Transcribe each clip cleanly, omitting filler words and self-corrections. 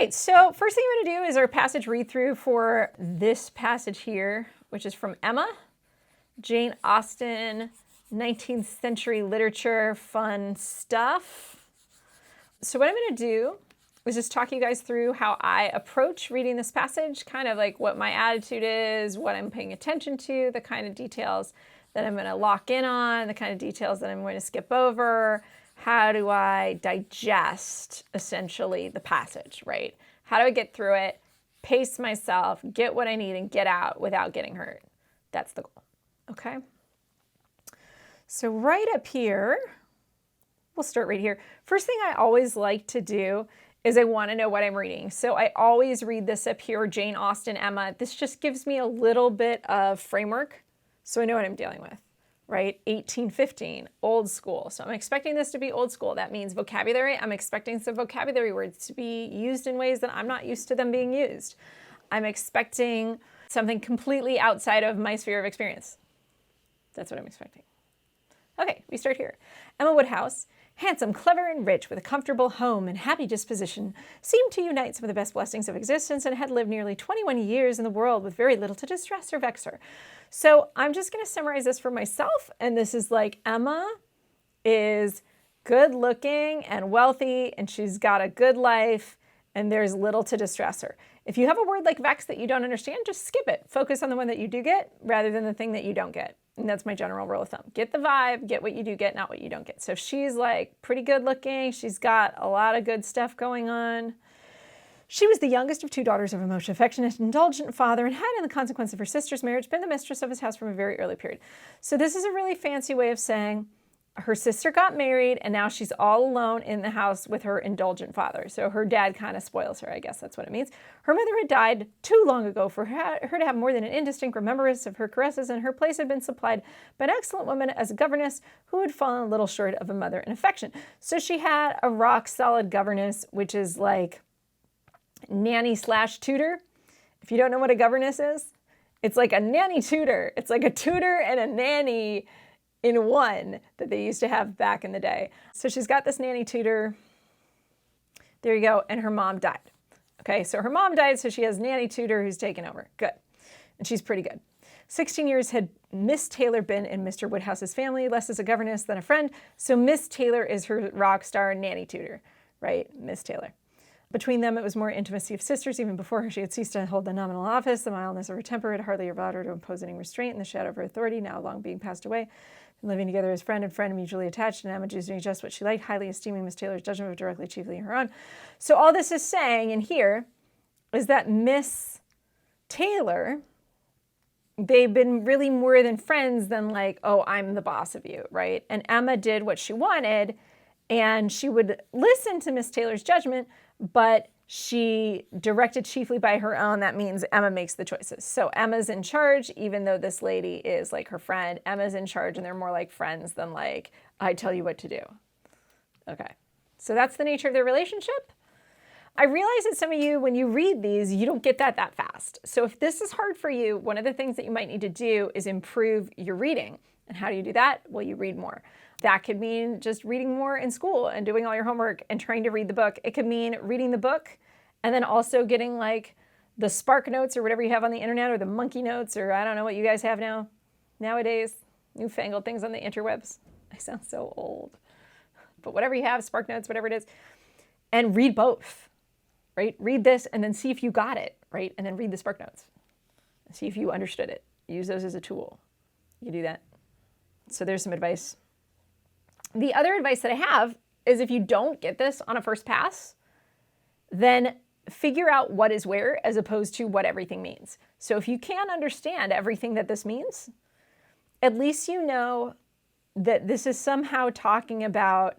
right, so first thing I'm going to do is our passage read through for this passage here, which is from Emma, Jane Austen, 19th century literature, fun stuff. So what I'm going to do is just talk you guys through how I approach reading this passage, kind of like what my attitude is, what I'm paying attention to, the kind of details that I'm going to lock in on, the kind of details that I'm going to skip over. How do I digest, essentially, the passage, right? How do I get through it, pace myself, get what I need, and get out without getting hurt? That's the goal, okay? So right up here, we'll start right here. First thing I always like to do is I want to know what I'm reading. So I always read this up here, Jane Austen, Emma. This just gives me a little bit of framework so I know what I'm dealing with. Right? 1815, old school. So I'm expecting this to be old school. That means vocabulary. I'm expecting some vocabulary words to be used in ways that I'm not used to them being used. I'm expecting something completely outside of my sphere of experience. That's what I'm expecting. Okay, we start here. Emma Woodhouse, handsome, clever, and rich, with a comfortable home and happy disposition, seemed to unite some of the best blessings of existence and had lived nearly 21 years in the world with very little to distress or vex her. So I'm just going to summarize this for myself, and this is like Emma is good looking and wealthy, and she's got a good life, and there's little to distress her. If you have a word like vex that you don't understand, just skip it. Focus on the one that you do get rather than the thing that you don't get. And that's my general rule of thumb. Get the vibe, get what you do get, not what you don't get. So she's like pretty good looking. She's got a lot of good stuff going on. She was the youngest of two daughters of a most affectionate and indulgent father and had, in the consequence of her sister's marriage, been the mistress of his house from a very early period. So this is a really fancy way of saying her sister got married and now she's all alone in the house with her indulgent father. So her dad kind of spoils her, I guess that's what it means. Her mother had died too long ago for her to have more than an indistinct remembrance of her caresses, and her place had been supplied by an excellent woman as a governess who had fallen a little short of a mother in affection. So she had a rock-solid governess, which is like nanny/tutor. If you don't know what a governess is, it's like a nanny-tutor. It's like a tutor and a nanny in one that they used to have back in the day. So she's got this nanny tutor. There you go. And her mom died. Okay, so her mom died, so she has nanny tutor who's taken over. Good. And she's pretty good. 16 years had Miss Taylor been in Mr. Woodhouse's family, less as a governess than a friend. So Miss Taylor is her rock star nanny tutor, right? Miss Taylor. Between them, it was more intimacy of sisters. Even before her, she had ceased to hold the nominal office. The mildness of her temper had hardly allowed her to impose any restraint in the shadow of her authority, now long being passed away. And living together as friend and friend, mutually attached, and Emma doing just what she liked, highly esteeming Miss Taylor's judgment, but directly, chiefly her own. So all this is saying in here is that Miss Taylor, they've been really more than friends than like, oh, I'm the boss of you, right? And Emma did what she wanted, and she would listen to Miss Taylor's judgment, but she directed chiefly by her own. That means Emma makes the choices. So Emma's in charge, even though this lady is like her friend. Emma's in charge, and they're more like friends than like, I tell you what to do. Okay, so that's the nature of their relationship. I realize that some of you, when you read these, you don't get that fast. So if this is hard for you, one of the things that you might need to do is improve your reading. And how do you do that? Well, you read more. That could mean just reading more in school and doing all your homework and trying to read the book. It could mean reading the book and then also getting like the Spark Notes or whatever you have on the internet, or the Monkey Notes, or I don't know what you guys have nowadays, newfangled things on the interwebs. I sound so old. But whatever you have, Spark Notes, whatever it is, and read both, right? Read this and then see if you got it, right? And then read the Spark Notes. See if you understood it. Use those as a tool. You do that. So there's some advice. The other advice that I have is if you don't get this on a first pass, then figure out what is where as opposed to what everything means. So if you can't understand everything that this means, at least you know that this is somehow talking about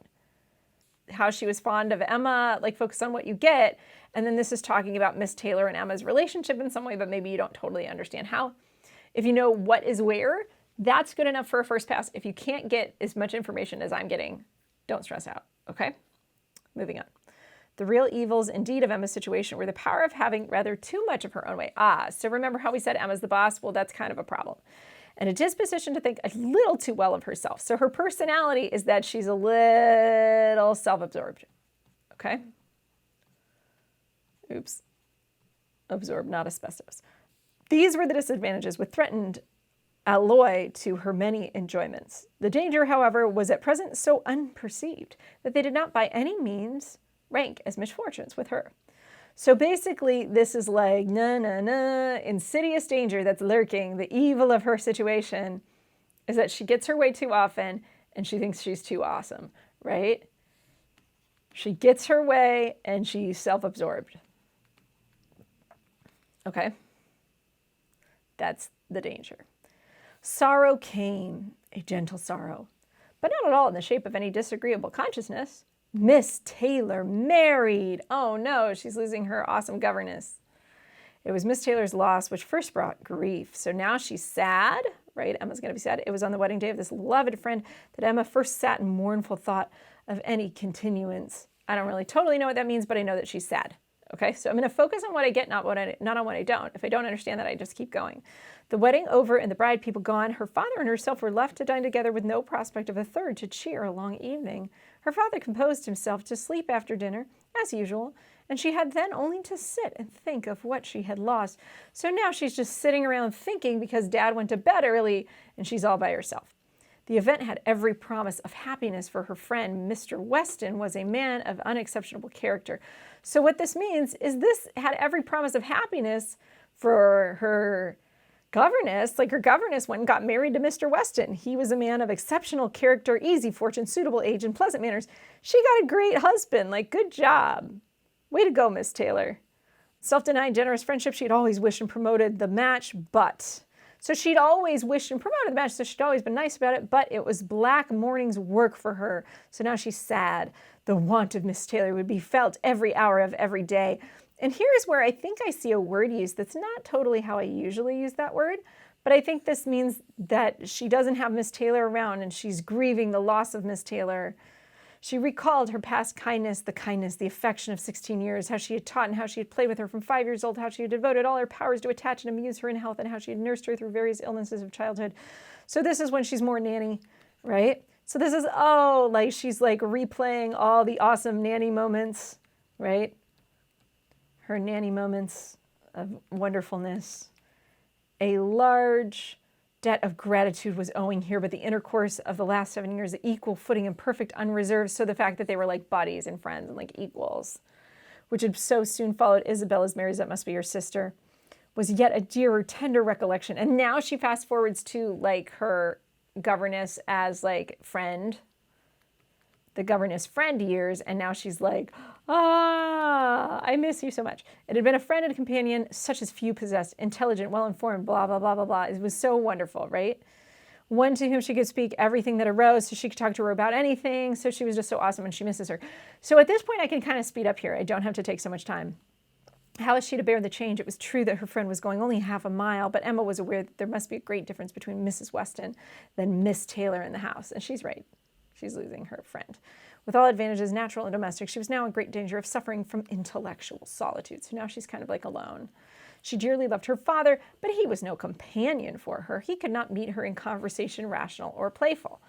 how she was fond of Emma, like focus on what you get. And then this is talking about Miss Taylor and Emma's relationship in some way, but maybe you don't totally understand how. If you know what is where, that's good enough for a first pass. If you can't get as much information as I'm getting, don't stress out, okay? Moving on. The real evils indeed of Emma's situation were the power of having rather too much of her own way. So remember how we said Emma's the boss? Well, that's kind of a problem. And a disposition to think a little too well of herself. So her personality is that she's a little self-absorbed, okay? Oops. Oops. Absorb, not asbestos. These were the disadvantages which threatened alloy to her many enjoyments. The danger, however, was at present so unperceived that they did not by any means rank as misfortunes with her. So basically, this is like, insidious danger that's lurking. The evil of her situation is that she gets her way too often and she thinks she's too awesome, right? She gets her way and she's self-absorbed. Okay? That's the danger. Sorrow came, a gentle sorrow, but not at all in the shape of any disagreeable consciousness. Miss Taylor married. Oh no, she's losing her awesome governess. It was Miss Taylor's loss which first brought grief. So now she's sad, right? Emma's going to be sad. It was on the wedding day of this beloved friend that Emma first sat in mournful thought of any continuance. I don't really totally know what that means, but I know that she's sad. Okay, so I'm going to focus on what I get, not on what I don't. If I don't understand that, I just keep going. The wedding over and the bride people gone, her father and herself were left to dine together with no prospect of a third to cheer a long evening. Her father composed himself to sleep after dinner, as usual, and she had then only to sit and think of what she had lost. So now she's just sitting around thinking because Dad went to bed early and she's all by herself. The event had every promise of happiness for her friend. Mr. Weston was a man of unexceptionable character. So what this means is this had every promise of happiness for her governess. Like her governess went and got married to Mr. Weston. He was a man of exceptional character, easy fortune, suitable age, and pleasant manners. She got a great husband. Like, good job. Way to go, Miss Taylor. Self-denying, generous friendship, she'd always wished and promoted the match, but... So she'd always wished and promoted the match, so she'd always been nice about it, but it was black morning's work for her. So now she's sad. The want of Miss Taylor would be felt every hour of every day. And here's where I think I see a word used that's not totally how I usually use that word, but I think this means that she doesn't have Miss Taylor around and she's grieving the loss of Miss Taylor. She recalled her past kindness, the affection of 16 years, how she had taught and how she had played with her from 5 years old, how she had devoted all her powers to attach and amuse her in health, and how she had nursed her through various illnesses of childhood. So this is when she's more nanny, right? So this is, like she's like replaying all the awesome nanny moments, right? Her nanny moments of wonderfulness. A large debt of gratitude was owing here, but the intercourse of the last 7 years, the equal footing and perfect unreserved, so the fact that they were like buddies and friends and like equals, which had so soon followed Isabella's marriage, that must be her sister, was yet a dearer, tender recollection. And now she fast forwards to like her governess as like friend, the governess friend years, and now she's like, I miss you so much. It had been a friend and a companion such as few possessed, intelligent, well-informed, blah, blah, blah, blah, blah. It was so wonderful, right? One to whom she could speak everything that arose, so she could talk to her about anything, so she was just so awesome and she misses her. So at this point, I can kind of speed up here. I don't have to take so much time. How is she to bear the change? It was true that her friend was going only half a mile, but Emma was aware that there must be a great difference between Mrs. Weston than Miss Taylor in the house, and she's right. She's losing her friend. With all advantages, natural and domestic, she was now in great danger of suffering from intellectual solitude. So now she's kind of like alone. She dearly loved her father, but he was no companion for her. He could not meet her in conversation, rational or playful.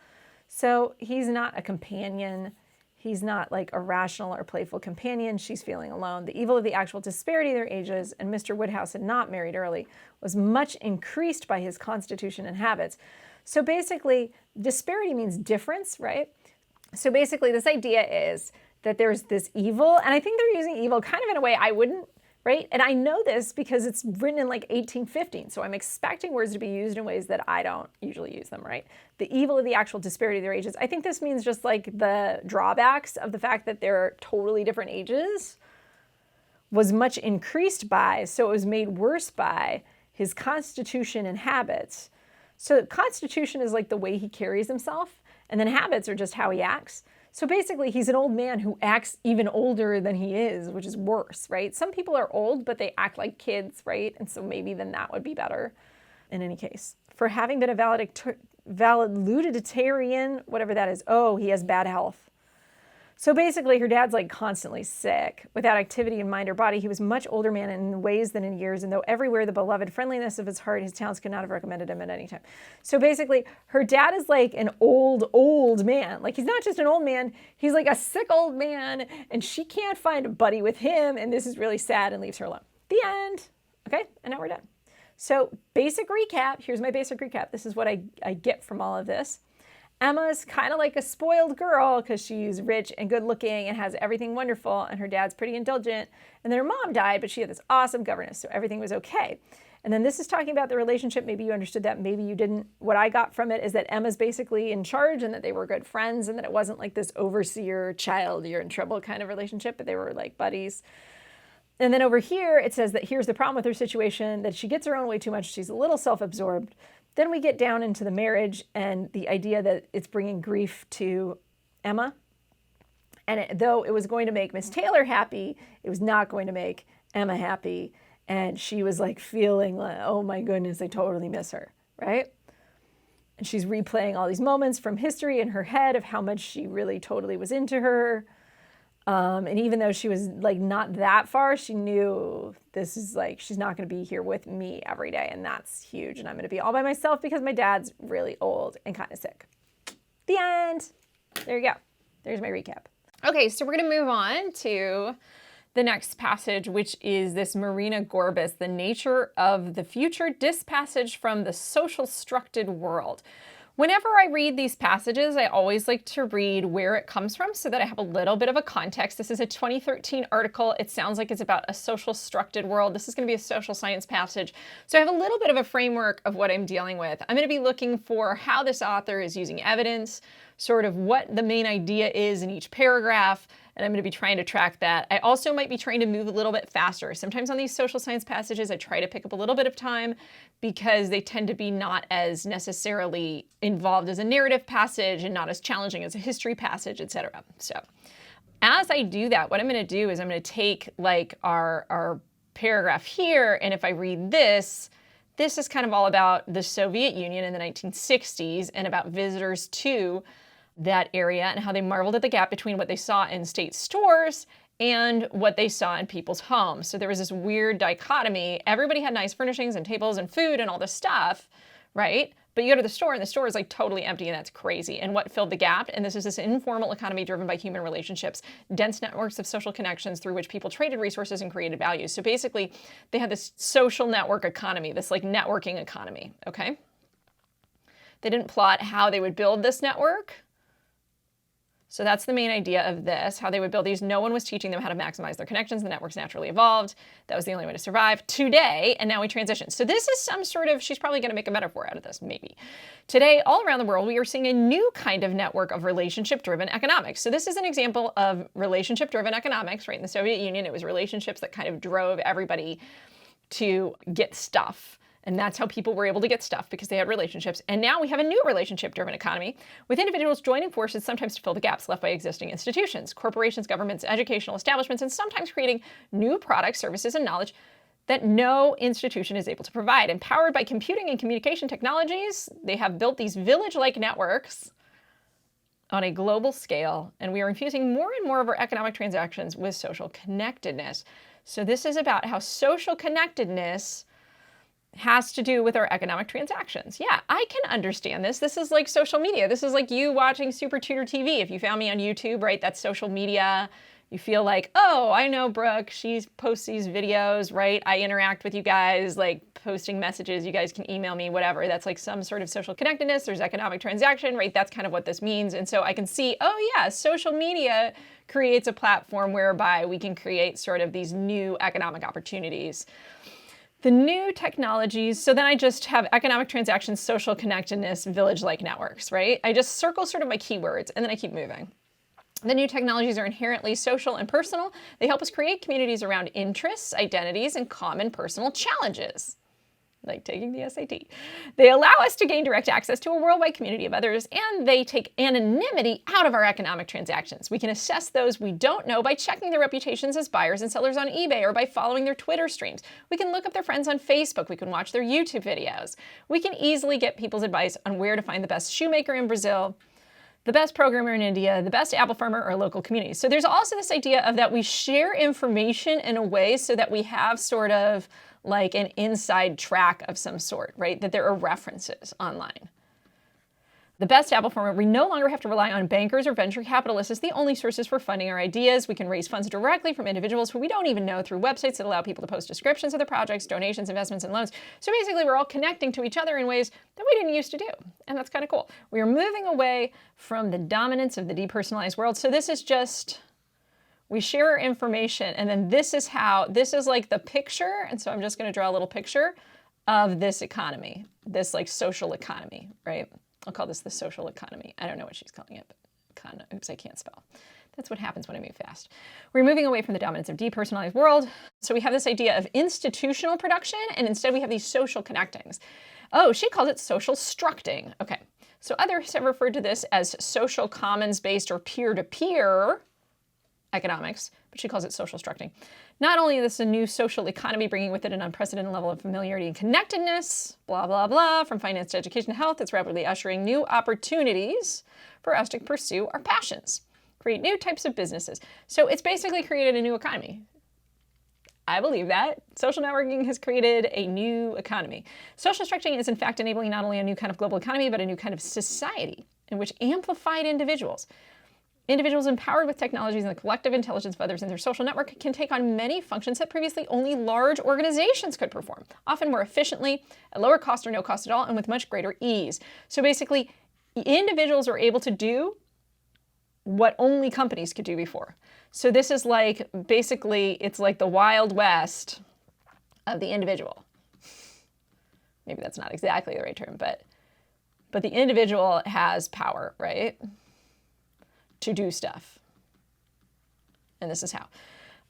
So he's not a companion. He's not like a rational or playful companion. She's feeling alone. The evil of the actual disparity of their ages, and Mr. Woodhouse had not married early, was much increased by his constitution and habits. So basically, disparity means difference, right? So basically, this idea is that there's this evil, and I think they're using evil kind of in a way I wouldn't, right? And I know this because it's written in like 1815, so I'm expecting words to be used in ways that I don't usually use them, right? The evil of the actual disparity of their ages. I think this means just like the drawbacks of the fact that they're totally different ages was much increased by, so it was made worse by his constitution and habits. So constitution is like the way he carries himself, and then habits are just how he acts. So basically, he's an old man who acts even older than he is, which is worse, right? Some people are old, but they act like kids, right? And so maybe then that would be better in any case. For having been a valedictorian, whatever that is, he has bad health. So basically, her dad's like constantly sick, without activity in mind or body. He was a much older man in ways than in years, and though everywhere the beloved friendliness of his heart, his talents could not have recommended him at any time. So basically, her dad is like an old man. Like, he's not just an old man, he's like a sick old man, and she can't find a buddy with him, and this is really sad, and leaves her alone. The end. Okay, and now we're done. So basic recap, here's my basic recap. This is what I get from all of this. Emma's kind of like a spoiled girl because she's rich and good looking and has everything wonderful, and her dad's pretty indulgent. And then her mom died, but she had this awesome governess, so everything was okay. And then this is talking about the relationship. Maybe you understood that, maybe you didn't. What I got from it is that Emma's basically in charge and that they were good friends and that it wasn't like this overseer, child, you're in trouble kind of relationship, but they were like buddies. And then over here, it says that here's the problem with her situation, that she gets her own way too much. She's a little self-absorbed. Then we get down into the marriage and the idea that it's bringing grief to Emma. And though it was going to make Miss Taylor happy, it was not going to make Emma happy. And she was like feeling like, oh my goodness, I totally miss her, right? And she's replaying all these moments from history in her head of how much she really totally was into her. And even though she was like not that far, she knew this is like, she's not going to be here with me every day. And that's huge. And I'm going to be all by myself because my dad's really old and kind of sick. The end. There you go. There's my recap. Okay, so we're going to move on to the next passage, which is this Marina Gorbis, The Nature of the Future, Dispassage from the Social Structed World. Whenever I read these passages, I always like to read where it comes from so that I have a little bit of a context. This is a 2013 article. It sounds like it's about a social structed world. This is going to be a social science passage. So I have a little bit of a framework of what I'm dealing with. I'm going to be looking for how this author is using evidence, sort of what the main idea is in each paragraph, and I'm going to be trying to track that. I also might be trying to move a little bit faster. Sometimes on these social science passages, I try to pick up a little bit of time because they tend to be not as necessarily involved as a narrative passage and not as challenging as a history passage, etc. So as I do that, what I'm going to do is I'm going to take like our paragraph here, and if I read this, this is kind of all about the Soviet Union in the 1960s and about visitors to that area and how they marveled at the gap between what they saw in state stores and what they saw in people's homes. So there was this weird dichotomy. Everybody had nice furnishings and tables and food and all this stuff, right? But you go to the store and the store is like totally empty, and that's crazy. And what filled the gap? And this is this informal economy driven by human relationships, dense networks of social connections through which people traded resources and created value. So basically they had this social network economy, this like networking economy, okay? They didn't plot how they would build this network. So that's the main idea of this, how they would build these. No one was teaching them how to maximize their connections. The networks naturally evolved. That was the only way to survive. Today, and now we transition. So this is some sort of, she's probably going to make a metaphor out of this, maybe. Today, all around the world, we are seeing a new kind of network of relationship-driven economics. So this is an example of relationship-driven economics, right? In the Soviet Union, it was relationships that kind of drove everybody to get stuff. And that's how people were able to get stuff, because they had relationships. And now we have a new relationship-driven economy with individuals joining forces sometimes to fill the gaps left by existing institutions, corporations, governments, educational establishments, and sometimes creating new products, services, and knowledge that no institution is able to provide. Empowered by computing and communication technologies, they have built these village-like networks on a global scale, and we are infusing more and more of our economic transactions with social connectedness. So this is about how social connectedness has to do with our economic transactions. Yeah, I can understand this. This is like social media. This is like you watching SupertutorTV. If you found me on YouTube, right, that's social media. You feel like, oh, I know Brooke, she posts these videos, right? I interact with you guys, like posting messages. You guys can email me, whatever. That's like some sort of social connectedness. There's economic transaction, right? That's kind of what this means. And so I can see, oh yeah, social media creates a platform whereby we can create sort of these new economic opportunities. The new technologies, so then I just have economic transactions, social connectedness, village-like networks, right? I just circle sort of my keywords and then I keep moving. The new technologies are inherently social and personal. They help us create communities around interests, identities, and common personal challenges, like taking the SAT. They allow us to gain direct access to a worldwide community of others, and they take anonymity out of our economic transactions. We can assess those we don't know by checking their reputations as buyers and sellers on eBay or by following their Twitter streams. We can look up their friends on Facebook. We can watch their YouTube videos. We can easily get people's advice on where to find the best shoemaker in Brazil. the best programmer in India, the best apple farmer, or local communities. So there's also this idea of that we share information in a way so that we have sort of like an inside track of some sort, right? That there are references online. The best apple farmer, we no longer have to rely on bankers or venture capitalists as the only sources for funding our ideas. We can raise funds directly from individuals who we don't even know through websites that allow people to post descriptions of their projects, donations, investments, and loans. So basically, we're all connecting to each other in ways that we didn't used to do. And that's kind of cool. We are moving away from the dominance of the depersonalized world. So this is just, we share our information. And then this is like the picture. And so I'm just going to draw a little picture of this economy, this like social economy, right? I'll call this the social economy. I don't know what she's calling it, but oops, I can't spell. That's what happens when I move fast. We're moving away from the dominance of depersonalized world. So we have this idea of institutional production, and instead we have these social connectings. Oh, she calls it social structing. Okay, so others have referred to this as social commons-based or peer-to-peer economics, but she calls it social structing. Not only is this a new social economy bringing with it an unprecedented level of familiarity and connectedness, blah, blah, blah, from finance to education to health, it's rapidly ushering new opportunities for us to pursue our passions, create new types of businesses. So it's basically created a new economy. I believe that. Social networking has created a new economy. Social structuring is in fact enabling not only a new kind of global economy, but a new kind of society in which amplified individuals empowered with technologies and the collective intelligence of others in their social network can take on many functions that previously only large organizations could perform, often more efficiently, at lower cost or no cost at all, and with much greater ease. So basically, individuals are able to do what only companies could do before. So this is like, basically, it's like the Wild West of the individual. Maybe that's not exactly the right term, but the individual has power, right? To do stuff. And this is how.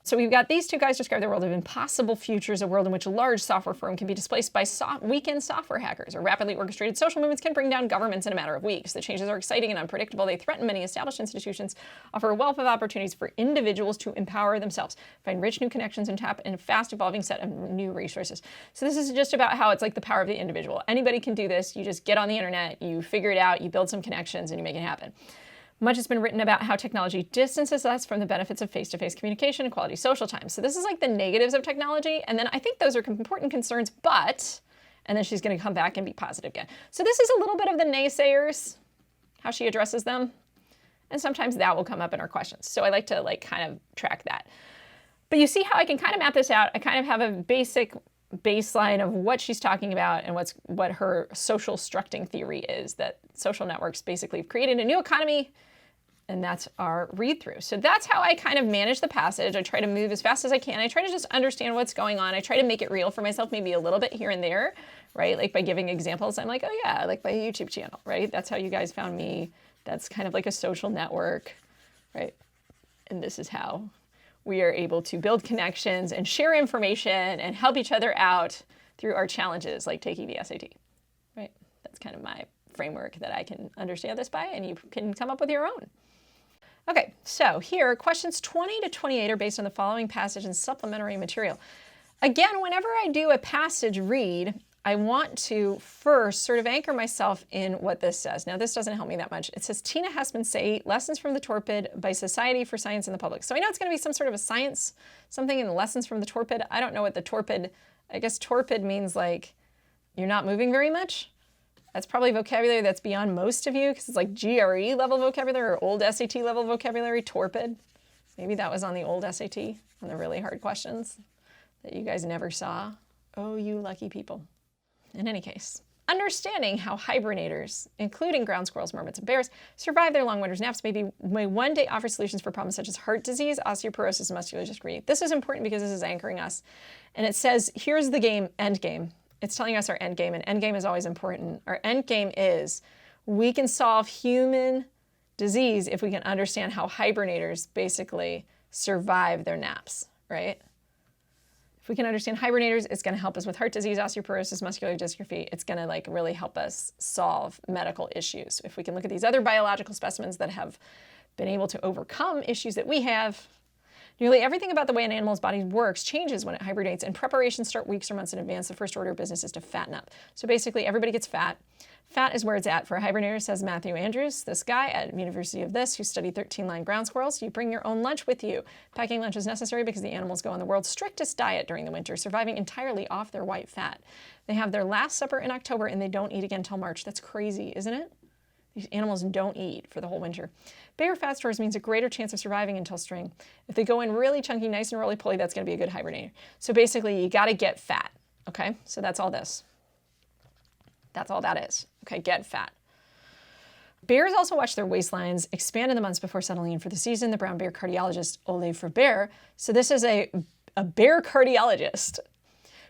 So we've got these two guys describe the world of impossible futures, a world in which a large software firm can be displaced by weekend software hackers, or rapidly orchestrated social movements can bring down governments in a matter of weeks. The changes are exciting and unpredictable. They threaten many established institutions, offer a wealth of opportunities for individuals to empower themselves, find rich new connections, and tap in a fast evolving set of new resources. So this is just about how it's like the power of the individual. Anybody can do this. You just get on the internet, you figure it out, you build some connections, and you make it happen. Much has been written about how technology distances us from the benefits of face-to-face communication and quality social time. So this is like the negatives of technology. And then I think those are important concerns, but, and then she's going to come back and be positive again. So this is a little bit of the naysayers, how she addresses them. And sometimes that will come up in our questions. So I like to like kind of track that. But you see how I can kind of map this out. I kind of have a basic baseline of what she's talking about and what her social structing theory is, that social networks basically have created a new economy. And that's our read through. So that's how I kind of manage the passage. I try to move as fast as I can. I try to just understand what's going on. I try to make it real for myself, maybe a little bit here and there, right? Like by giving examples, I'm like, oh yeah, like my YouTube channel, right? That's how you guys found me. That's kind of like a social network, right? And this is how we are able to build connections and share information and help each other out through our challenges, like taking the SAT, right? That's kind of my framework that I can understand this by, and you can come up with your own. Okay, so here, questions 20 to 28 are based on the following passage and supplementary material. Again, whenever I do a passage read, I want to first sort of anchor myself in what this says. Now, this doesn't help me that much. It says, Tina Hessman say, Lessons from the Torpid by Society for Science and the Public. So I know it's going to be some sort of a science, something in the Lessons from the Torpid. I don't know what the torpid, I guess torpid means like you're not moving very much. That's probably vocabulary that's beyond most of you, because it's like GRE level vocabulary or old SAT level vocabulary, torpid. Maybe that was on the old SAT, on the really hard questions that you guys never saw. Oh, you lucky people. In any case, understanding how hibernators, including ground squirrels, marmots, and bears, survive their long winter naps may one day offer solutions for problems such as heart disease, osteoporosis, and muscular dystrophy. This is important because this is anchoring us. And it says, here's the game, end game. It's telling us our end game, and end game is always important. Our end game is we can solve human disease if we can understand how hibernators basically survive their naps, right? If we can understand hibernators, it's going to help us with heart disease, osteoporosis, muscular dystrophy. It's going to like really help us solve medical issues. If we can look at these other biological specimens that have been able to overcome issues that we have, Nearly everything about the way an animal's body works changes when it hibernates, and preparations start weeks or months in advance. The first order of business is to fatten up. So basically, everybody gets fat. Fat is where it's at for a hibernator, says Matthew Andrews, this guy at University of this who studied 13-line ground squirrels. You bring your own lunch with you. Packing lunch is necessary because the animals go on the world's strictest diet during the winter, surviving entirely off their white fat. They have their last supper in October, and they don't eat again until March. That's crazy, isn't it? These animals don't eat for the whole winter. Bigger fat stores means a greater chance of surviving until spring. If they go in really chunky, nice and roly-poly, that's going to be a good hibernator. So basically, you got to get fat, okay? So that's all this. That's all that is. Okay, get fat. Bears also watch their waistlines expand in the months before settling in for the season. The brown bear cardiologist Ole Bear. So this is a bear cardiologist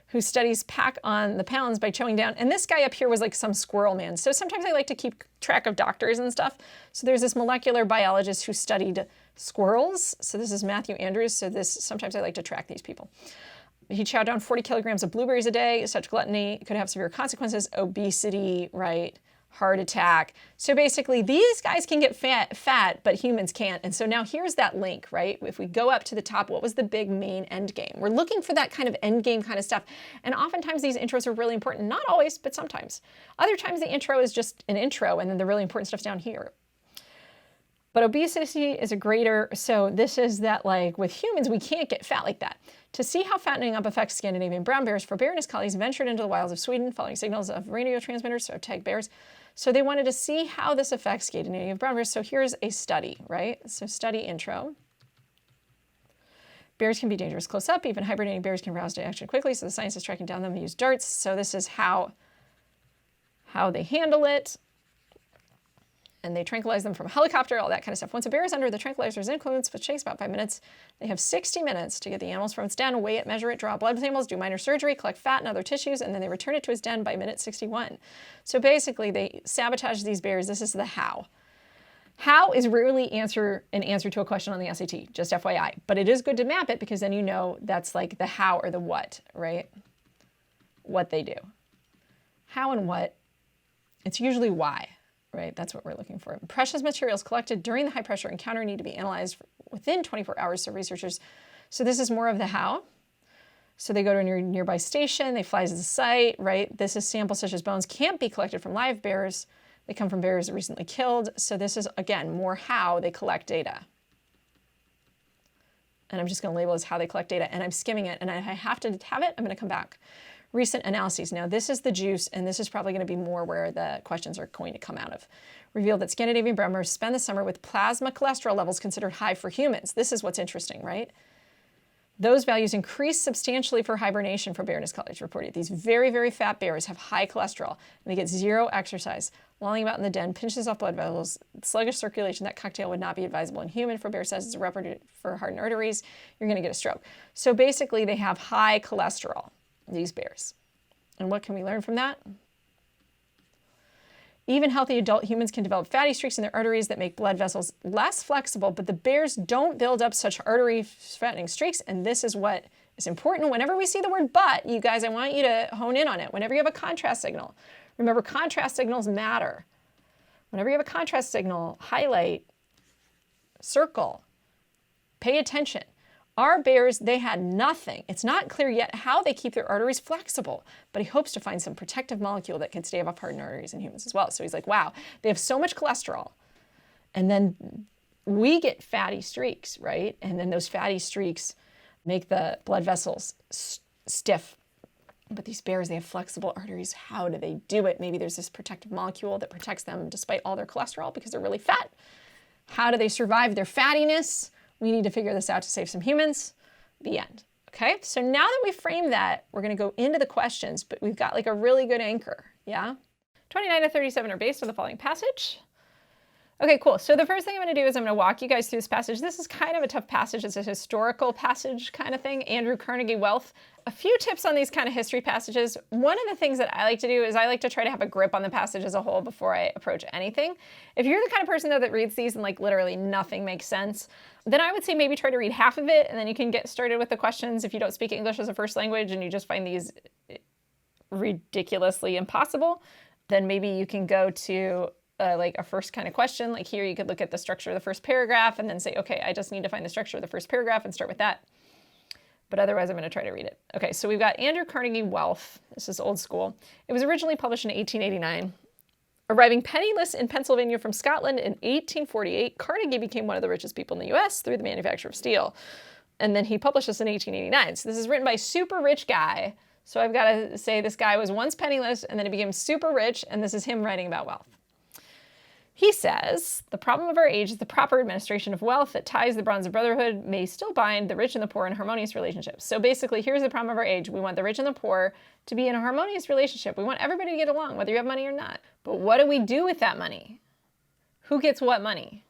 who studies pack on the pounds by chewing down. And this guy up here was like some squirrel man. So sometimes I like to keep track of doctors and stuff. So there's this molecular biologist who studied squirrels. So this is Matthew Andrews. So sometimes I like to track these people. He chowed down 40 kilograms of blueberries a day. Such gluttony could have severe consequences, obesity, right? Heart attack. So basically, these guys can get fat, but humans can't. And so now here's that link, right? If we go up to the top, what was the big main end game? We're looking for that kind of end game kind of stuff. And oftentimes these intros are really important. Not always, but sometimes. Other times the intro is just an intro, and then the really important stuff's down here. But obesity is a greater, so this is that like with humans, we can't get fat like that. To see how fattening up affects Scandinavian brown bears, Bear and his colleagues ventured into the wilds of Sweden following signals of radio transmitters, so tag bears. So they wanted to see how this affects Scandinavian brown bears. So here's a study, right? So study intro. Bears can be dangerous close up. Even hibernating bears can rouse to action quickly. So the science is tracking down them and use darts. So this is how they handle it. And they tranquilize them from a helicopter, all that kind of stuff. Once a bear is under the tranquilizer's influence, which takes about 5 minutes, they have 60 minutes to get the animals from its den, weigh it, measure it, draw blood samples, do minor surgery, collect fat and other tissues, and then they return it to its den by minute 61. So basically, they sabotage these bears. This is the how. How is rarely an answer to a question on the SAT, just FYI. But it is good to map it because then you know that's like the how or the what, right? What they do. How and what. It's usually why. Right, that's what we're looking for. Precious materials collected during the high pressure encounter need to be analyzed within 24 hours. So researchers, so this is more of the how. So they go to a nearby station, they fly to the site, right? This is samples such as bones can't be collected from live bears. They come from bears recently killed. So this is, again, more how they collect data. And I'm just gonna label as how they collect data, and I'm skimming it, and if I have to have it, I'm gonna come back. Recent analyses. Now this is the juice, and this is probably going to be more where the questions are going to come out of. Revealed that Scandinavian brown bears spend the summer with plasma cholesterol levels considered high for humans. This is what's interesting, right? Those values increase substantially for hibernation, for Bear and his colleagues reported. These very, very fat bears have high cholesterol, and they get zero exercise. Lolling about in the den pinches off blood vessels, sluggish circulation. That cocktail would not be advisable in human. For Bear says it's a rupture for hardened arteries. You're going to get a stroke. So basically, they have high cholesterol, these bears. And what can we learn from that? Even healthy adult humans can develop fatty streaks in their arteries that make blood vessels less flexible, but the bears don't build up such artery fattening streaks, and this is what is important. Whenever we see the word but, you guys, I want you to hone in on it. Whenever you have a contrast signal, remember contrast signals matter. Whenever you have a contrast signal, highlight, circle, pay attention. Our bears, they had nothing. It's not clear yet how they keep their arteries flexible, but he hopes to find some protective molecule that can stave off hardened arteries in humans as well. So he's like, wow, they have so much cholesterol. And then we get fatty streaks, right? And then those fatty streaks make the blood vessels stiff. But these bears, they have flexible arteries. How do they do it? Maybe there's this protective molecule that protects them despite all their cholesterol because they're really fat. How do they survive their fattiness? We need to figure this out to save some humans. The end. Okay, so now that we've framed that, we're going to go into the questions, but we've got like a really good anchor, yeah? 29 to 37 are based on the following passage. Okay, cool. So the first thing I'm going to do is I'm going to walk you guys through this passage. This is kind of a tough passage. It's a historical passage kind of thing. Andrew Carnegie Wealth. A few tips on these kind of history passages. One of the things that I like to do is I like to try to have a grip on the passage as a whole before I approach anything. If you're the kind of person though that reads these and like literally nothing makes sense, then I would say maybe try to read half of it and then you can get started with the questions. If you don't speak English as a first language and you just find these ridiculously impossible, then maybe you can go to like a first kind of question. Like here you could look at the structure of the first paragraph and then say, okay, I just need to find the structure of the first paragraph and start with that. But otherwise I'm going to try to read it. Okay, so we've got Andrew Carnegie Wealth. This is old school. It was originally published in 1889. Arriving penniless in Pennsylvania from Scotland in 1848, Carnegie became one of the richest people in the U.S. through the manufacture of steel. And then he published this in 1889. So this is written by a super rich guy. So I've got to say this guy was once penniless and then he became super rich, and this is him writing about wealth. He says, the problem of our age is the proper administration of wealth that ties the bonds of brotherhood may still bind the rich and the poor in harmonious relationships. So basically, here's the problem of our age. We want the rich and the poor to be in a harmonious relationship. We want everybody to get along, whether you have money or not. But what do we do with that money? Who gets what money,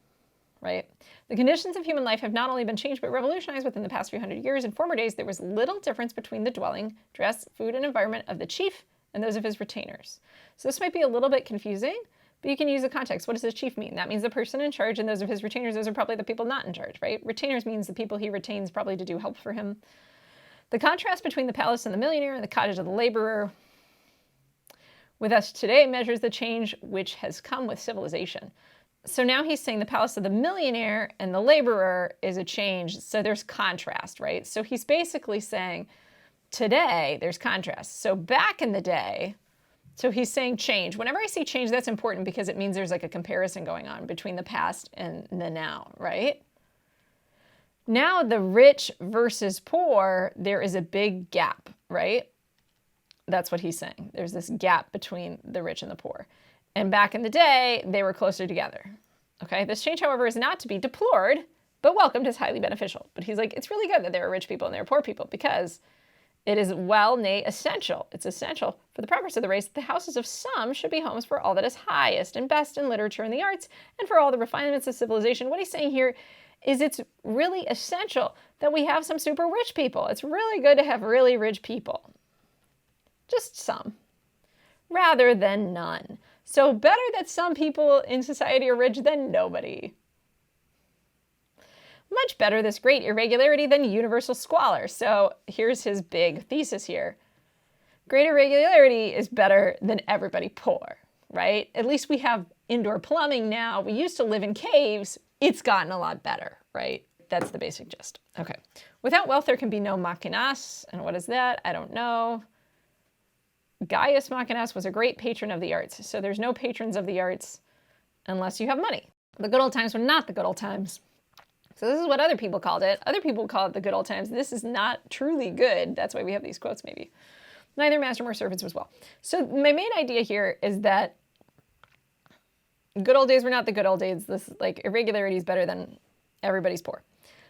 right? The conditions of human life have not only been changed, but revolutionized within the past few hundred years. In former days, there was little difference between the dwelling, dress, food, and environment of the chief and those of his retainers. So this might be a little bit confusing, but you can use the context. What does the chief mean? That means the person in charge, and those of his retainers, those are probably the people not in charge, right? Retainers means the people he retains probably to do help for him. The contrast between the palace and the millionaire and the cottage of the laborer with us today measures the change which has come with civilization. So now he's saying the palace of the millionaire and the laborer is a change. So there's contrast, right? So he's basically saying today there's contrast. So back in the day, so he's saying change. Whenever I see change, that's important because it means there's like a comparison going on between the past and the now, right? Now the rich versus poor, there is a big gap, right? That's what he's saying. There's this gap between the rich and the poor. And back in the day, they were closer together. Okay, this change, however, is not to be deplored, but welcomed as highly beneficial. But he's like, it's really good that there are rich people and there are poor people because it is well, nay, essential. It's essential for the progress of the race that the houses of some should be homes for all that is highest and best in literature and the arts and for all the refinements of civilization. What he's saying here is it's really essential that we have some super rich people. It's really good to have really rich people. Just some, rather than none. So better that some people in society are rich than nobody. Much better this great irregularity than universal squalor. So here's his big thesis here. Great irregularity is better than everybody poor, right? At least we have indoor plumbing now. We used to live in caves. It's gotten a lot better, right? That's the basic gist. Okay. Without wealth, there can be no machinas. And what is that? I don't know. Gaius Machinas was a great patron of the arts. So there's no patrons of the arts unless you have money. The good old times were not the good old times. So this is what other people called it. Other people call it the good old times. This is not truly good. That's why we have these quotes maybe. Neither master nor servants was well. So my main idea here is that good old days were not the good old days. This like irregularity is better than everybody's poor.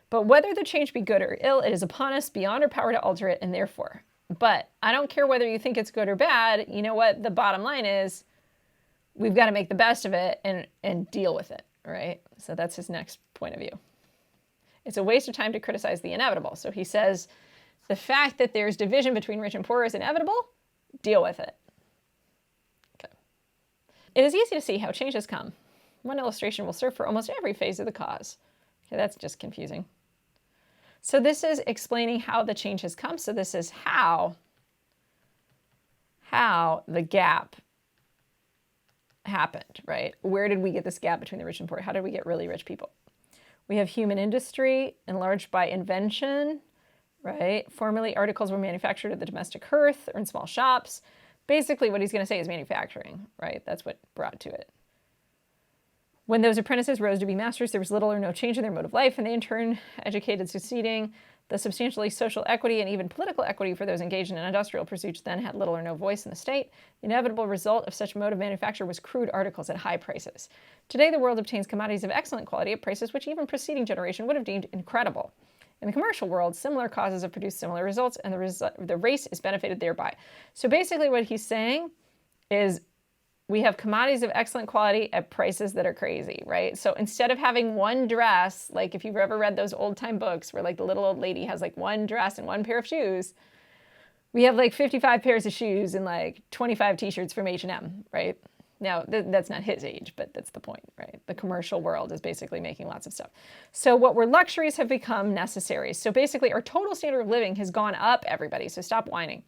But whether the change be good or ill, it is upon us beyond our power to alter it, and therefore. But I don't care whether you think it's good or bad. You know what? The bottom line is we've got to make the best of it and deal with it, right? So that's his next point of view. It's a waste of time to criticize the inevitable. So he says the fact that there's division between rich and poor is inevitable. Deal with it. Okay. It is easy to see how change has come. One illustration will serve for almost every phase of the cause. Okay, that's just confusing. So this is explaining how the change has come. So this is how the gap happened, right? Where did we get this gap between the rich and poor? How did we get really rich people? We have human industry enlarged by invention, right? Formerly, articles were manufactured at the domestic hearth or in small shops. Basically, what he's going to say is manufacturing, right? That's what brought to it. When those apprentices rose to be masters, there was little or no change in their mode of life, and they in turn educated succeeding. The substantially social equity and even political equity for those engaged in industrial pursuits then had little or no voice in the state. The inevitable result of such mode of manufacture was crude articles at high prices. Today, the world obtains commodities of excellent quality at prices which even preceding generation would have deemed incredible. In the commercial world, similar causes have produced similar results, and the race is benefited thereby. So basically what he's saying is we have commodities of excellent quality at prices that are crazy, right? So instead of having one dress, like if you've ever read those old time books where like the little old lady has like one dress and one pair of shoes, we have like 55 pairs of shoes and like 25 t-shirts from H&M, right? Now, that's not his age, but that's the point, right? The commercial world is basically making lots of stuff. So what were luxuries have become necessaries. So basically our total standard of living has gone up, everybody, so stop whining.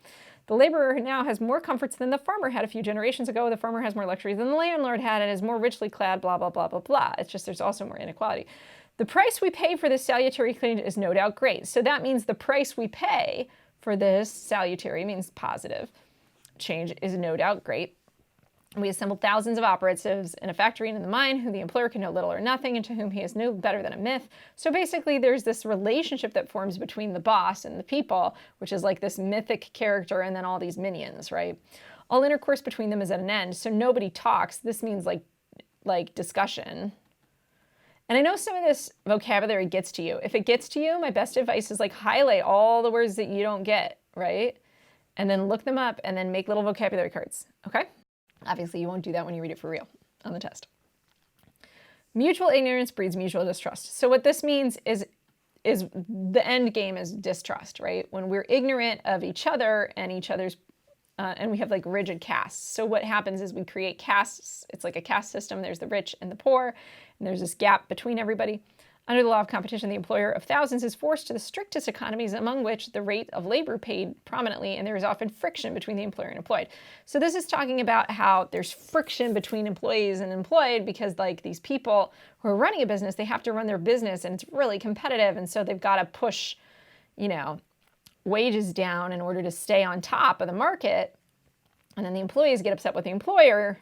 The laborer now has more comforts than the farmer had a few generations ago. The farmer has more luxuries than the landlord had and is more richly clad, blah, blah, blah, blah, blah. It's just there's also more inequality. The price we pay for this salutary change is no doubt great. So that means the price we pay for this salutary, means positive, change is no doubt great. We assembled thousands of operatives in a factory and in the mine who the employer can know little or nothing and to whom he is no better than a myth. So basically there's this relationship that forms between the boss and the people, which is like this mythic character and then all these minions, right? All intercourse between them is at an end, so nobody talks. This means like discussion. And I know some of this vocabulary gets to you. If it gets to you, my best advice is like highlight all the words that you don't get, right? And then look them up and then make little vocabulary cards, okay? Obviously, you won't do that when you read it for real on the test. Mutual ignorance breeds mutual distrust. So what this means is the end game is distrust, right? When we're ignorant of each other and each other's, and we have like rigid castes. So what happens is we create castes. It's like a caste system. There's the rich and the poor, and there's this gap between everybody. Under the law of competition, the employer of thousands is forced to the strictest economies, among which the rate of labor paid prominently, and there is often friction between the employer and employed. So this is talking about how there's friction between employees and employed because like these people who are running a business, they have to run their business and it's really competitive. And so they've got to push, you know, wages down in order to stay on top of the market. And then the employees get upset with the employer,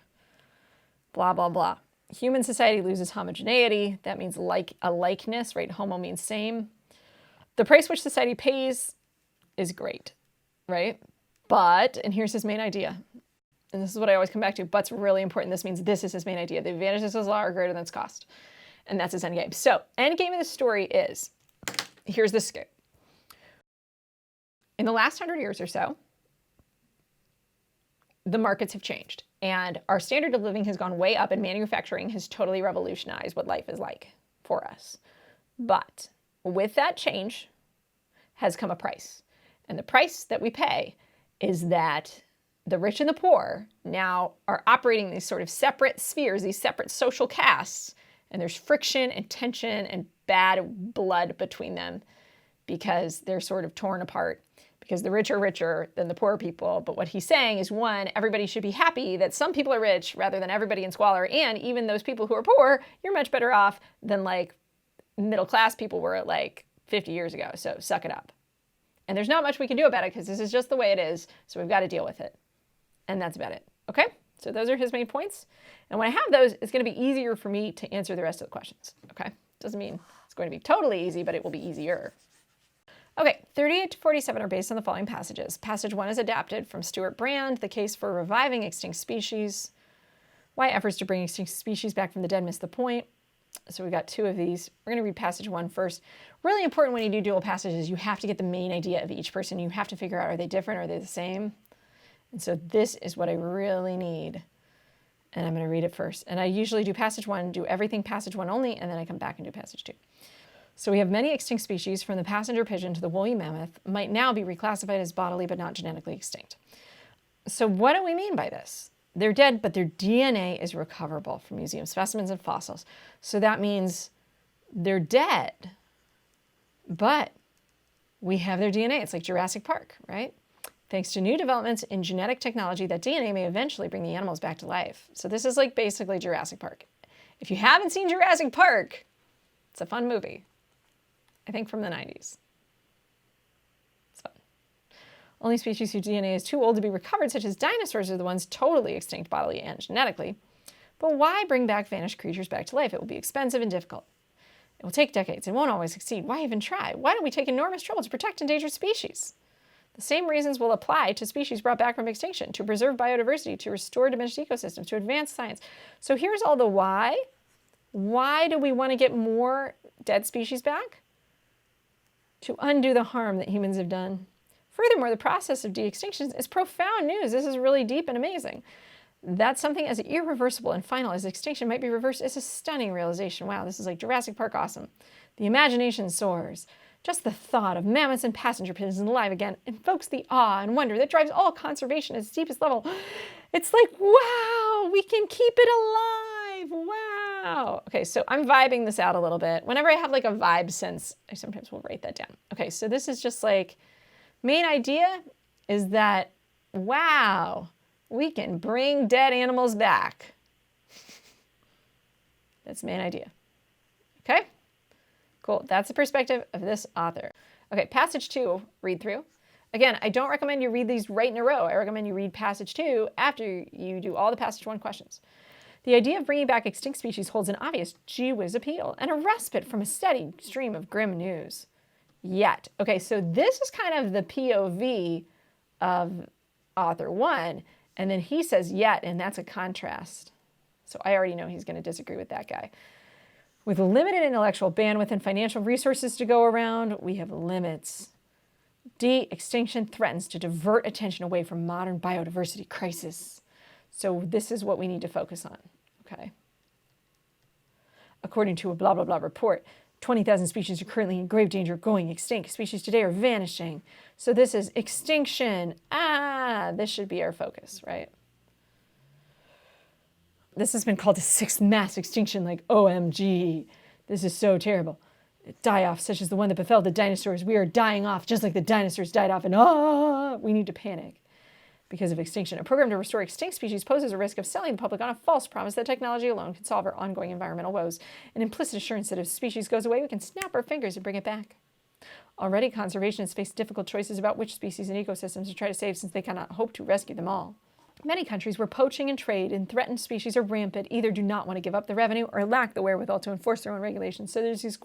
blah, blah, blah. Human society loses homogeneity. That means like a likeness, right? Homo means same. The price which society pays is great, right? But, and here's his main idea. And this is what I always come back to, but's really important. This means this is his main idea. The advantages of his law are greater than its cost. And that's his end game. So, end game of the story is, here's the scoop. In the last 100 years or so, the markets have changed and our standard of living has gone way up and manufacturing has totally revolutionized what life is like for us. But with that change has come a price. And the price that we pay is that the rich and the poor now are operating these sort of separate spheres, these separate social castes, and there's friction and tension and bad blood between them because they're sort of torn apart. Because the rich are richer than the poor people. But what he's saying is, one, everybody should be happy that some people are rich rather than everybody in squalor. And even those people who are poor, you're much better off than like middle class people were like 50 years ago. So suck it up. And there's not much we can do about it because this is just the way it is. So we've got to deal with it. And that's about it. Okay? So those are his main points. And when I have those, it's going to be easier for me to answer the rest of the questions. Okay? Doesn't mean it's going to be totally easy, but it will be easier. Okay, 38 to 47 are based on the following passages. Passage 1 is adapted from Stuart Brand, The Case for Reviving Extinct Species. Why efforts to bring extinct species back from the dead miss the point. So we've got 2 of these. We're going to read passage 1 first. Really important when you do dual passages, you have to get the main idea of each person. You have to figure out, are they different, are they the same? And so this is what I really need. And I'm going to read it first. And I usually do passage 1, do everything passage 1 only, and then I come back and do passage 2. So we have many extinct species, from the passenger pigeon to the woolly mammoth, might now be reclassified as bodily but not genetically extinct. So what do we mean by this? They're dead, but their DNA is recoverable from museum specimens and fossils. So that means they're dead, but we have their DNA. It's like Jurassic Park, right? Thanks to new developments in genetic technology, that DNA may eventually bring the animals back to life. So this is like basically Jurassic Park. If you haven't seen Jurassic Park, it's a fun movie. I think from the 90s. It's fun. Only species whose DNA is too old to be recovered, such as dinosaurs, are the ones totally extinct bodily and genetically. But why bring back vanished creatures back to life? It will be expensive and difficult. It will take decades. It won't always succeed. Why even try? Why don't we take enormous trouble to protect endangered species? The same reasons will apply to species brought back from extinction, to preserve biodiversity, to restore diminished ecosystems, to advance science. So here's all the why. Why do we want to get more dead species back? To undo the harm that humans have done. Furthermore, the process of de-extinction is profound news. This is really deep and amazing. That something as irreversible and final as extinction might be reversed is a stunning realization. Wow, this is like Jurassic Park awesome. The imagination soars. Just the thought of mammoths and passenger pigeons alive again invokes the awe and wonder that drives all conservation at its deepest level. It's like, wow, we can keep it alive. Wow. Okay, so I'm vibing this out a little bit. Whenever I have like a vibe sense, I sometimes will write that down. Okay, so this is just like, main idea is that Wow, we can bring dead animals back. That's the main idea. Okay? Cool. That's the perspective of this author. Okay, passage 2, read through. Again, I don't recommend you read these right in a row. I recommend you read passage 2 after you do all the passage 1 questions. The idea of bringing back extinct species holds an obvious gee-whiz appeal and a respite from a steady stream of grim news. Yet. Okay, so this is kind of the POV of author 1, and then he says yet, and that's a contrast. So I already know he's going to disagree with that guy. With limited intellectual bandwidth and financial resources to go around, we have limits. De-extinction threatens to divert attention away from modern biodiversity crisis. So this is what we need to focus on, okay? According to a blah, blah, blah report, 20,000 species are currently in grave danger of going extinct. Species today are vanishing. So this is extinction. This should be our focus, right? This has been called a sixth mass extinction, like OMG. This is so terrible. Die-off, such as the one that befell the dinosaurs. We are dying off just like the dinosaurs died off, and we need to panic because of extinction. A program to restore extinct species poses a risk of selling the public on a false promise that technology alone can solve our ongoing environmental woes. An implicit assurance that if a species goes away, we can snap our fingers and bring it back. Already, conservationists face difficult choices about which species and ecosystems to try to save, since they cannot hope to rescue them all. Many countries where poaching and trade in threatened species are rampant either do not want to give up the revenue or lack the wherewithal to enforce their own regulations. So there's these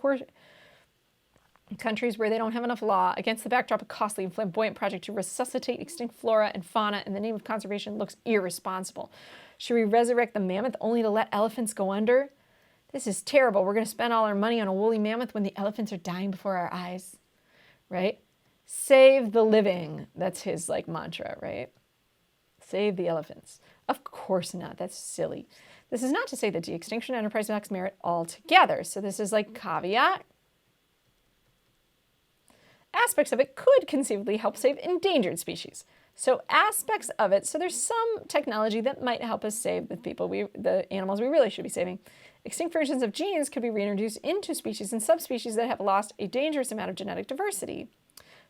countries where they don't have enough law against the backdrop of a costly and flamboyant project to resuscitate extinct flora and fauna in the name of conservation looks irresponsible. Should we resurrect the mammoth only to let elephants go under? This is terrible. We're going to spend all our money on a woolly mammoth when the elephants are dying before our eyes, right? Save the living. That's his mantra, right? Save the elephants. Of course not. That's silly. This is not to say that de-extinction enterprise lacks merit altogether. So this is caveat. Aspects of it could conceivably help save endangered species. So aspects of it, so there's some technology that might help us save the animals we really should be saving. Extinct versions of genes could be reintroduced into species and subspecies that have lost a dangerous amount of genetic diversity,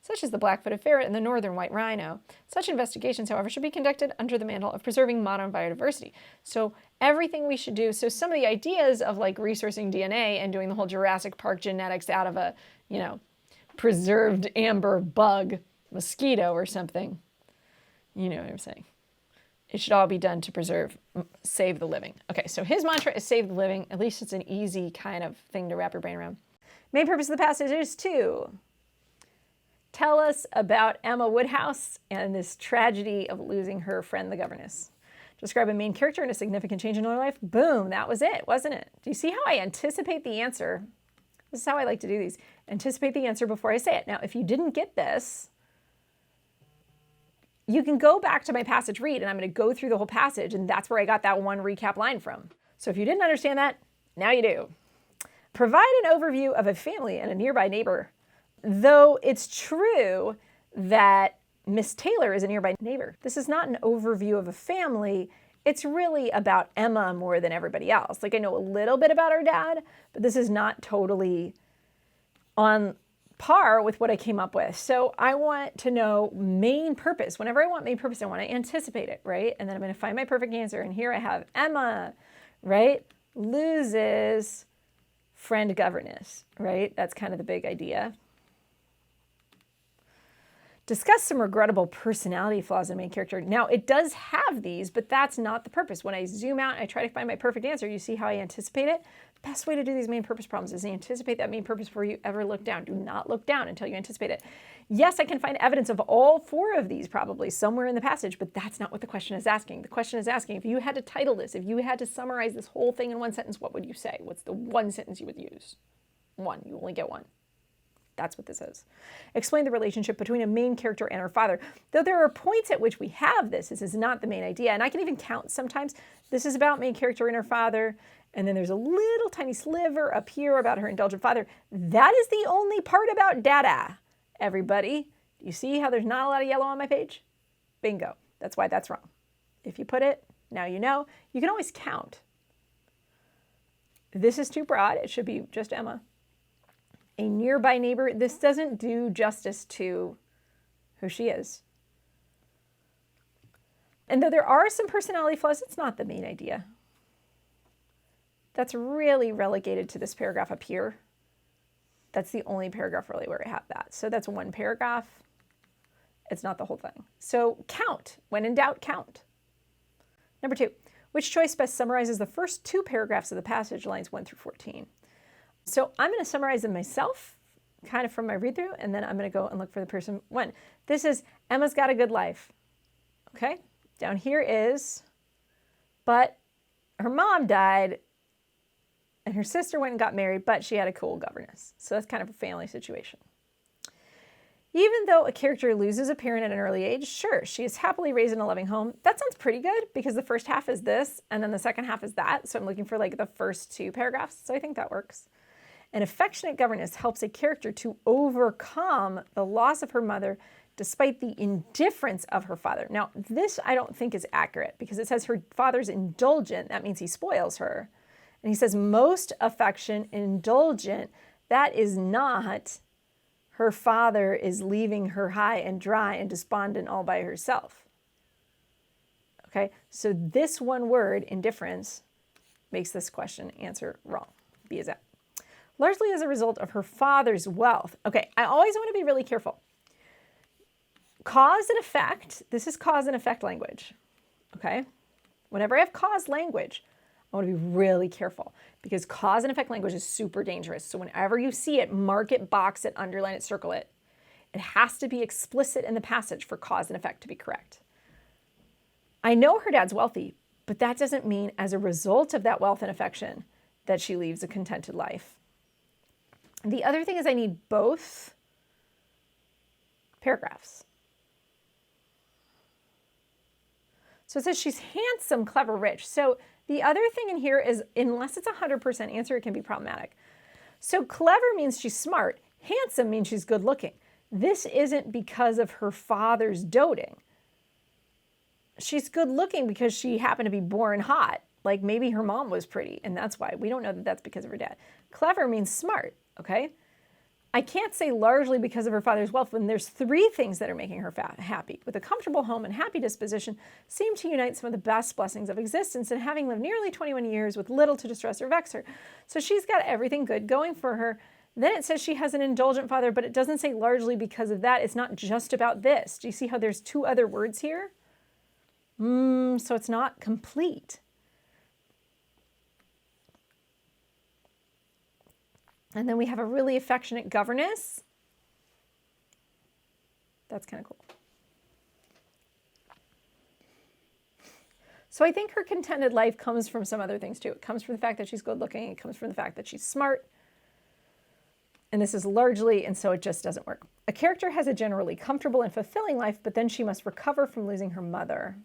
such as the black-footed ferret and the northern white rhino. Such investigations, however, should be conducted under the mantle of preserving modern biodiversity. So everything we should do, so some of the ideas of resourcing DNA and doing the whole Jurassic Park genetics out of a, preserved amber bug mosquito or something. You know what I'm saying. It should all be done to save the living. Okay, so his mantra is save the living. At least it's an easy kind of thing to wrap your brain around. Main purpose of the passage is to tell us about Emma Woodhouse and this tragedy of losing her friend, the governess. Describe a main character and a significant change in her life. Boom, that was it, wasn't it? Do you see how I anticipate the answer? This is how I like to do these. Anticipate the answer before I say it. Now, if you didn't get this, you can go back to my passage read, and I'm going to go through the whole passage, and that's where I got that one recap line from. So if you didn't understand that, now you do. Provide an overview of a family and a nearby neighbor. Though it's true that Miss Taylor is a nearby neighbor, this is not an overview of a family. It's really about Emma more than everybody else. I know a little bit about her dad, but this is not totally on par with what I came up with. So I want to know main purpose. Whenever I want main purpose, I want to anticipate it, right? And then I'm going to find my perfect answer. And here I have Emma, right? Loses friend governess, right? That's kind of the big idea. Discuss some regrettable personality flaws in the main character. Now, it does have these, but that's not the purpose. When I zoom out and I try to find my perfect answer, you see how I anticipate it? The best way to do these main purpose problems is to anticipate that main purpose before you ever look down. Do not look down until you anticipate it. Yes, I can find evidence of all 4 of these probably somewhere in the passage, but that's not what the question is asking. The question is asking, if you had to title this, if you had to summarize this whole thing in one sentence, what would you say? What's the one sentence you would use? One. You only get one. That's what this is. Explain the relationship between a main character and her father. Though there are points at which we have this is not the main idea. And I can even count sometimes. This is about main character and her father. And then there's a little tiny sliver up here about her indulgent father. That is the only part about Dada, everybody. Do you see how there's not a lot of yellow on my page? Bingo. That's why that's wrong. If you put it, now you know. You can always count. This is too broad. It should be just Emma. A nearby neighbor. This doesn't do justice to who she is. And though there are some personality flaws, it's not the main idea. That's really relegated to this paragraph up here. That's the only paragraph really where I have that. So that's one paragraph. It's not the whole thing. So count. When in doubt, count. Number 2, which choice best summarizes the first 2 paragraphs of the passage, lines 1 through 14? So I'm going to summarize them myself, kind of from my read through, and then I'm going to go and look for the person 1. This is Emma's got a good life. Okay? Down here is, but her mom died and her sister went and got married, but she had a cool governess. So that's kind of a family situation. Even though a character loses a parent at an early age, sure, she is happily raised in a loving home. That sounds pretty good because the first half is this and then the second half is that. So I'm looking for like the first 2 paragraphs. So I think that works. An affectionate governess helps a character to overcome the loss of her mother despite the indifference of her father. Now, this I don't think is accurate because it says her father's indulgent. That means he spoils her. And he says most affection, indulgent. That is not her father is leaving her high and dry and despondent all by herself. Okay, so this one word, indifference, makes this question answer wrong. B is that. Largely as a result of her father's wealth. Okay, I always want to be really careful. Cause and effect, this is cause and effect language. Okay, whenever I have cause language, I want to be really careful because cause and effect language is super dangerous. So whenever you see it, mark it, box it, underline it, circle it. It has to be explicit in the passage for cause and effect to be correct. I know her dad's wealthy, but that doesn't mean as a result of that wealth and affection that she leads a contented life. The other thing is I need both paragraphs. So it says she's handsome, clever, rich. So the other thing in here is, unless it's a 100% answer, it can be problematic. So clever means she's smart. Handsome means she's good looking. This isn't because of her father's doting. She's good looking because she happened to be born hot. Like maybe her mom was pretty, and that's why. We don't know that that's because of her dad. Clever means smart, okay? I can't say largely because of her father's wealth when there's 3 things that are making her happy. With a comfortable home and happy disposition seem to unite some of the best blessings of existence and having lived nearly 21 years with little to distress or vex her. So she's got everything good going for her. Then it says she has an indulgent father, but it doesn't say largely because of that. It's not just about this. Do you see how there's 2 other words here? So it's not complete. And then we have a really affectionate governess. That's kind of cool. So I think her contented life comes from some other things too. It comes from the fact that she's good looking. It comes from the fact that she's smart. And this is largely, and so it just doesn't work. A character has a generally comfortable and fulfilling life, but then she must recover from losing her mother.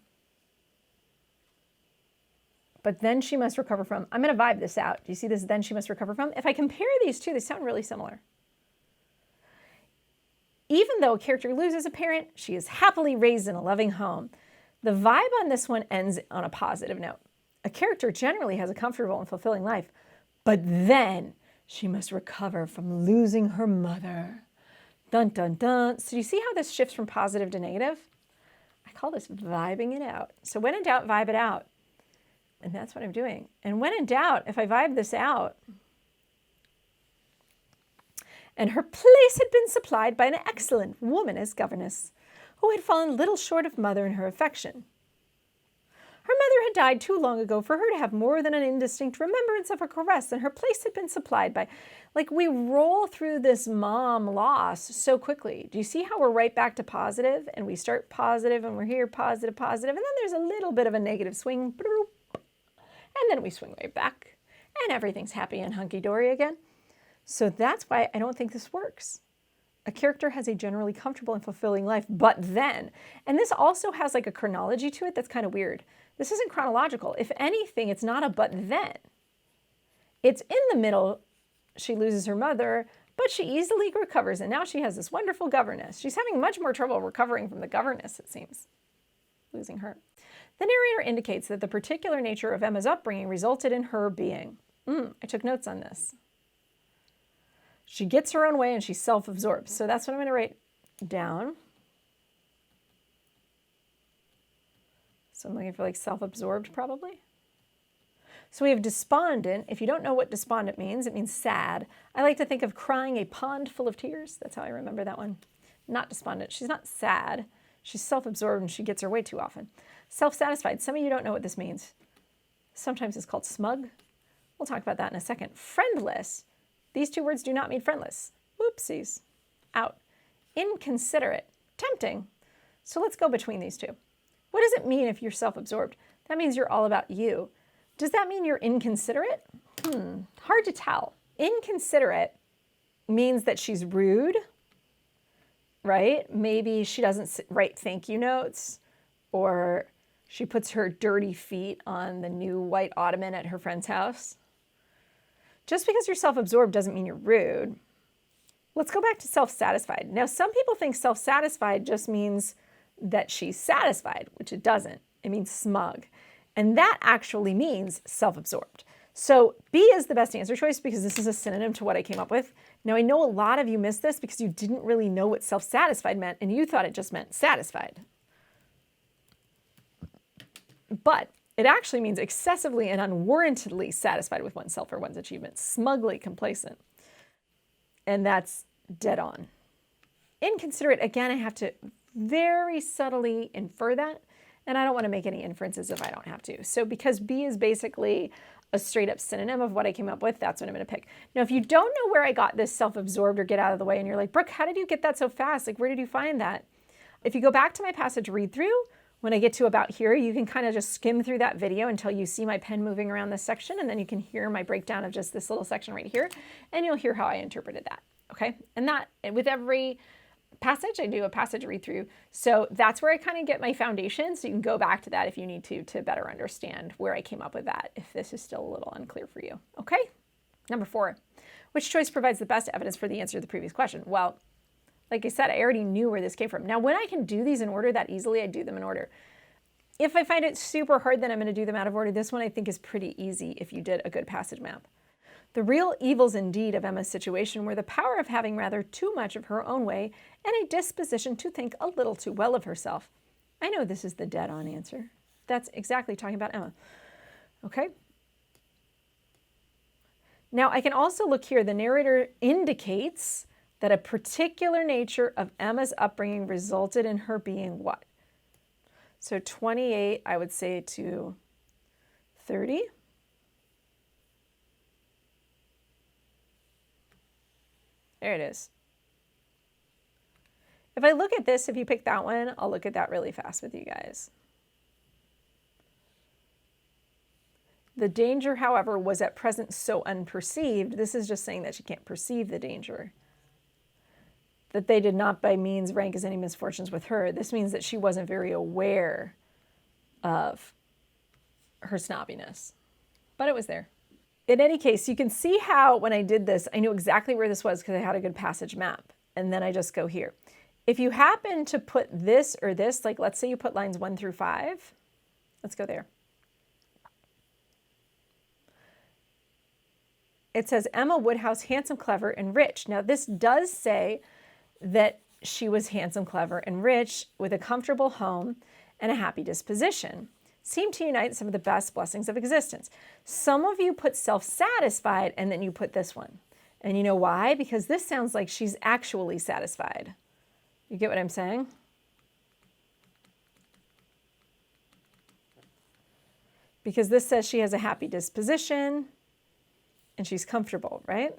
But then she must recover from, I'm going to vibe this out. Do you see this? Then she must recover from. If I compare these 2, they sound really similar. Even though a character loses a parent, she is happily raised in a loving home. The vibe on this one ends on a positive note. A character generally has a comfortable and fulfilling life, but then she must recover from losing her mother. Dun, dun, dun. So you see how this shifts from positive to negative? I call this vibing it out. So when in doubt, vibe it out. And that's what I'm doing. And when in doubt, if I vibe this out, and her place had been supplied by an excellent woman as governess, who had fallen little short of mother in her affection. Her mother had died too long ago for her to have more than an indistinct remembrance of her caress, and her place had been supplied by, like we roll through this mom loss so quickly. Do you see how we're right back to positive, and we start positive, and we're here, positive, positive, and then there's a little bit of a negative swing, and then we swing right back, and everything's happy and hunky-dory again. So that's why I don't think this works. A character has a generally comfortable and fulfilling life, but then, and this also has like a chronology to it that's kind of weird. This isn't chronological. If anything, it's not a but then. It's in the middle, she loses her mother, but she easily recovers, and now she has this wonderful governess. She's having much more trouble recovering from the governess, it seems, losing her. The narrator indicates that the particular nature of Emma's upbringing resulted in her being. I took notes on this. She gets her own way and she's self-absorbed. So that's what I'm going to write down. So I'm looking for like self-absorbed probably. So we have despondent. If you don't know what despondent means, it means sad. I like to think of crying a pond full of tears. That's how I remember that one. Not despondent. She's not sad. She's self-absorbed and she gets her way too often. Self-satisfied. Some of you don't know what this means. Sometimes it's called smug. We'll talk about that in a second. Friendless. These two words do not mean friendless. Whoopsies. Out. Inconsiderate. Tempting. So let's go between these two. What does it mean if you're self-absorbed? That means you're all about you. Does that mean you're inconsiderate? Hard to tell. Inconsiderate means that she's rude, right? Maybe she doesn't write thank you notes, or she puts her dirty feet on the new white ottoman at her friend's house. Just because you're self-absorbed doesn't mean you're rude. Let's go back to self-satisfied. Now, some people think self-satisfied just means that she's satisfied, which it doesn't. It means smug. And that actually means self-absorbed. So B is the best answer choice because this is a synonym to what I came up with. Now, I know a lot of you missed this because you didn't really know what self-satisfied meant and you thought it just meant satisfied. But it actually means excessively and unwarrantedly satisfied with oneself or one's achievements, smugly complacent. And that's dead on. Inconsiderate, again, I have to very subtly infer that. And I don't want to make any inferences if I don't have to. So because B is basically a straight up synonym of what I came up with, that's what I'm going to pick. Now, if you don't know where I got this self-absorbed or get out of the way, and you're like, Brooke, how did you get that so fast? Like, where did you find that? If you go back to my passage read through, when I get to about here, you can kind of just skim through that video until you see my pen moving around this section, and then you can hear my breakdown of just this little section right here, and you'll hear how I interpreted that, okay? And that, with every passage, I do a passage read through. So that's where I kind of get my foundation. So you can go back to that if you need to better understand where I came up with that, if this is still a little unclear for you. Okay. Number 4, which choice provides the best evidence for the answer to the previous question? Well, like I said, I already knew where this came from. Now, when I can do these in order that easily, I do them in order. If I find it super hard, then I'm going to do them out of order. This one I think is pretty easy if you did a good passage map. The real evils indeed of Emma's situation were the power of having rather too much of her own way and a disposition to think a little too well of herself. I know this is the dead-on answer. That's exactly talking about Emma. Okay? Now, I can also look here. The narrator indicates that a particular nature of Emma's upbringing resulted in her being what? So 28, I would say to 30. There it is. If I look at this, if you pick that one, I'll look at that really fast with you guys. The danger, however, was at present so unperceived. This is just saying that she can't perceive the danger. That they did not by means rank as any misfortunes with her. This means that she wasn't very aware of her snobbiness, but it was there. In any case, you can see how when I did this, I knew exactly where this was because I had a good passage map. And then I just go here. If you happen to put this or this, like let's say you put lines 1 through 5, let's go there. It says, Emma Woodhouse, handsome, clever, and rich. Now this does say that she was handsome, clever, and rich with a comfortable home and a happy disposition. Seem to unite some of the best blessings of existence. Some of you put self-satisfied and then you put this one. And you know why? Because this sounds like she's actually satisfied. You get what I'm saying? Because this says she has a happy disposition and she's comfortable, right?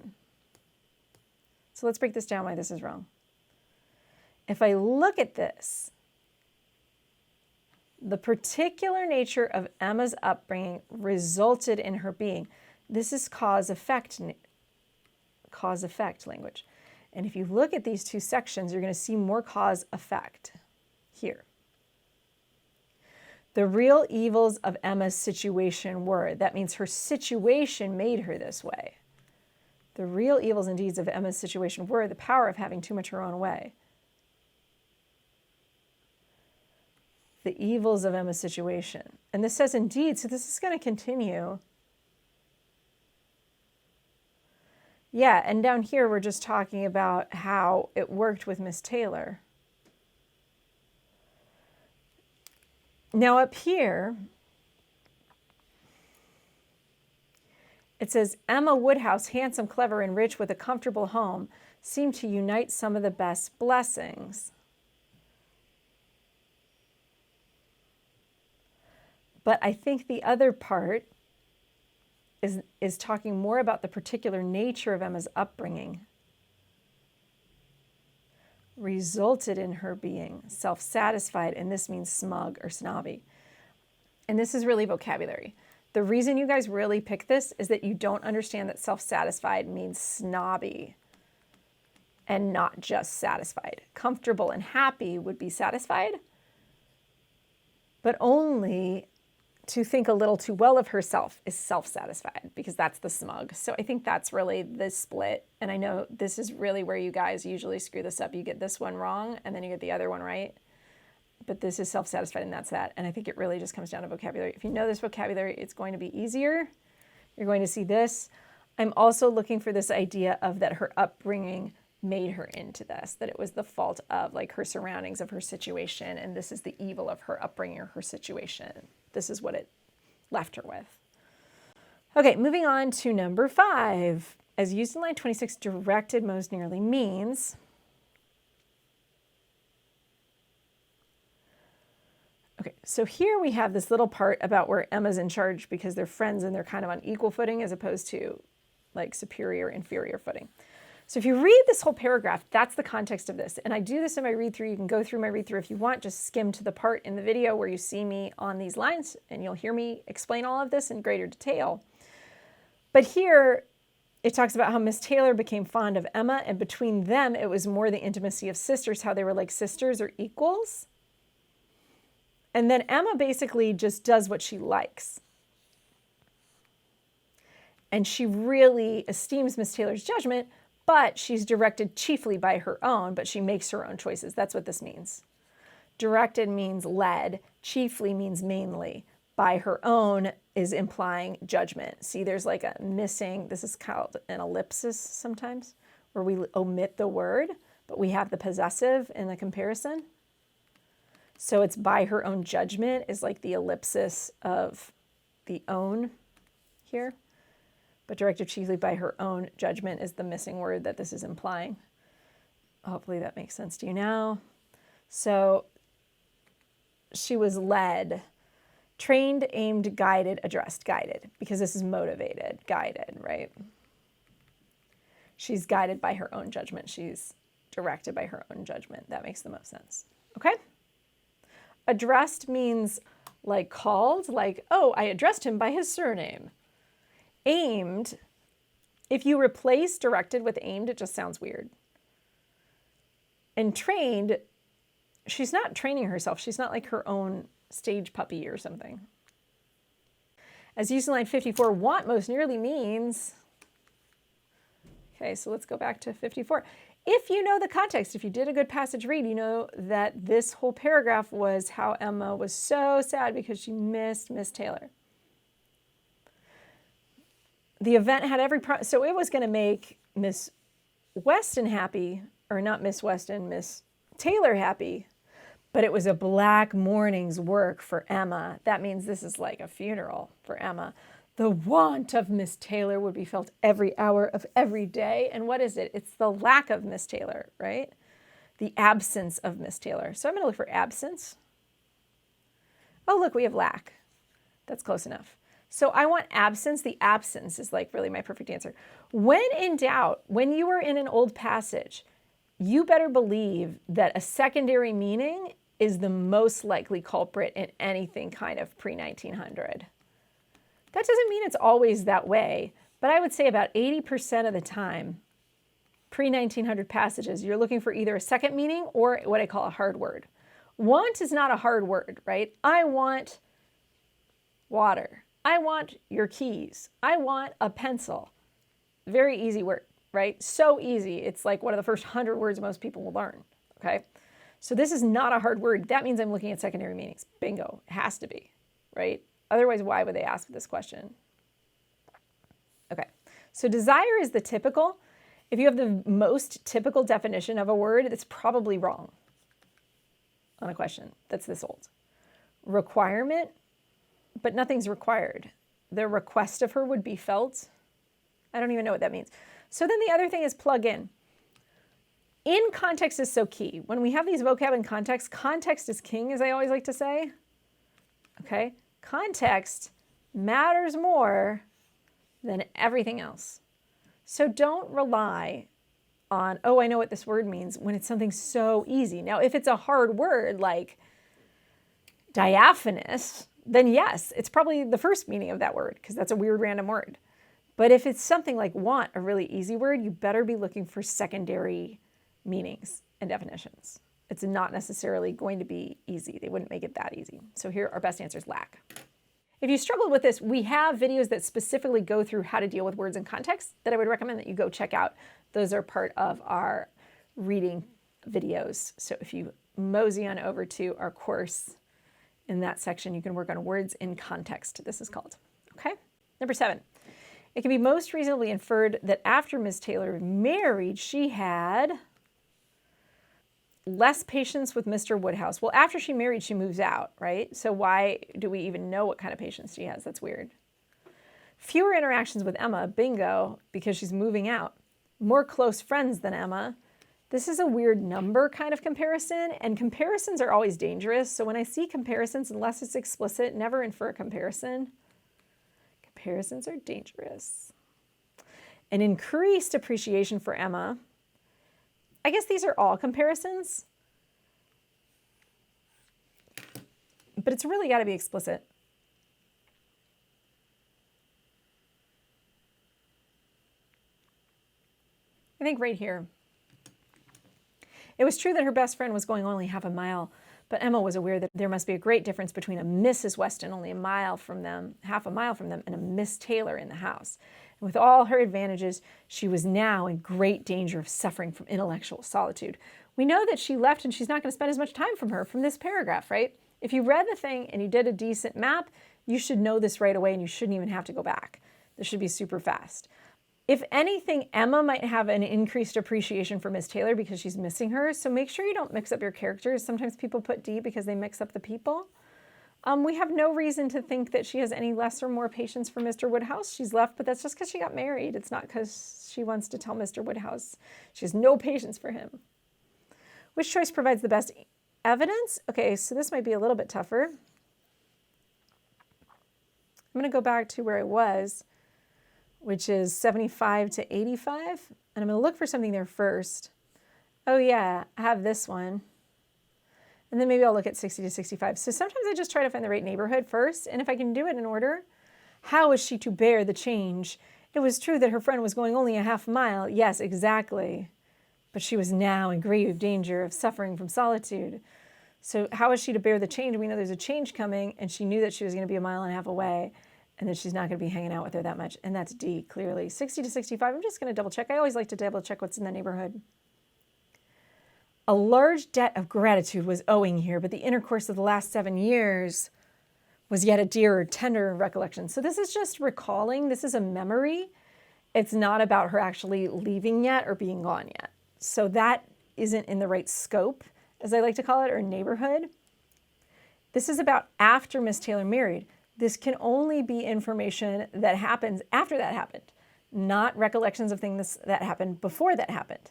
So let's break this down why this is wrong. If I look at this, the particular nature of Emma's upbringing resulted in her being. This is cause-effect language. And if you look at these two sections, you're going to see more cause-effect here. The real evils of Emma's situation were. That means her situation made her this way. The real evils and deeds of Emma's situation were the power of having too much her own way. The evils of Emma's situation. And this says indeed, so this is going to continue. Yeah, and down here we're just talking about how it worked with Miss Taylor. Now up here, it says, Emma Woodhouse, handsome, clever, and rich with a comfortable home, seem to unite some of the best blessings. But I think the other part is talking more about the particular nature of Emma's upbringing. Resulted in her being self-satisfied, and this means smug or snobby. And this is really vocabulary. The reason you guys really pick this is that you don't understand that self-satisfied means snobby and not just satisfied. Comfortable and happy would be satisfied, but only to think a little too well of herself is self-satisfied, because that's the smug. So I think that's really the split. And I know this is really where you guys usually screw this up. You get this one wrong and then you get the other one right. But this is self-satisfied and that's that. And I think it really just comes down to vocabulary. If you know this vocabulary, it's going to be easier. You're going to see this. I'm also looking for this idea of that her upbringing made her into this, that it was the fault of like her surroundings, of her situation, and this is the evil of her upbringing or her situation. This is what it left her with. Okay, moving on to number 5. As used in line 26, directed most nearly means. Okay, so here we have this little part about where Emma's in charge because they're friends and they're kind of on equal footing as opposed to like superior, inferior footing. So if you read this whole paragraph, that's the context of this. And I do this in my read-through. You can go through my read-through if you want. Just skim to the part in the video where you see me on these lines, and you'll hear me explain all of this in greater detail. But here, it talks about how Miss Taylor became fond of Emma, and between them, it was more the intimacy of sisters, how they were like sisters or equals. And then Emma basically just does what she likes. And she really esteems Miss Taylor's judgment, but she's directed chiefly by her own, but she makes her own choices. That's what this means. Directed means led. Chiefly means mainly. By her own is implying judgment. See, there's like a missing, this is called an ellipsis sometimes, where we omit the word, but we have the possessive in the comparison. So it's by her own judgment is like the ellipsis of the own here. But directed chiefly by her own judgment is the missing word that this is implying. Hopefully that makes sense to you now. So she was led, trained, aimed, guided, addressed, guided, because this is motivated, guided, right? She's guided by her own judgment. She's directed by her own judgment. That makes the most sense. Okay? Addressed means like called, like, oh, I addressed him by his surname. Aimed, if you replace directed with aimed, it just sounds weird. And trained, she's not training herself. She's not like her own stage puppy or something. As used in line 54, want most nearly means, okay, so let's go back to 54. If you know the context, if you did a good passage read, you know that this whole paragraph was how Emma was so sad because she missed Miss Taylor. The event had every promise, so it was going to make Miss Weston happy, or not Miss Weston, Miss Taylor happy, but it was a black mourning's work for Emma. That means this is like a funeral for Emma. The want of Miss Taylor would be felt every hour of every day. And what is it? It's the lack of Miss Taylor, right? The absence of Miss Taylor. So I'm going to look for absence. Oh, look, we have lack. That's close enough. So I want absence. The absence is like really my perfect answer. When in doubt, when you are in an old passage, you better believe that a secondary meaning is the most likely culprit in anything kind of pre-1900. That doesn't mean it's always that way, but I would say about 80% of the time, pre-1900 passages, you're looking for either a second meaning or what I call a hard word. Want is not a hard word, right? I want water. I want your keys. I want a pencil. Very easy word, right? So easy. It's like one of the first 100 words most people will learn, okay? So this is not a hard word. That means I'm looking at secondary meanings. Bingo. It has to be, right? Otherwise, why would they ask this question? Okay, so desire is the typical. If you have the most typical definition of a word, it's probably wrong on a question that's this old. requirement, but nothing's required. The request of her would be felt. I don't even know what that means. So then the other thing is plug in. In context is so key. When we have these vocab in context, context is king, as I always like to say. Okay? Context matters more than everything else. So don't rely on, oh, I know what this word means, when it's something so easy. Now, if it's a hard word like diaphanous, then yes, it's probably the first meaning of that word because that's a weird random word. But if it's something like want, a really easy word, you better be looking for secondary meanings and definitions. It's not necessarily going to be easy. They wouldn't make it that easy. So here, our best answer is lack. If you struggled with this, we have videos that specifically go through how to deal with words in context that I would recommend that you go check out. Those are part of our reading videos. So if you mosey on over to our course, in that section, you can work on words in context, this is called. Okay? Number 7. It can be most reasonably inferred that after Ms. Taylor married, she had less patience with Mr. Woodhouse. Well, after she married, she moves out, right? So why do we even know what kind of patience she has? That's weird. Fewer interactions with Emma, bingo, because she's moving out. More close friends than Emma. This is a weird number kind of comparison, and comparisons are always dangerous. So when I see comparisons, unless it's explicit, never infer a comparison. Comparisons are dangerous. An increased appreciation for Emma. I guess these are all comparisons, but it's really got to be explicit. I think right here. It was true that her best friend was going only half a mile, but Emma was aware that there must be a great difference between a Mrs. Weston only a mile from them, half a mile from them, and a Miss Taylor in the house. And with all her advantages, she was now in great danger of suffering from intellectual solitude. We know that she left and she's not going to spend as much time from this paragraph, right? If you read the thing and you did a decent map, you should know this right away and you shouldn't even have to go back. This should be super fast. If anything, Emma might have an increased appreciation for Miss Taylor because she's missing her. So make sure you don't mix up your characters. Sometimes people put D because they mix up the people. We have no reason to think that she has any less or more patience for Mr. Woodhouse. She's left, but that's just because she got married. It's not because she wants to tell Mr. Woodhouse she has no patience for him. Which choice provides the best evidence? Okay, so this might be a little bit tougher. I'm going to go back to where I was, which is 75 to 85. And I'm going to look for something there first. Oh yeah, I have this one. And then maybe I'll look at 60 to 65. So sometimes I just try to find the right neighborhood first. And if I can do it in order, how is she to bear the change? It was true that her friend was going only a half mile. Yes, exactly. But she was now in grave danger of suffering from solitude. So how is she to bear the change? We know there's a change coming, and she knew that she was going to be a mile and a half away, and that she's not going to be hanging out with her that much. And that's D, clearly. 60 to 65, I'm just going to double check. I always like to double check what's in the neighborhood. A large debt of gratitude was owing here, but the intercourse of the last 7 years was yet a dearer, tender recollection. So this is just recalling. This is a memory. It's not about her actually leaving yet or being gone yet. So that isn't in the right scope, as I like to call it, or neighborhood. This is about after Miss Taylor married. This can only be information that happens after that happened, not recollections of things that happened before that happened.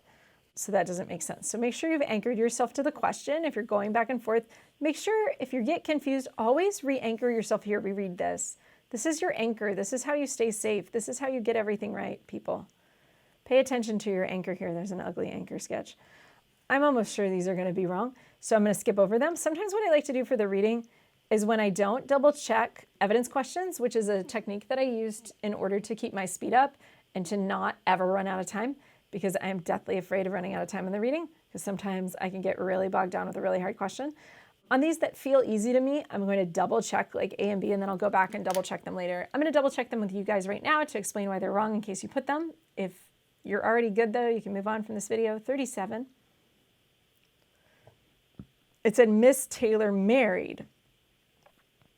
So that doesn't make sense. So make sure you've anchored yourself to the question. If you're going back and forth, make sure if you get confused, always re-anchor yourself here. Reread this. This is your anchor. This is how you stay safe. This is how you get everything right, people. Pay attention to your anchor here. There's an ugly anchor sketch. I'm almost sure these are going to be wrong, so I'm going to skip over them. Sometimes what I like to do for the reading is when I don't double check evidence questions, which is a technique that I used in order to keep my speed up and to not ever run out of time, because I am deathly afraid of running out of time in the reading, because sometimes I can get really bogged down with a really hard question. On these that feel easy to me, I'm going to double check like A and B, and then I'll go back and double check them later. I'm going to double check them with you guys right now to explain why they're wrong in case you put them. If you're already good though, you can move on from this video. 37. It said Miss Taylor married.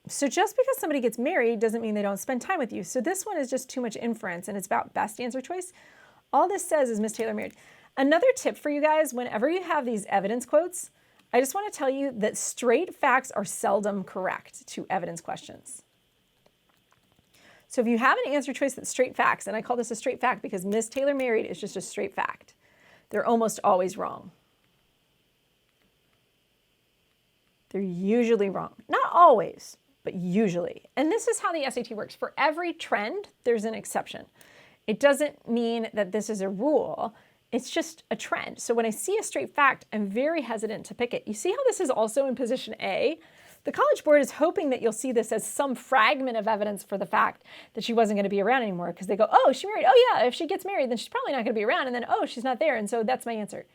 So just because somebody gets married doesn't mean they don't spend time with you. So this one is just too much inference, and it's about best answer choice. All this says is Miss Taylor married. Another tip for you guys, whenever you have these evidence quotes, I just want to tell you that straight facts are seldom correct to evidence questions. So if you have an answer choice that's straight facts, and I call this a straight fact because Miss Taylor married is just a straight fact, they're almost always wrong. They're usually wrong. Not always, but usually. And this is how the SAT works. For every trend, there's an exception. It doesn't mean that this is a rule. It's just a trend. So when I see a straight fact, I'm very hesitant to pick it. You see how this is also in position A? The College Board is hoping that you'll see this as some fragment of evidence for the fact that she wasn't going to be around anymore, because they go, oh, she married. Oh yeah, if she gets married, then she's probably not going to be around. And then, oh, she's not there. And so that's my answer.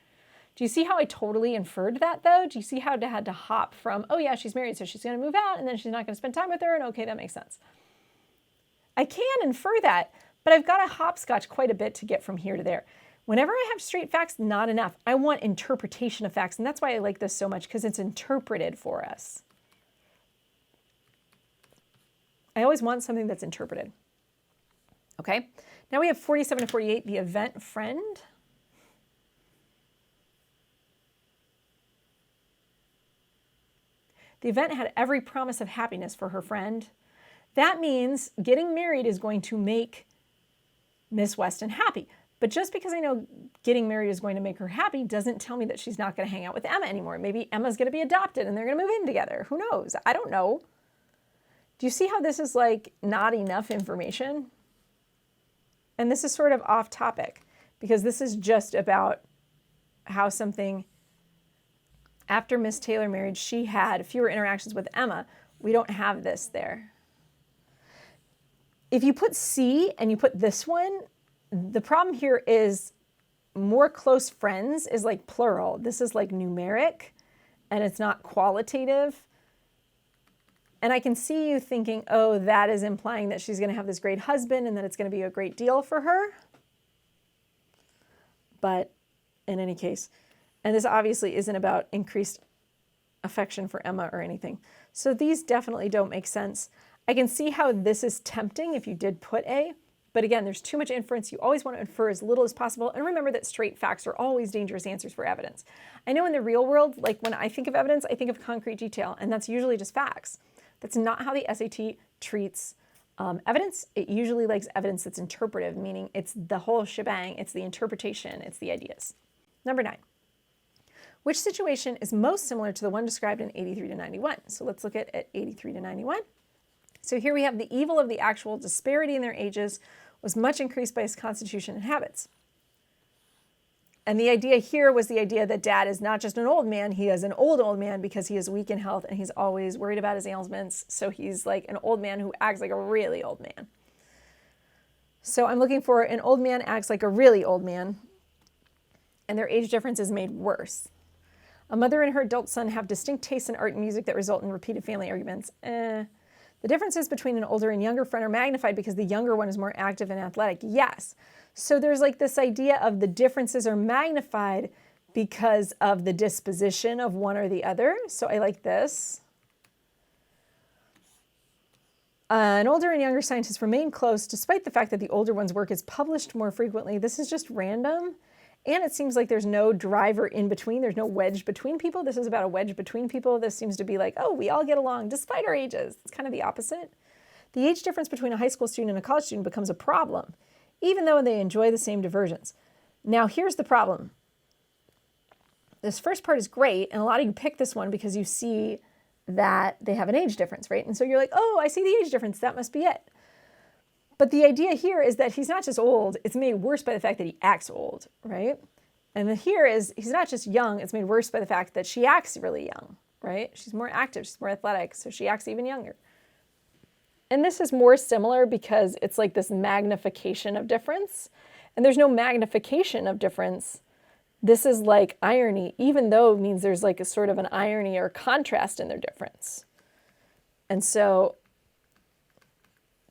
Do you see how I totally inferred that though? Do you see how I had to hop from, oh yeah, she's married, so she's going to move out, and then she's not going to spend time with her, and okay, that makes sense. I can infer that, but I've got to hopscotch quite a bit to get from here to there. Whenever I have straight facts, not enough. I want interpretation of facts, and that's why I like this so much, because it's interpreted for us. I always want something that's interpreted. Okay, now we have 47 to 48, the event friend. The event had every promise of happiness for her friend. That means getting married is going to make Miss Weston happy. But just because I know getting married is going to make her happy doesn't tell me that she's not going to hang out with Emma anymore. Maybe Emma's going to be adopted and they're going to move in together. Who knows? I don't know. Do you see how this is like not enough information? And this is sort of off topic because this is just about how something, after Miss Taylor married, she had fewer interactions with Emma. We don't have this there. If you put C and you put this one, the problem here is more close friends is like plural. This is like numeric and it's not qualitative. And I can see you thinking, oh, that is implying that she's going to have this great husband and that it's going to be a great deal for her. But in any case, and this obviously isn't about increased affection for Emma or anything. So these definitely don't make sense. I can see how this is tempting if you did put A, but again, there's too much inference. You always want to infer as little as possible. And remember that straight facts are always dangerous answers for evidence. I know in the real world, like when I think of evidence, I think of concrete detail, and that's usually just facts. That's not how the SAT treats evidence. It usually likes evidence that's interpretive, meaning it's the whole shebang, it's the interpretation, it's the ideas. Number 9. Which situation is most similar to the one described in 83 to 91? So let's look at 83 to 91. So here we have the evil of the actual disparity in their ages was much increased by his constitution and habits. And the idea here was the idea that dad is not just an old man, he is an old man because he is weak in health and he's always worried about his ailments. So he's like an old man who acts like a really old man. So I'm looking for an old man acts like a really old man, and their age difference is made worse. A mother and her adult son have distinct tastes in art and music that result in repeated family arguments. The differences between an older and younger friend are magnified because the younger one is more active and athletic. Yes. So there's like this idea of the differences are magnified because of the disposition of one or the other. So I like this. An older and younger scientist remain close despite the fact that the older one's work is published more frequently. This is just random. And it seems like there's no driver in between. There's no wedge between people. This is about a wedge between people. This seems to be like, oh, we all get along despite our ages. It's kind of the opposite. The age difference between a high school student and a college student becomes a problem, even though they enjoy the same diversions. Now, here's the problem. This first part is great, and a lot of you pick this one because you see that they have an age difference, right? And so you're like, oh, I see the age difference. That must be it. But the idea here is that he's not just old, it's made worse by the fact that he acts old, right? And then here is, he's not just young, it's made worse by the fact that she acts really young, right? She's more active, she's more athletic, so she acts even younger. And this is more similar because it's like this magnification of difference. And there's no magnification of difference. This is like irony, even though it means there's like a sort of an irony or contrast in their difference. And so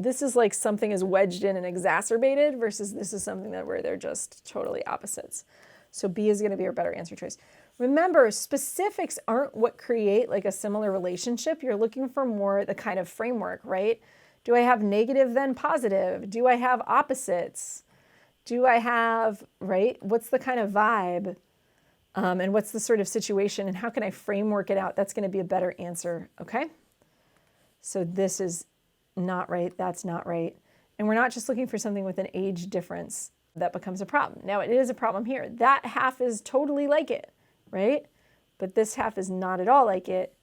this is like something is wedged in and exacerbated versus this is something that where they're just totally opposites. So B is going to be our better answer choice. Remember, specifics aren't what create like a similar relationship. You're looking for more the kind of framework, right? Do I have negative then positive? Do I have opposites? Do I have, right? What's the kind of vibe? And what's the sort of situation and how can I framework it out? That's going to be a better answer, okay? So this is not right, that's not right. And we're not just looking for something with an age difference that becomes a problem. Now it is a problem here. That half is totally like it, right? But this half is not at all like it.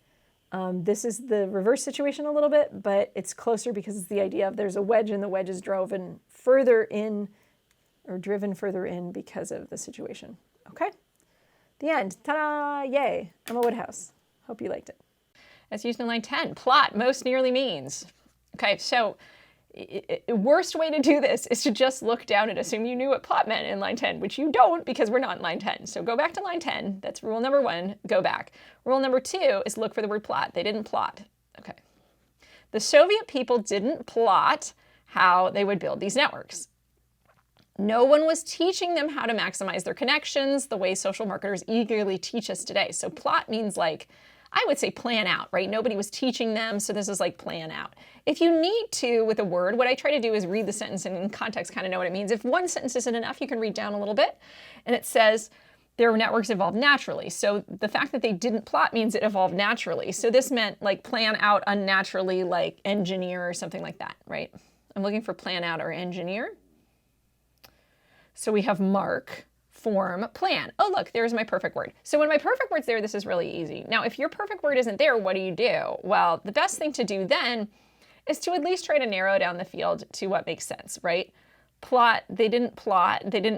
This is the reverse situation a little bit, but it's closer because it's the idea of there's a wedge and the wedge is driven further in or driven further in because of the situation. Okay? The end. Ta-da! Yay. Emma Woodhouse. Hope you liked it. As used in line 10, plot most nearly means. Okay, so worst way to do this is to just look down and assume you knew what plot meant in line 10, which you don't because we're not in line 10. So go back to line 10. That's rule number 1. Go back. Rule number 2 is look for the word plot. They didn't plot. Okay. The Soviet people didn't plot how they would build these networks. No one was teaching them how to maximize their connections the way social marketers eagerly teach us today. So plot means like, I would say plan out, right? Nobody was teaching them, so this is like plan out. If you need to with a word, what I try to do is read the sentence and in context kind of know what it means. If one sentence isn't enough, you can read down a little bit. And it says, their networks evolved naturally. So the fact that they didn't plot means it evolved naturally. So this meant like plan out unnaturally, like engineer or something like that, right? I'm looking for plan out or engineer. So we have mark, form, plan. Oh, look, there's my perfect word. So when my perfect word's there, this is really easy. Now, if your perfect word isn't there, what do? Well, the best thing to do then is to at least try to narrow down the field to what makes sense, right? Plot, they didn't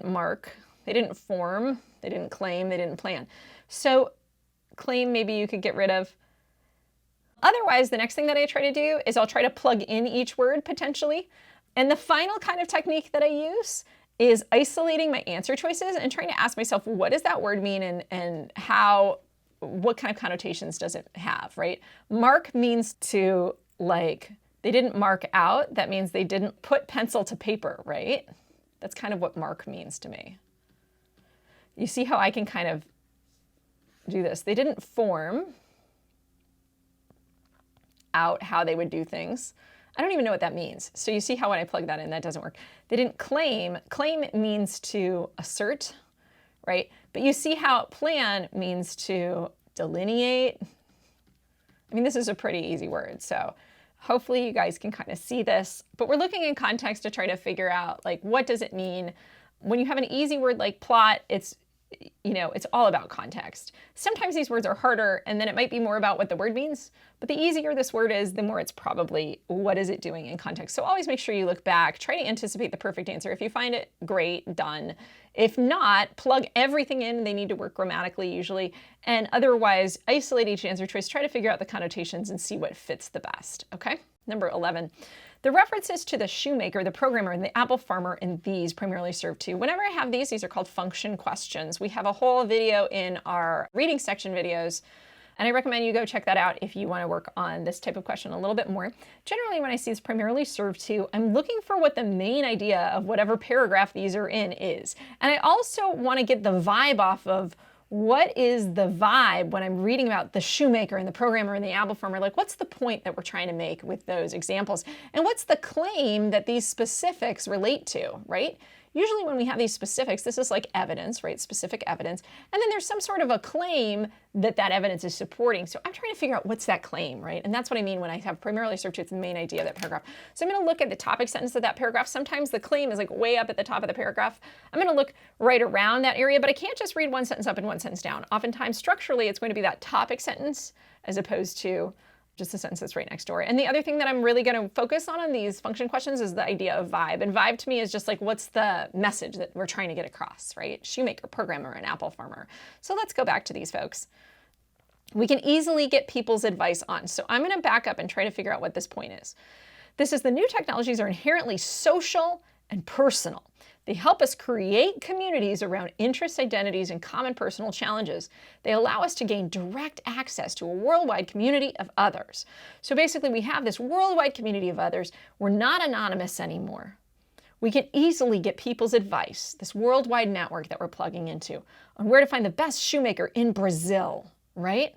mark, they didn't form, they didn't claim, they didn't plan. So claim, maybe you could get rid of. Otherwise, the next thing that I try to do is I'll try to plug in each word potentially. And the final kind of technique that I use is isolating my answer choices and trying to ask myself, what does that word mean and what kind of connotations does it have, right? Mark means to like, they didn't mark out. That means they didn't put pencil to paper, right? That's kind of what mark means to me. You see how I can kind of do this. They didn't form out how they would do things. I don't even know what that means. So you see how when I plug that in, that doesn't work. They didn't claim. Claim means to assert, right? But you see how plan means to delineate. I mean, this is a pretty easy word. So hopefully you guys can kind of see this. But we're looking in context to try to figure out, like, what does it mean? When you have an easy word like plot, it's all about context. Sometimes these words are harder, and then it might be more about what the word means. But the easier this word is, the more it's probably what is it doing in context. So always make sure you look back, try to anticipate the perfect answer. If you find it, great, done. If not, plug everything in. They need to work grammatically usually. And otherwise, isolate each answer choice, try to figure out the connotations and see what fits the best, okay? Number 11. The references to the shoemaker, the programmer, and the apple farmer in these primarily serve to. Whenever I have these are called function questions. We have a whole video in our reading section videos, and I recommend you go check that out if you want to work on this type of question a little bit more. Generally, when I see this primarily serve to, I'm looking for what the main idea of whatever paragraph these are in is. And I also want to get the vibe off of what is the vibe when I'm reading about the shoemaker and the programmer and the apple farmer? Like, what's the point that we're trying to make with those examples? And what's the claim that these specifics relate to, right? Usually when we have these specifics, this is like evidence, right? Specific evidence. And then there's some sort of a claim that that evidence is supporting. So I'm trying to figure out what's that claim, right? And that's what I mean when I have primarily serve to, it's the main idea of that paragraph. So I'm going to look at the topic sentence of that paragraph. Sometimes the claim is like way up at the top of the paragraph. I'm going to look right around that area, but I can't just read one sentence up and one sentence down. Oftentimes structurally, it's going to be that topic sentence as opposed to just a sentence that's right next door. And the other thing that I'm really going to focus on these function questions is the idea of vibe. And vibe to me is just like, what's the message that we're trying to get across, right? Shoemaker, programmer, and apple farmer. So let's go back to these folks. We can easily get people's advice on. So I'm going to back up and try to figure out what this point is. This is the new technologies are inherently social and personal. They help us create communities around interests, identities, and common personal challenges. They allow us to gain direct access to a worldwide community of others. So basically, we have this worldwide community of others. We're not anonymous anymore. We can easily get people's advice, this worldwide network that we're plugging into, on where to find the best shoemaker in Brazil, right?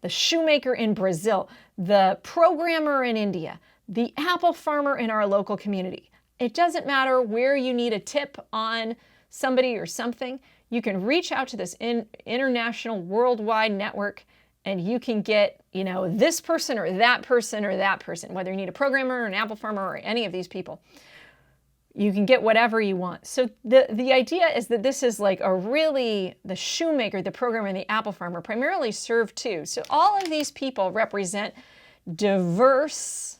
The shoemaker in Brazil, the programmer in India, the apple farmer in our local community. It doesn't matter where you need a tip on somebody or something. You can reach out to this international worldwide network, and you can get, you know, this person or that person or that person, whether you need a programmer or an apple farmer or any of these people. You can get whatever you want. So the idea is that this is like a really, the shoemaker, the programmer, and the apple farmer primarily serve two. So all of these people represent diverse,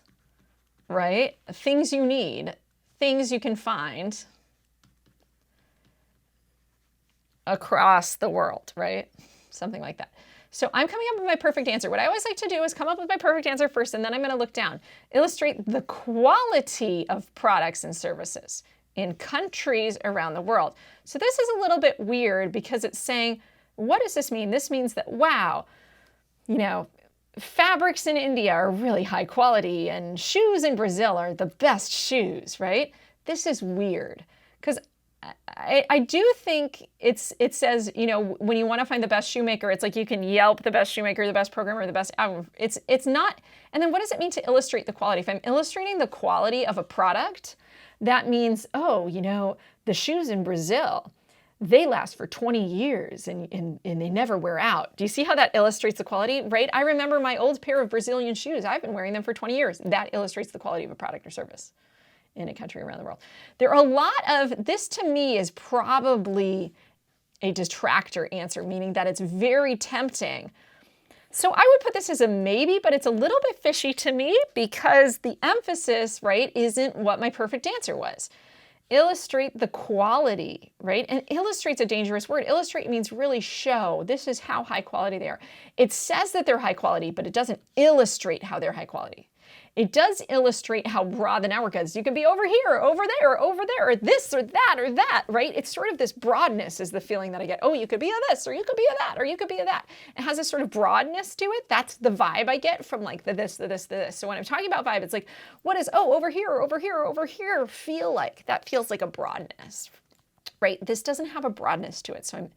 right, things you need, things you can find across the world, right? Something like that. So I'm coming up with my perfect answer. What I always like to do is come up with my perfect answer first, and then I'm going to look down. Illustrate the quality of products and services in countries around the world. So this is a little bit weird because it's saying, what does this mean? This means that, wow, you know, fabrics in India are really high quality and shoes in Brazil are the best shoes, right? This is weird because I do think it says, you know, when you want to find the best shoemaker, it's like you can Yelp the best shoemaker, the best programmer, the best. It's not. And then what does it mean to illustrate the quality? If I'm illustrating the quality of a product, that means, oh, you know, the shoes in Brazil, they last for 20 years and they never wear out. Do you see how that illustrates the quality, right? I remember my old pair of Brazilian shoes. I've been wearing them for 20 years. That illustrates the quality of a product or service in a country around the world. There are a lot of, this to me is probably a detractor answer, meaning that it's very tempting. So I would put this as a maybe, but it's a little bit fishy to me because the emphasis, right, isn't what my perfect answer was. Illustrate the quality, right? And illustrate's a dangerous word. Illustrate means really show. This is how high quality they are. It says that they're high quality, but it doesn't illustrate how they're high quality. It does illustrate how broad the network is. You can be over here, or over there, or this or that, right? It's sort of this broadness is the feeling that I get. Oh, you could be a this, or you could be a that, or you could be a that. It has this sort of broadness to it. That's the vibe I get from like the this, the this, the this. So when I'm talking about vibe, it's like, what is, oh, over here, or over here, or over here feel like? That feels like a broadness, right? This doesn't have a broadness to it. So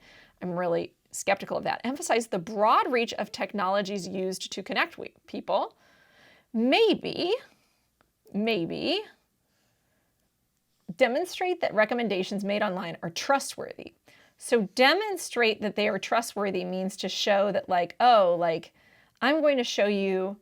I'm really skeptical of that. Emphasize the broad reach of technologies used to connect people. Maybe demonstrate that recommendations made online are trustworthy. So demonstrate that they are trustworthy means to show that like, oh, like I'm going to show you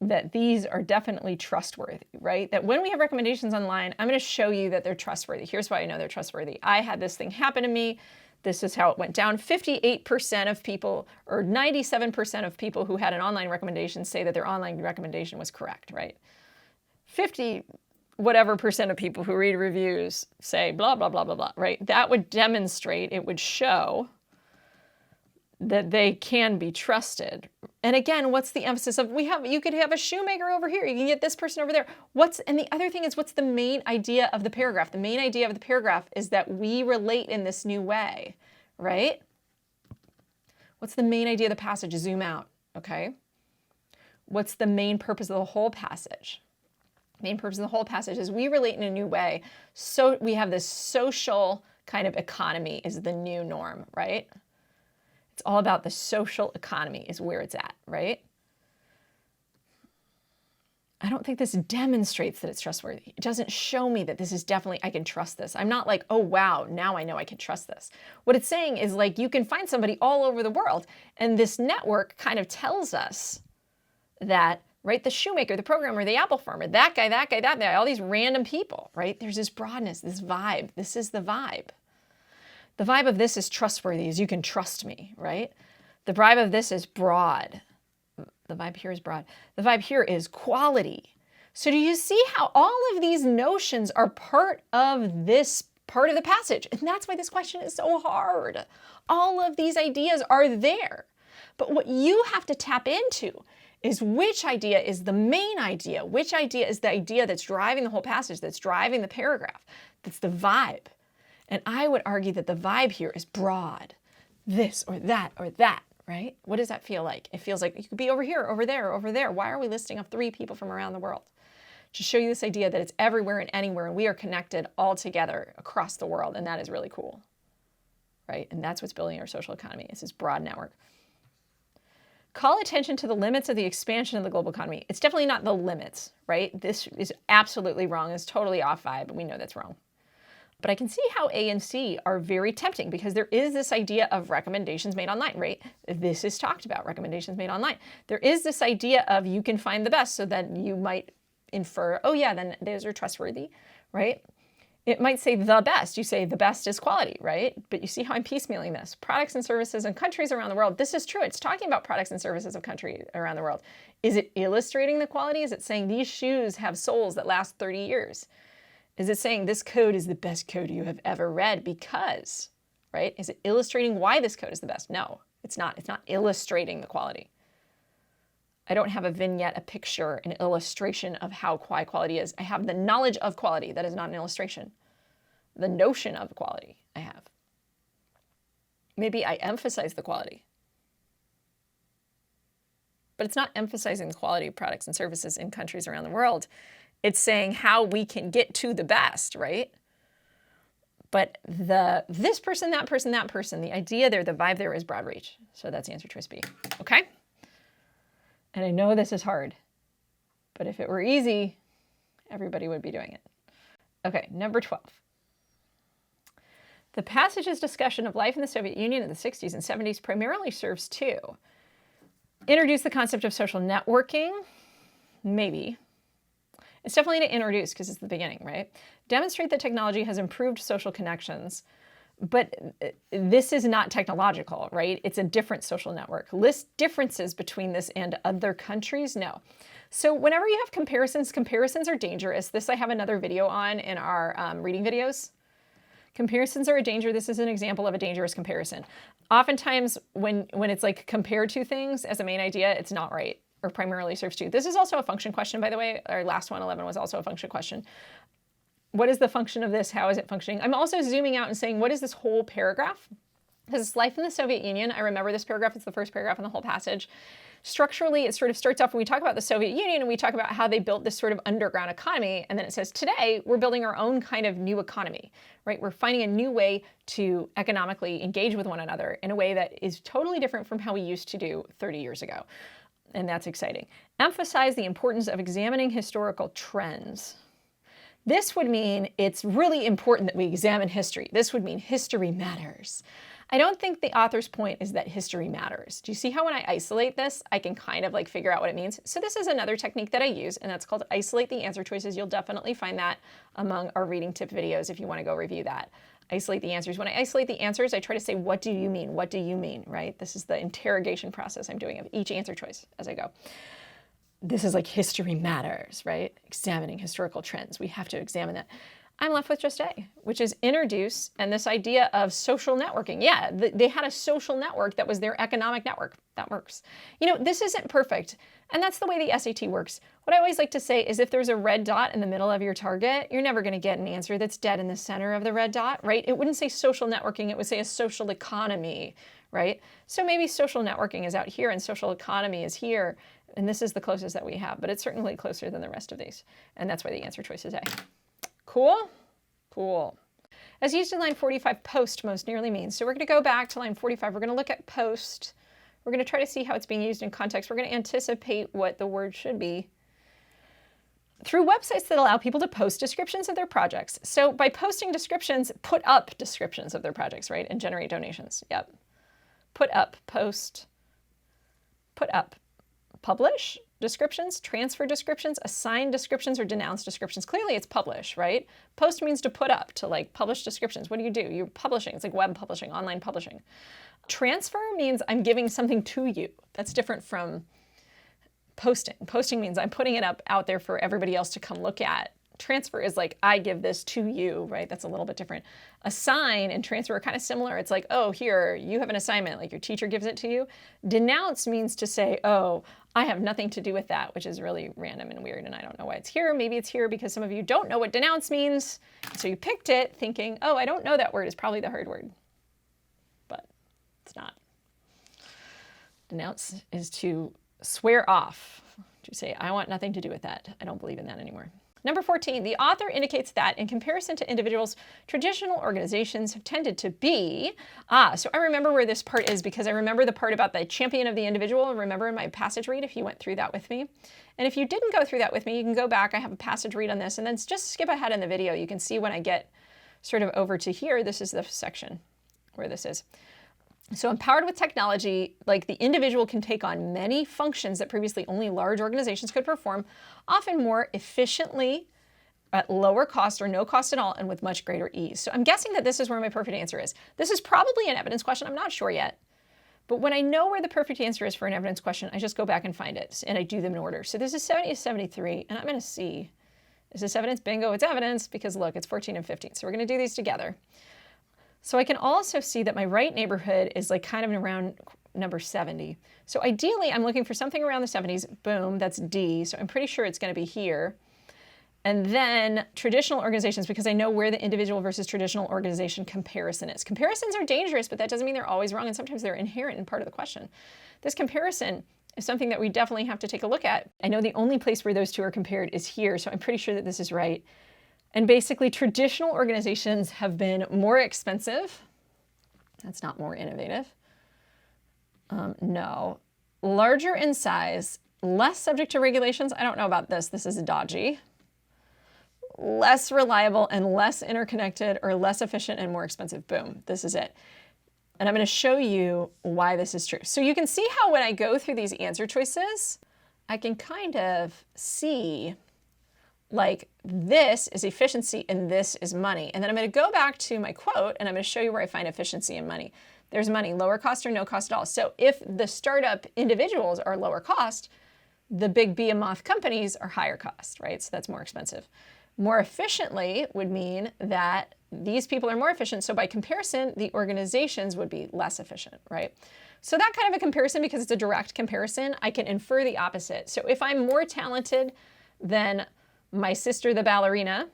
that these are definitely trustworthy, right? That when we have recommendations online, I'm going to show you that they're trustworthy. Here's why I know they're trustworthy. I had this thing happen to me. This is how it went down. 58% of people, or 97% of people who had an online recommendation say that their online recommendation was correct, right? 50 whatever percent of people who read reviews say blah, blah, blah, blah, blah, right? That would demonstrate, it would show that they can be trusted. And again, what's the emphasis of, you could have a shoemaker over here, you can get this person over there. And the other thing is, what's the main idea of the paragraph? The main idea of the paragraph is that we relate in this new way, right? What's the main idea of the passage? Zoom out, okay? What's the main purpose of the whole passage? Main purpose of the whole passage is we relate in a new way. So we have this social kind of economy is the new norm, right? It's all about the social economy is where it's at, right? I don't think this demonstrates that it's trustworthy. It doesn't show me that this is definitely, I can trust this. I'm not like, oh, wow, now I know I can trust this. What it's saying is like, you can find somebody all over the world. And this network kind of tells us that, right? The shoemaker, the programmer, the apple farmer, that guy, that guy, that guy, all these random people, right? There's this broadness, this vibe. This is the vibe. The vibe of this is trustworthy, is you can trust me, right? The vibe of this is broad. The vibe here is broad. The vibe here is quality. So do you see how all of these notions are part of this part of the passage? And that's why this question is so hard. All of these ideas are there. But what you have to tap into is which idea is the main idea, which idea is the idea that's driving the whole passage, that's driving the paragraph, that's the vibe. And I would argue that the vibe here is broad. This or that, right? What does that feel like? It feels like you could be over here, over there, over there. Why are we listing off 3 people from around the world? To show you this idea that it's everywhere and anywhere, and we are connected all together across the world, and that is really cool, right? And that's what's building our social economy. It's this broad network. Call attention to the limits of the expansion of the global economy. It's definitely not the limits, right? This is absolutely wrong. It's totally off vibe, but we know that's wrong. But I can see how A and C are very tempting because there is this idea of recommendations made online, right? This is talked about, recommendations made online. There is this idea of you can find the best, so that you might infer, oh yeah, then those are trustworthy, right? It might say the best. You say the best is quality, right? But you see how I'm piecemealing this. Products and services in countries around the world. This is true. It's talking about products and services of countries around the world. Is it illustrating the quality? Is it saying these shoes have soles that last 30 years? Is it saying this code is the best code you have ever read because, right? Is it illustrating why this code is the best? No, it's not. It's not illustrating the quality. I don't have a vignette, a picture, an illustration of how high quality is. I have the knowledge of quality. That is not an illustration. The notion of quality I have. Maybe I emphasize the quality. But it's not emphasizing the quality of products and services in countries around the world. It's saying how we can get to the best, right? But this person, that person, that person, the idea there, the vibe there is broad reach. So that's answer choice B, okay? And I know this is hard, but if it were easy, everybody would be doing it. Okay, number 12. The passage's discussion of life in the Soviet Union in the 60s and 70s primarily serves to introduce the concept of social networking, maybe. It's definitely to introduce because it's the beginning, right? Demonstrate that technology has improved social connections, but this is not technological, right? It's a different social network. List differences between this and other countries? No. So whenever you have comparisons, comparisons are dangerous. This I have another video on in our reading videos. Comparisons are a danger. This is an example of a dangerous comparison. Oftentimes when it's like compared to things as a main idea, it's not right. Or primarily serves to. This is also a function question, by the way. Our last one, 11, was also a function question. What is the function of this? How is it functioning? I'm also zooming out and saying, what is this whole paragraph? Because it's life in the Soviet Union. I remember this paragraph. It's the first paragraph in the whole passage. Structurally, it sort of starts off when we talk about the Soviet Union and we talk about how they built this sort of underground economy. And then it says, today, we're building our own kind of new economy, right? We're finding a new way to economically engage with one another in a way that is totally different from how we used to do 30 years ago. And that's exciting. Emphasize the importance of examining historical trends. This would mean it's really important that we examine history. This would mean history matters. I don't think the author's point is that history matters. Do you see how when I isolate this, I can kind of like figure out what it means? So this is another technique that I use, and that's called isolate the answer choices. You'll definitely find that among our reading tip videos if you want to go review that. Isolate the answers. When I isolate the answers, I try to say, what do you mean? What do you mean, right? This is the interrogation process I'm doing of each answer choice as I go. This is like history matters, right? Examining historical trends. We have to examine that. I'm left with just A, which is introduce and this idea of social networking. Yeah, they had a social network that was their economic network. That works. You know, this isn't perfect, and that's the way the SAT works. What I always like to say is if there's a red dot in the middle of your target, you're never going to get an answer that's dead in the center of the red dot, right? It wouldn't say social networking, it would say a social economy, right? So maybe social networking is out here and social economy is here, and this is the closest that we have, but it's certainly closer than the rest of these, and that's why the answer choice is A. Cool? Cool. As used in line 45, post most nearly means. So we're going to go back to line 45. We're going to look at post. We're going to try to see how it's being used in context. We're going to anticipate what the word should be through websites that allow people to post descriptions of their projects. So by posting descriptions, put up descriptions of their projects, right? And generate donations. Yep. Put up, post, put up, publish descriptions, transfer descriptions, assign descriptions, or denounce descriptions. Clearly it's publish, right? Post means to put up, to like publish descriptions. What do? You're publishing. It's like web publishing, online publishing. Transfer means I'm giving something to you. That's different from posting. Posting means I'm putting it up out there for everybody else to come look at. Transfer is like, I give this to you, right? That's a little bit different. Assign and transfer are kind of similar. It's like, oh, here, you have an assignment, like your teacher gives it to you. Denounce means to say, oh, I have nothing to do with that, which is really random and weird, and I don't know why it's here. Maybe it's here because some of you don't know what denounce means. So you picked it thinking, oh, I don't know that word. It's probably the hard word. But it's not. Denounce is to swear off, to say, I want nothing to do with that. I don't believe in that anymore. Number 14, the author indicates that in comparison to individuals, traditional organizations have tended to be, so I remember where this part is because I remember the part about the champion of the individual. Remember in my passage read if you went through that with me. And if you didn't go through that with me, you can go back. I have a passage read on this and then just skip ahead in the video. You can see when I get sort of over to here, this is the section where this is. So empowered with technology, like the individual can take on many functions that previously only large organizations could perform, often more efficiently, at lower cost or no cost at all, and with much greater ease. So I'm guessing that this is where my perfect answer is. This is probably an evidence question. I'm not sure yet. But when I know where the perfect answer is for an evidence question, I just go back and find it, and I do them in order. So this is 70 to 73, and I'm going to see, is this evidence? Bingo, it's evidence, because look, it's 14 and 15. So we're going to do these together. So I can also see that my right neighborhood is like kind of around number 70. So ideally, I'm looking for something around the 70s. Boom, that's D. So I'm pretty sure it's going to be here. And then traditional organizations, because I know where the individual versus traditional organization comparison is. Comparisons are dangerous, but that doesn't mean they're always wrong, and sometimes they're inherent in part of the question. This comparison is something that we definitely have to take a look at. I know the only place where those two are compared is here, so I'm pretty sure that this is right. And basically, traditional organizations have been more expensive. That's not more innovative. No. Larger in size, less subject to regulations. I don't know about this. This is dodgy. Less reliable and less interconnected, or less efficient and more expensive. Boom, this is it. And I'm going to show you why this is true. So you can see how when I go through these answer choices, I can kind of see like this is efficiency and this is money. And then I'm going to go back to my quote and I'm going to show you where I find efficiency and money. There's money, lower cost or no cost at all. So if the startup individuals are lower cost, the big behemoth companies are higher cost, right? So that's more expensive. More efficiently would mean that these people are more efficient. So by comparison, the organizations would be less efficient, right? So that kind of a comparison, because it's a direct comparison, I can infer the opposite. So if I'm more talented than my sister, the ballerina,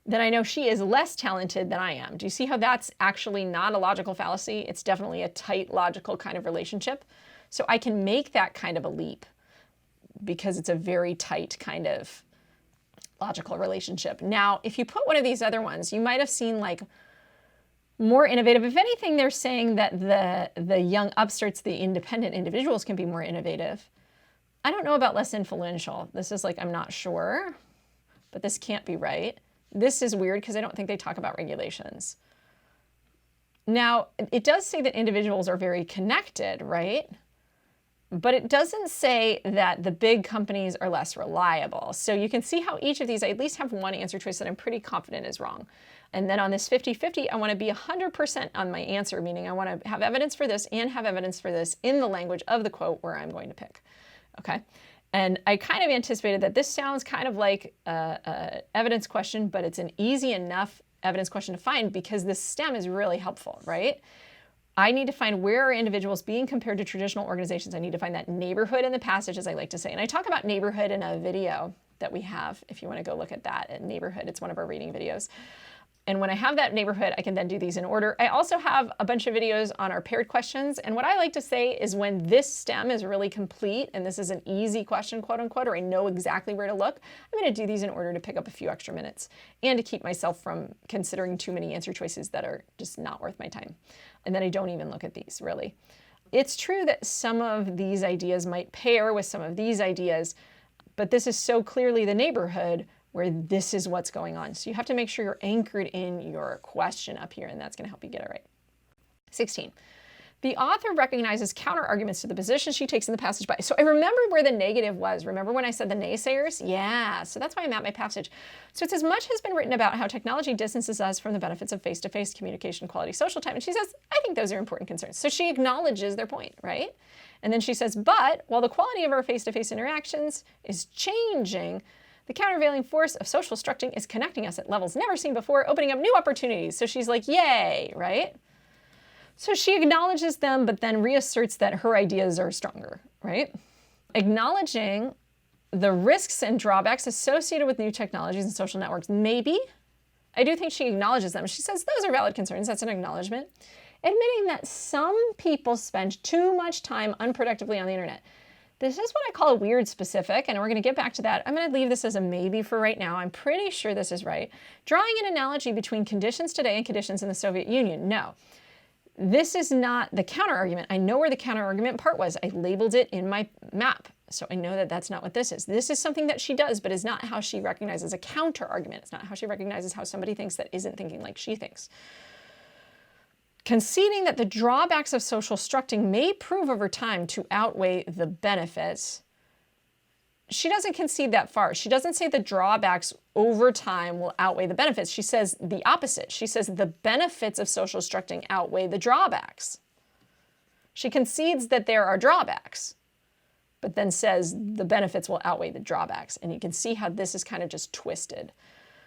then I know she is less talented than I am. Do you see how that's actually not a logical fallacy? It's definitely a tight, logical kind of relationship. So I can make that kind of a leap because it's a very tight kind of logical relationship. Now, if you put one of these other ones, you might have seen like more innovative. If anything, they're saying that the young upstarts, the independent individuals can be more innovative. I don't know about less influential. This is like, I'm not sure, but this can't be right. This is weird because I don't think they talk about regulations. Now, it does say that individuals are very connected, right? But it doesn't say that the big companies are less reliable. So you can see how each of these, I at least have one answer choice that I'm pretty confident is wrong. And then on this 50-50, I want to be 100% on my answer, meaning I want to have evidence for this and have evidence for this in the language of the quote where I'm going to pick. Okay? And I kind of anticipated that this sounds kind of like an evidence question, but it's an easy enough evidence question to find because this stem is really helpful, right? I need to find where are individuals being compared to traditional organizations. I need to find that neighborhood in the passage, as I like to say. And I talk about neighborhood in a video that we have, if you want to go look at that, at neighborhood. It's one of our reading videos. And when I have that neighborhood, I can then do these in order. I also have a bunch of videos on our paired questions. And what I like to say is when this stem is really complete, and this is an easy question, quote unquote, or I know exactly where to look, I'm going to do these in order to pick up a few extra minutes and to keep myself from considering too many answer choices that are just not worth my time. And then I don't even look at these, really. It's true that some of these ideas might pair with some of these ideas, but this is so clearly the neighborhood where this is what's going on. So you have to make sure you're anchored in your question up here, and that's going to help you get it right. 16. The author recognizes counter-arguments to the position she takes in the passage by. So I remember where the negative was. Remember when I said the naysayers? Yeah, so that's why I'm at my passage. So it says, much has been written about how technology distances us from the benefits of face-to-face communication, quality social time. And she says, I think those are important concerns. So she acknowledges their point, right? And then she says, but while the quality of our face-to-face interactions is changing, the countervailing force of social structuring is connecting us at levels never seen before, opening up new opportunities. So she's like, yay, right? So she acknowledges them, but then reasserts that her ideas are stronger, right? Acknowledging the risks and drawbacks associated with new technologies and social networks, maybe. I do think she acknowledges them. She says those are valid concerns. That's an acknowledgement. Admitting that some people spend too much time unproductively on the internet. This is what I call a weird specific, and we're going to get back to that. I'm going to leave this as a maybe for right now. I'm pretty sure this is right. Drawing an analogy between conditions today and conditions in the Soviet Union. No, this is not the counterargument. I know where the counterargument part was. I labeled it in my map. So I know that that's not what this is. This is something that she does, but is not how she recognizes a counter argument. It's not how she recognizes how somebody thinks that isn't thinking like she thinks. Conceding that the drawbacks of social structuring may prove over time to outweigh the benefits. She doesn't concede that far. She doesn't say the drawbacks over time will outweigh the benefits. She says the opposite. She says the benefits of social structuring outweigh the drawbacks. She concedes that there are drawbacks, but then says the benefits will outweigh the drawbacks. And you can see how this is kind of just twisted.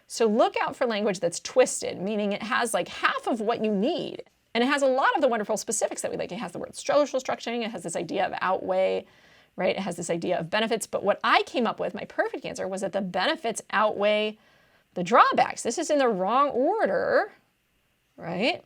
So look out for language that's twisted, meaning it has like half of what you need. And it has a lot of the wonderful specifics that we like. It has the word social structuring. It has this idea of outweigh, right? It has this idea of benefits. But what I came up with, my perfect answer, was that the benefits outweigh the drawbacks. This is in the wrong order, right?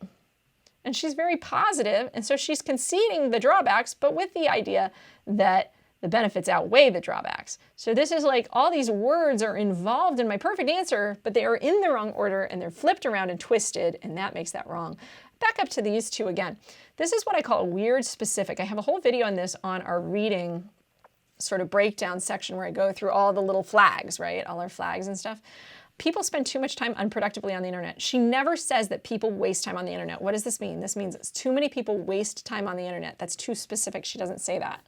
And she's very positive, and so she's conceding the drawbacks, but with the idea that the benefits outweigh the drawbacks. So this is like all these words are involved in my perfect answer, but they are in the wrong order and they're flipped around and twisted, and that makes that wrong. Back up to these two again. This is what I call a weird specific. I have a whole video on this on our reading sort of breakdown section where I go through all the little flags, right? All our flags and stuff. People spend too much time unproductively on the internet. She never says that people waste time on the internet. What does this mean? This means it's too many people waste time on the internet. That's too specific. She doesn't say that.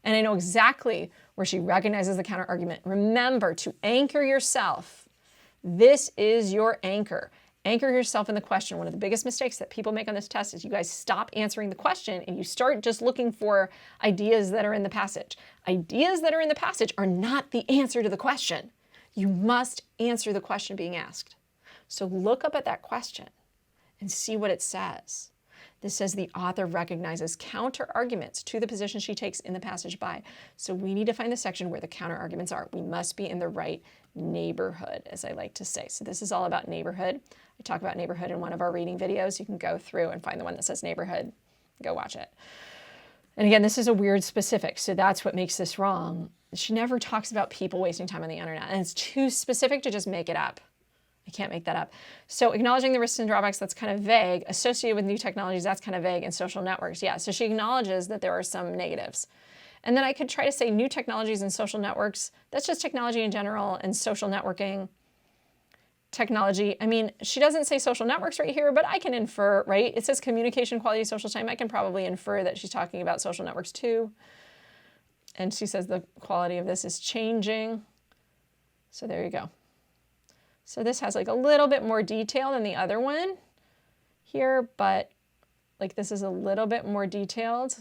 And I know exactly where she recognizes the counter argument. Remember to anchor yourself. This is your anchor. Anchor yourself in the question. One of the biggest mistakes that people make on this test is you guys stop answering the question and you start just looking for ideas that are in the passage. Ideas that are in the passage are not the answer to the question. You must answer the question being asked. So look up at that question and see what it says. This says the author recognizes counter arguments to the position she takes in the passage by. So we need to find the section where the counter arguments are. We must be in the right neighborhood, as I like to say. So this is all about neighborhood. I talk about neighborhood in one of our reading videos. You can go through and find the one that says neighborhood. Go watch it. And again, this is a weird specific, so that's what makes this wrong. She never talks about people wasting time on the internet, and it's too specific to just make it up. I can't make that up. So acknowledging the risks and drawbacks, that's kind of vague. Associated with new technologies, that's kind of vague. And social networks, yeah. So she acknowledges that there are some negatives. And then I could try to say new technologies and social networks. That's just technology in general and social networking. Technology, I mean, she doesn't say social networks right here, but I can infer, right? It says communication, quality, social time. I can probably infer that she's talking about social networks too. And she says the quality of this is changing. So there you go. So this has like a little bit more detail than the other one here, but like this is a little bit more detailed.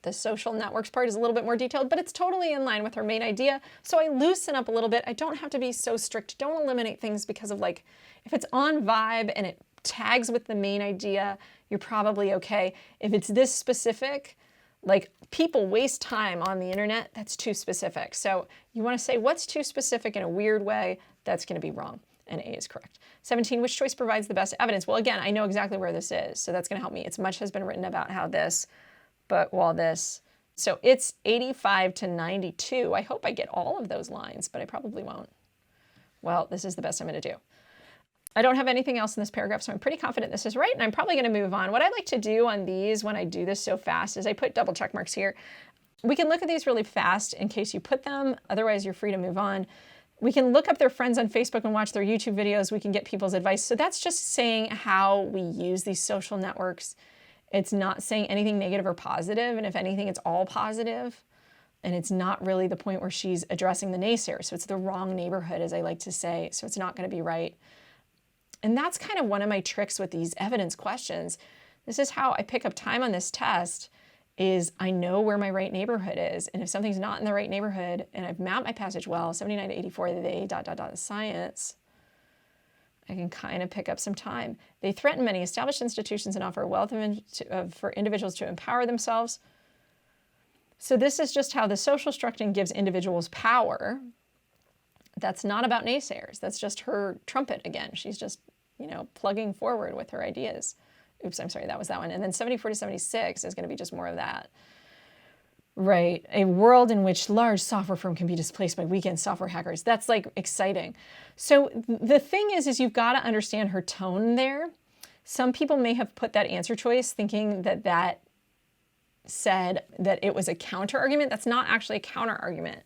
The social networks part is a little bit more detailed, but it's totally in line with her main idea. So I loosen up a little bit. I don't have to be so strict. Don't eliminate things because of like, if it's on vibe and it tags with the main idea, you're probably okay. If it's this specific, like people waste time on the internet, that's too specific. So you want to say what's too specific in a weird way, that's going to be wrong. And A is correct. 17, which choice provides the best evidence? Well, again, I know exactly where this is, so that's going to help me. It's much has been written about how this, but while this, so it's 85 to 92. I hope I get all of those lines, but I probably won't. Well, this is the best I'm going to do. I don't have anything else in this paragraph, so I'm pretty confident this is right, and I'm probably going to move on. What I like to do on these when I do this so fast is I put double check marks here. We can look at these really fast in case you put them. Otherwise, you're free to move on. We can look up their friends on Facebook and watch their YouTube videos. We can get people's advice. So that's just saying how we use these social networks. It's not saying anything negative or positive, and if anything, it's all positive. And it's not really the point where she's addressing the naysayers. So it's the wrong neighborhood, as I like to say. So it's not going to be right. And that's kind of one of my tricks with these evidence questions. This is how I pick up time on this test, is I know where my right neighborhood is. And if something's not in the right neighborhood and I've mapped my passage well, 79 to 84, the science, I can kind of pick up some time. They threaten many established institutions and offer a wealth for individuals to empower themselves. So this is just how the social structuring gives individuals power. That's not about naysayers. That's just her trumpet again. She's just, plugging forward with her ideas. Oops, I'm sorry, that was that one. And then 74 to 76 is going to be just more of that. Right, a world in which large software firm can be displaced by weekend software hackers. That's like exciting. So the thing is you've got to understand her tone there. Some people may have put that answer choice thinking that said that it was a counter argument. That's not actually a counter argument.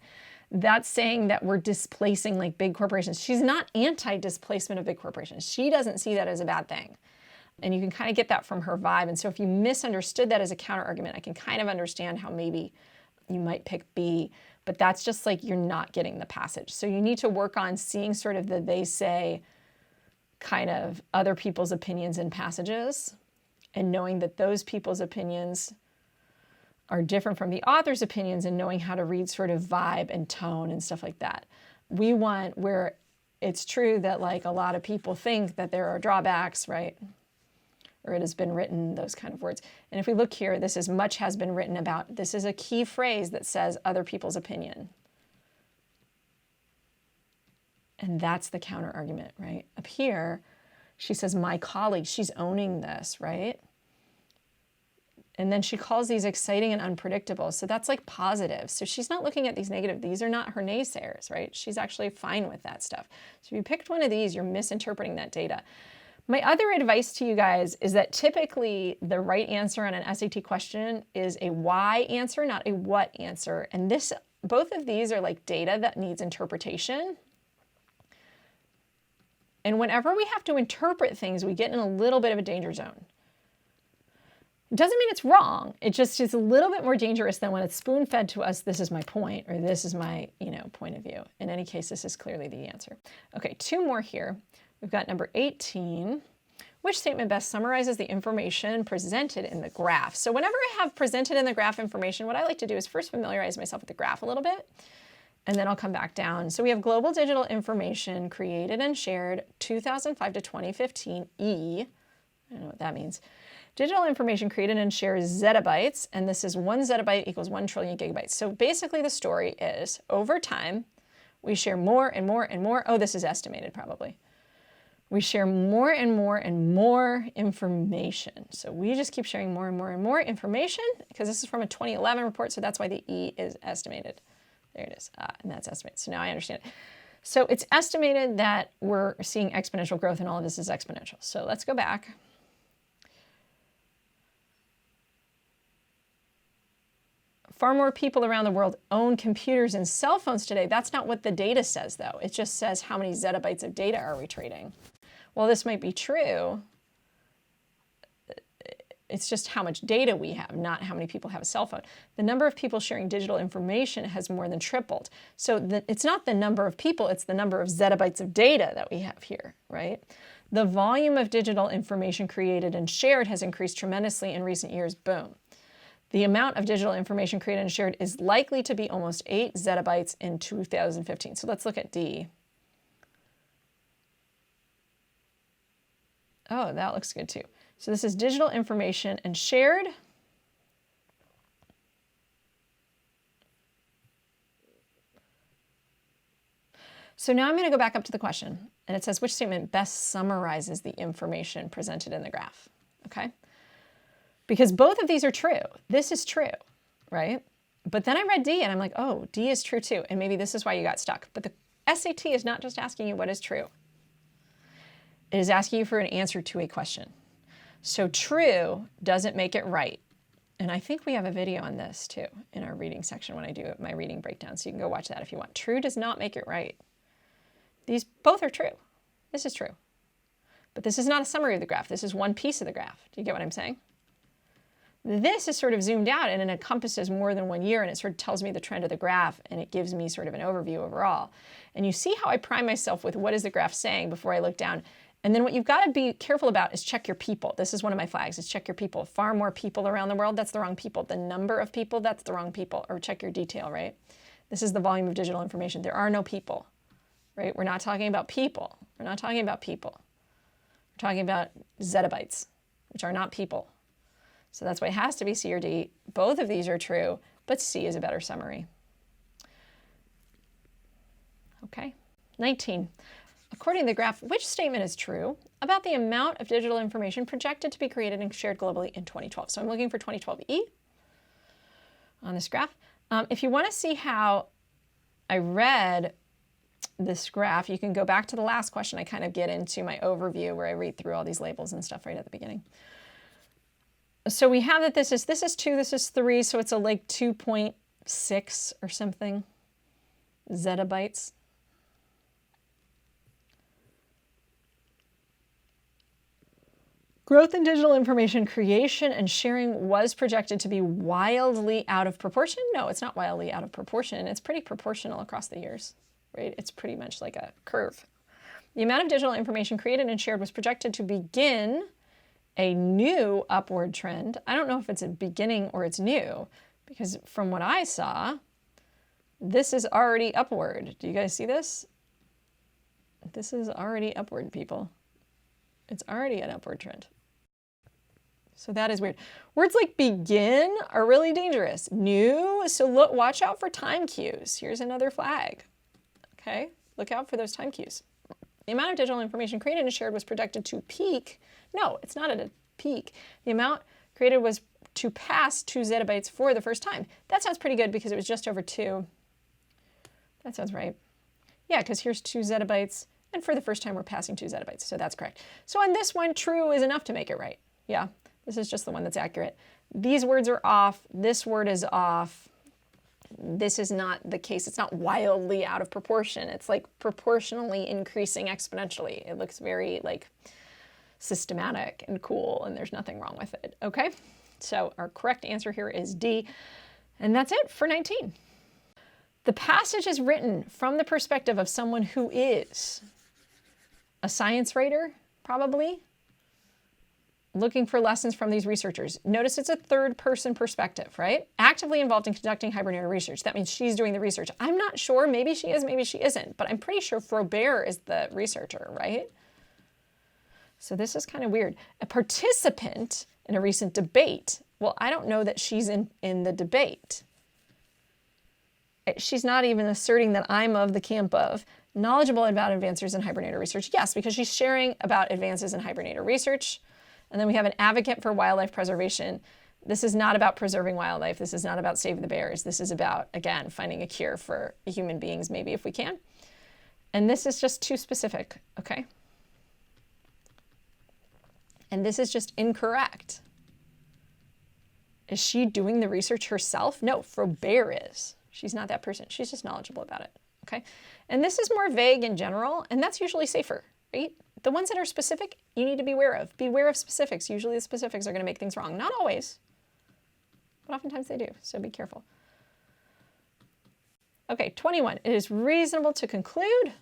That's saying that we're displacing like big corporations. She's not anti-displacement of big corporations. She doesn't see that as a bad thing. And you can kind of get that from her vibe. And so if you misunderstood that as a counter argument, I can kind of understand how maybe you might pick B, but that's just like you're not getting the passage. So you need to work on seeing sort of the they say kind of other people's opinions in passages and knowing that those people's opinions are different from the author's opinions and knowing how to read sort of vibe and tone and stuff like that. We want where it's true that like a lot of people think that there are drawbacks, right? Or it has been written, those kind of words. And if we look here, this is much has been written about. This is a key phrase that says other people's opinion. And that's the counter argument, right? Up here, she says, my colleague, she's owning this, right? And then she calls these exciting and unpredictable. So that's like positive. So she's not looking at these negative. These are not her naysayers, right? She's actually fine with that stuff. So if you picked one of these, you're misinterpreting that data. My other advice to you guys is that typically the right answer on an SAT question is a why answer, not a what answer. And both of these are like data that needs interpretation. And whenever we have to interpret things, we get in a little bit of a danger zone. It doesn't mean it's wrong. It just is a little bit more dangerous than when it's spoon-fed to us, this is my point, or this is my, point of view. In any case, this is clearly the answer. Okay, 2 more here. We've got number 18. Which statement best summarizes the information presented in the graph? So whenever I have presented in the graph information, what I like to do is first familiarize myself with the graph a little bit, and then I'll come back down. So we have global digital information created and shared 2005 to 2015 E. I don't know what that means. Digital information created and shared zettabytes, and this is 1 zettabyte equals 1 trillion gigabytes. So basically the story is over time, we share more and more and more. Oh, this is estimated probably. We share more and more and more information. So we just keep sharing more and more and more information because this is from a 2011 report, so that's why the E is estimated. There it is, and that's estimated. So now I understand it. So it's estimated that we're seeing exponential growth and all of this is exponential. So let's go back. Far more people around the world own computers and cell phones today. That's not what the data says, though. It just says how many zettabytes of data are we trading. Well, this might be true. It's just how much data we have, not how many people have a cell phone. The number of people sharing digital information has more than tripled. So it's not the number of people, it's the number of zettabytes of data that we have here, right? The volume of digital information created and shared has increased tremendously in recent years. Boom. The amount of digital information created and shared is likely to be almost 8 zettabytes in 2015. So let's look at D. Oh, that looks good too. So this is digital information and shared. So now I'm going to go back up to the question, and it says, which statement best summarizes the information presented in the graph? Okay. Because both of these are true. This is true, right? But then I read D and I'm like, oh, D is true too. And maybe this is why you got stuck. But the SAT is not just asking you what is true. It is asking you for an answer to a question. So true doesn't make it right. And I think we have a video on this too in our reading section when I do my reading breakdown. So you can go watch that if you want. True does not make it right. These both are true. This is true. But this is not a summary of the graph. This is one piece of the graph. Do you get what I'm saying? This is sort of zoomed out and it encompasses more than 1 year and it sort of tells me the trend of the graph and it gives me sort of an overview overall. And you see how I prime myself with what is the graph saying before I look down. And then what you've got to be careful about is check your people. This is one of my flags, is check your people. Far more people around the world, that's the wrong people. The number of people, that's the wrong people. Or check your detail, right? This is the volume of digital information. There are no people, right? We're not talking about people. We're not talking about people. We're talking about zettabytes, which are not people. So that's why it has to be C or D. Both of these are true, but C is a better summary. Okay, 19. According to the graph, which statement is true about the amount of digital information projected to be created and shared globally in 2012? So I'm looking for 2012E on this graph. If you want to see how I read this graph, you can go back to the last question. I kind of get into my overview where I read through all these labels and stuff right at the beginning. So we have that this is 2, this is 3, so it's a like 2.6 or something zettabytes. Growth in digital information creation and sharing was projected to be wildly out of proportion. No, it's not wildly out of proportion. It's pretty proportional across the years, right? It's pretty much like a curve. The amount of digital information created and shared was projected to begin a new upward trend. I don't know if it's a beginning or it's new, because from what I saw, this is already upward. Do you guys see this? This is already upward, people. It's already an upward trend. So that is weird. Words like begin are really dangerous. New, so look, watch out for time cues. Here's another flag. Okay, look out for those time cues. The amount of digital information created and shared was projected to peak. No, it's not at a peak. The amount created was to pass 2 zettabytes for the first time. That sounds pretty good because it was just over 2. That sounds right. Yeah, because here's 2 zettabytes, and for the first time we're passing 2 zettabytes, so that's correct. So on this one, true is enough to make it right. Yeah, this is just the one that's accurate. These words are off. This word is off. This is not the case. It's not wildly out of proportion. It's like proportionally increasing exponentially. It looks very like systematic and cool, and there's nothing wrong with it. Okay, so our correct answer here is D, and that's it for 19. The passage is written from the perspective of someone who is a science writer, probably, looking for lessons from these researchers. Notice it's a third-person perspective, right? Actively involved in conducting hibernator research. That means she's doing the research. I'm not sure. Maybe she is, maybe she isn't. But I'm pretty sure Frober is the researcher, right? So this is kind of weird. A participant in a recent debate. Well, I don't know that she's in the debate. She's not even asserting that I'm of the camp of knowledgeable about advances in hibernator research. Yes, because she's sharing about advances in hibernator research. And then we have an advocate for wildlife preservation. This is not about preserving wildlife. This is not about saving the bears. This is about, again, finding a cure for human beings, maybe if we can. And this is just too specific, okay? And this is just incorrect. Is she doing the research herself? No, Frober is. She's not that person. She's just knowledgeable about it, okay? And this is more vague in general, and that's usually safer, right? The ones that are specific, you need to be aware of. Beware of specifics. Usually the specifics are going to make things wrong. Not always, but oftentimes they do, so be careful. Okay, 21. It is reasonable to conclude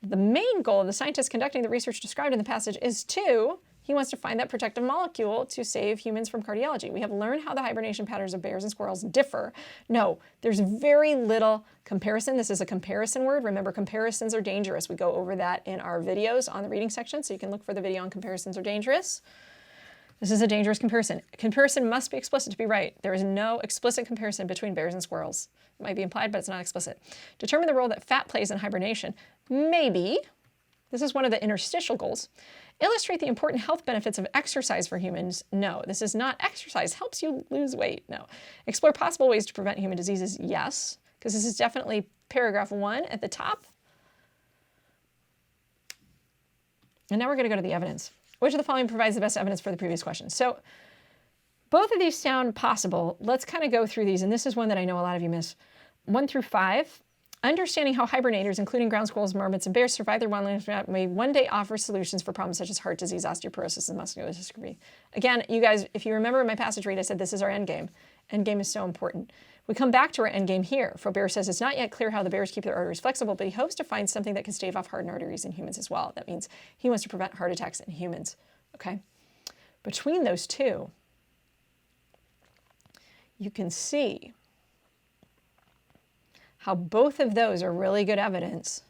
the main goal of the scientist conducting the research described in the passage is to, he wants to find that protective molecule to save humans from cardiology. We have learned how the hibernation patterns of bears and squirrels differ. No, there's very little comparison. This is a comparison word. Remember, comparisons are dangerous. We go over that in our videos on the reading section, so you can look for the video on comparisons are dangerous. This is a dangerous comparison. Comparison must be explicit to be right. There is no explicit comparison between bears and squirrels. It might be implied, but it's not explicit. Determine the role that fat plays in hibernation. Maybe. This is one of the interstitial goals. Illustrate the important health benefits of exercise for humans. No, this is not exercise. Helps you lose weight. No. Explore possible ways to prevent human diseases. Yes, because this is definitely paragraph 1 at the top. And now we're going to go to the evidence. Which of the following provides the best evidence for the previous question? So both of these sound possible. Let's kind of go through these. And this is one that I know a lot of you miss. 1 through 5. Understanding how hibernators, including ground squirrels, marmots, and bears, survive their wildlife may one day offer solutions for problems such as heart disease, osteoporosis, and muscular dystrophy. Again, you guys, if you remember in my passage read, I said this is our end game. End game is so important. We come back to our end game here. Frober says it's not yet clear how the bears keep their arteries flexible, but he hopes to find something that can stave off hardened arteries in humans as well. That means he wants to prevent heart attacks in humans. Okay? Between those two, you can see how both of those are really good evidence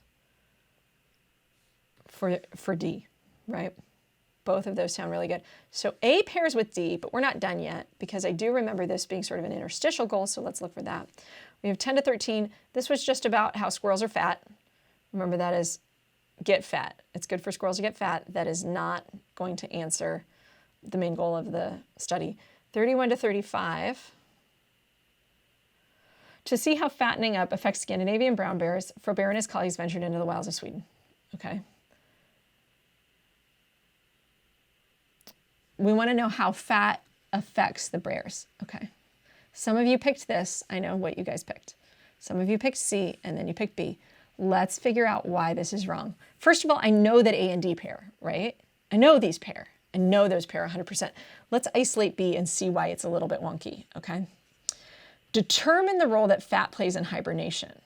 for D, right? Both of those sound really good. So A pairs with D, but we're not done yet because I do remember this being sort of an interstitial goal, so let's look for that. We have 10 to 13. This was just about how squirrels are fat. Remember, that is get fat. It's good for squirrels to get fat. That is not going to answer the main goal of the study. 31 to 35. To see how fattening up affects Scandinavian brown bears, Frober and his colleagues ventured into the wilds of Sweden. Okay. We want to know how fat affects the bears. Okay. Some of you picked this. I know what you guys picked. Some of you picked C, and then you picked B. Let's figure out why this is wrong. First of all, I know that A and D pair, right? I know these pair. I know those pair 100%. Let's isolate B and see why it's a little bit wonky, okay? Determine the role that fat plays in hibernation.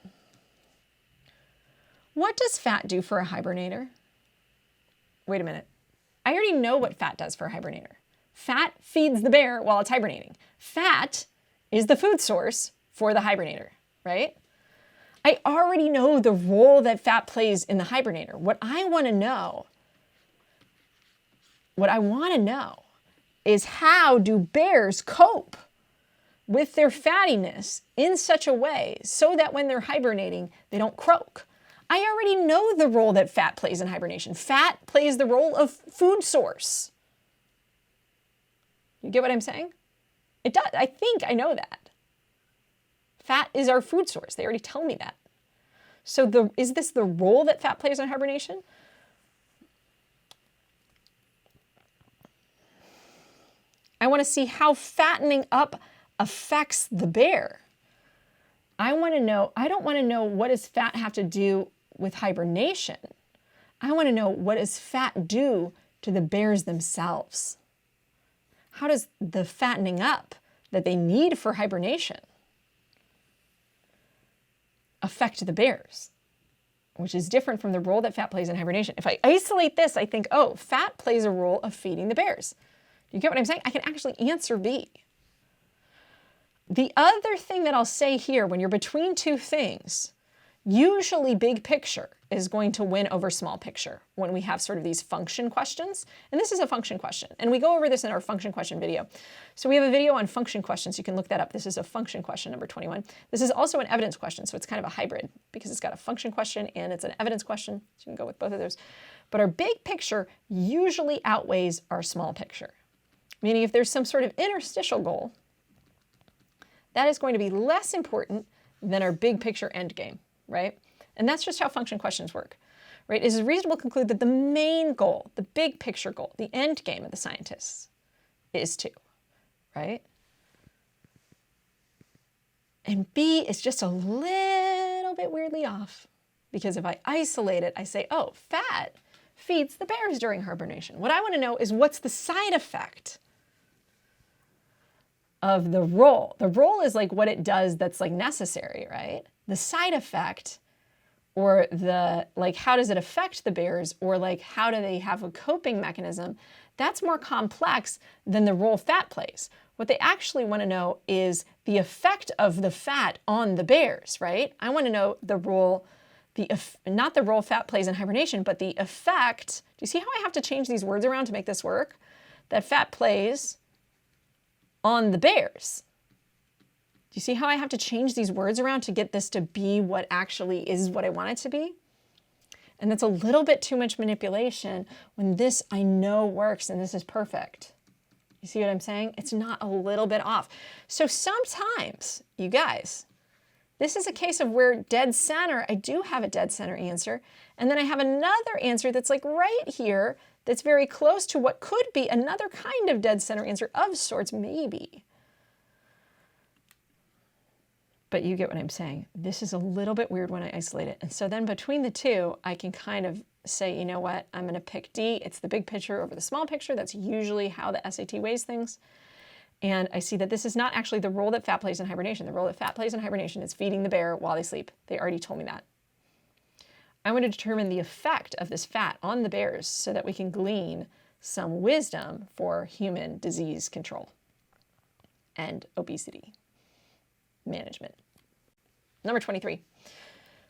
What does fat do for a hibernator? Wait a minute. I already know what fat does for a hibernator. Fat feeds the bear while it's hibernating. Fat is the food source for the hibernator, right? I already know the role that fat plays in the hibernator. What I want to know is how do bears cope with their fattiness in such a way so that when they're hibernating, they don't croak? I already know the role that fat plays in hibernation. Fat plays the role of food source. You get what I'm saying? It does. I think I know that. Fat is our food source. They already tell me that. So is this the role that fat plays in hibernation? I want to see how fattening up affects the bear. I want to know, I don't want to know what does fat have to do with hibernation. I want to know what does fat do to the bears themselves. How does the fattening up that they need for hibernation affect the bears, which is different from the role that fat plays in hibernation? If I isolate this, I think, oh, fat plays a role of feeding the bears. You get what I'm saying? I can actually answer B. The other thing that I'll say here, when you're between two things, usually big picture is going to win over small picture when we have sort of these function questions. And this is a function question. And we go over this in our function question video. So we have a video on function questions. You can look that up. This is a function question, number 21. This is also an evidence question. So it's kind of a hybrid because it's got a function question and it's an evidence question. So you can go with both of those. But our big picture usually outweighs our small picture. Meaning if there's some sort of interstitial goal, that is going to be less important than our big picture end game, right? And that's just how function questions work, right? It is reasonable to conclude that the main goal, the big picture goal, the end game of the scientists is to, right? And B is just a little bit weirdly off because if I isolate it, I say, oh, fat feeds the bears during hibernation. What I want to know is what's the side effect of the role. The role is like what it does that's like necessary, right? The side effect or the like how does it affect the bears or like how do they have a coping mechanism, that's more complex than the role fat plays. What they actually want to know is the effect of the fat on the bears, right? I want to know the role, not the role fat plays in hibernation, but the effect. Do you see how I have to change these words around to make this work? That fat plays on the bears. Do you see how I have to change these words around to get this to be what actually is what I want it to be? And that's a little bit too much manipulation when this I know works and this is perfect. You see what I'm saying? It's not a little bit off. So sometimes, you guys, this is a case of where dead center, I do have a dead center answer, and then I have another answer that's like right here that's very close to what could be another kind of dead center answer of sorts, maybe. But you get what I'm saying. This is a little bit weird when I isolate it. And so then between the two, I can kind of say, you know what, I'm going to pick D. It's the big picture over the small picture. That's usually how the SAT weighs things. And I see that this is not actually the role that fat plays in hibernation. The role that fat plays in hibernation is feeding the bear while they sleep. They already told me that. I want to determine the effect of this fat on the bears so that we can glean some wisdom for human disease control and obesity management. Number 23.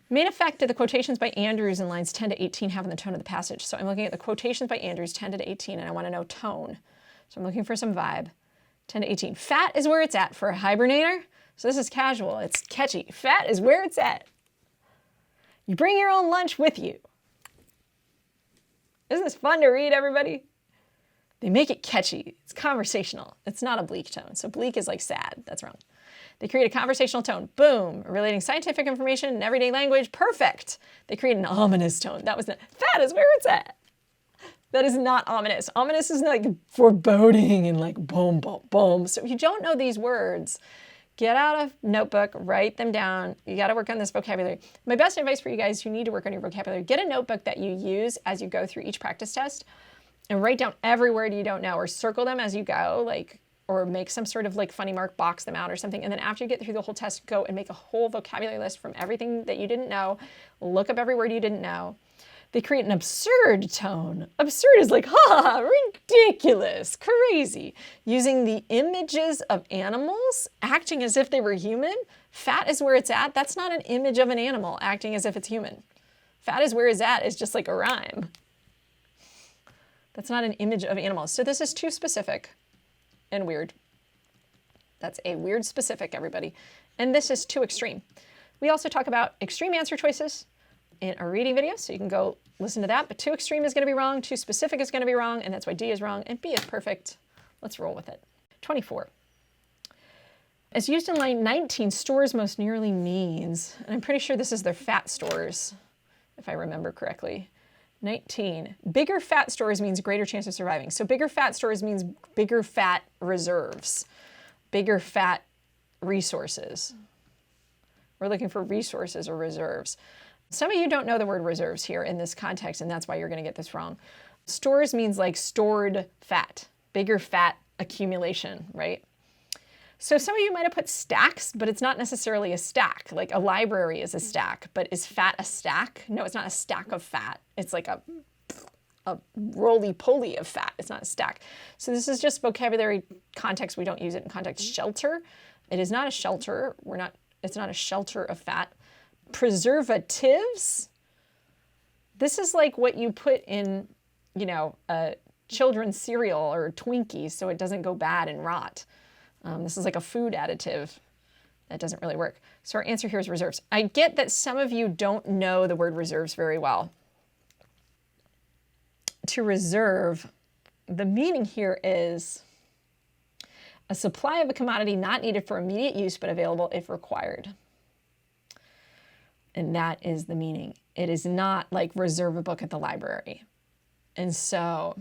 Main effect of the quotations by Andrews in lines 10 to 18 have on the tone of the passage. So I'm looking at the quotations by Andrews 10 to 18 and I want to know tone. So I'm looking for some vibe. 10 to 18. Fat is where it's at for a hibernator. So this is casual. It's catchy. Fat is where it's at. You bring your own lunch with you. Isn't this fun to read, everybody? They make it catchy. It's conversational. It's not a bleak tone. So bleak is like sad. That's wrong. They create a conversational tone. Boom. Relating scientific information in everyday language. Perfect. They create an ominous tone. That was not. Fat is where it's at. That is not ominous. Ominous is like foreboding and like boom, boom, boom. So if you don't know these words, get out a notebook, write them down. You got to work on this vocabulary. My best advice for you guys who need to work on your vocabulary, get a notebook that you use as you go through each practice test and write down every word you don't know, or circle them as you go, like, or make some sort of like funny mark, box them out or something. And then after you get through the whole test, go and make a whole vocabulary list from everything that you didn't know. Look up every word you didn't know. They create an absurd tone. Absurd is like, ha, ridiculous, crazy. Using the images of animals, acting as if they were human. Fat is where it's at. That's not an image of an animal acting as if it's human. Fat is where it's at is just like a rhyme. That's not an image of animals. So this is too specific and weird. That's a weird specific, everybody. And this is too extreme. We also talk about extreme answer choices in our reading video, so you can go listen to that. But too extreme is going to be wrong, too specific is going to be wrong, and that's why D is wrong, and B is perfect. Let's roll with it. 24. As used in line 19, stores most nearly means, and I'm pretty sure this is their fat stores, if I remember correctly. 19. Bigger fat stores means greater chance of surviving. So bigger fat stores means bigger fat reserves, bigger fat resources. We're looking for resources or reserves. Some of you don't know the word reserves here in this context, and that's why you're going to get this wrong. Stores means like stored fat, bigger fat accumulation, right? So some of you might have put stacks, but it's not necessarily a stack. Like a library is a stack, but is fat a stack? No, it's not a stack of fat. It's like a roly-poly of fat. It's not a stack. So this is just vocabulary context. We don't use it in context. Shelter. It is not a shelter. It's not a shelter of fat. Preservatives. This is like what you put in, you know, a children's cereal or Twinkies so it doesn't go bad and rot. This is like a food additive. That doesn't really work. So our answer here is reserves. I get that some of you don't know the word reserves very well. To reserve, the meaning here is a supply of a commodity not needed for immediate use but available if required. And that is the meaning. It is not like reserve a book at the library. And so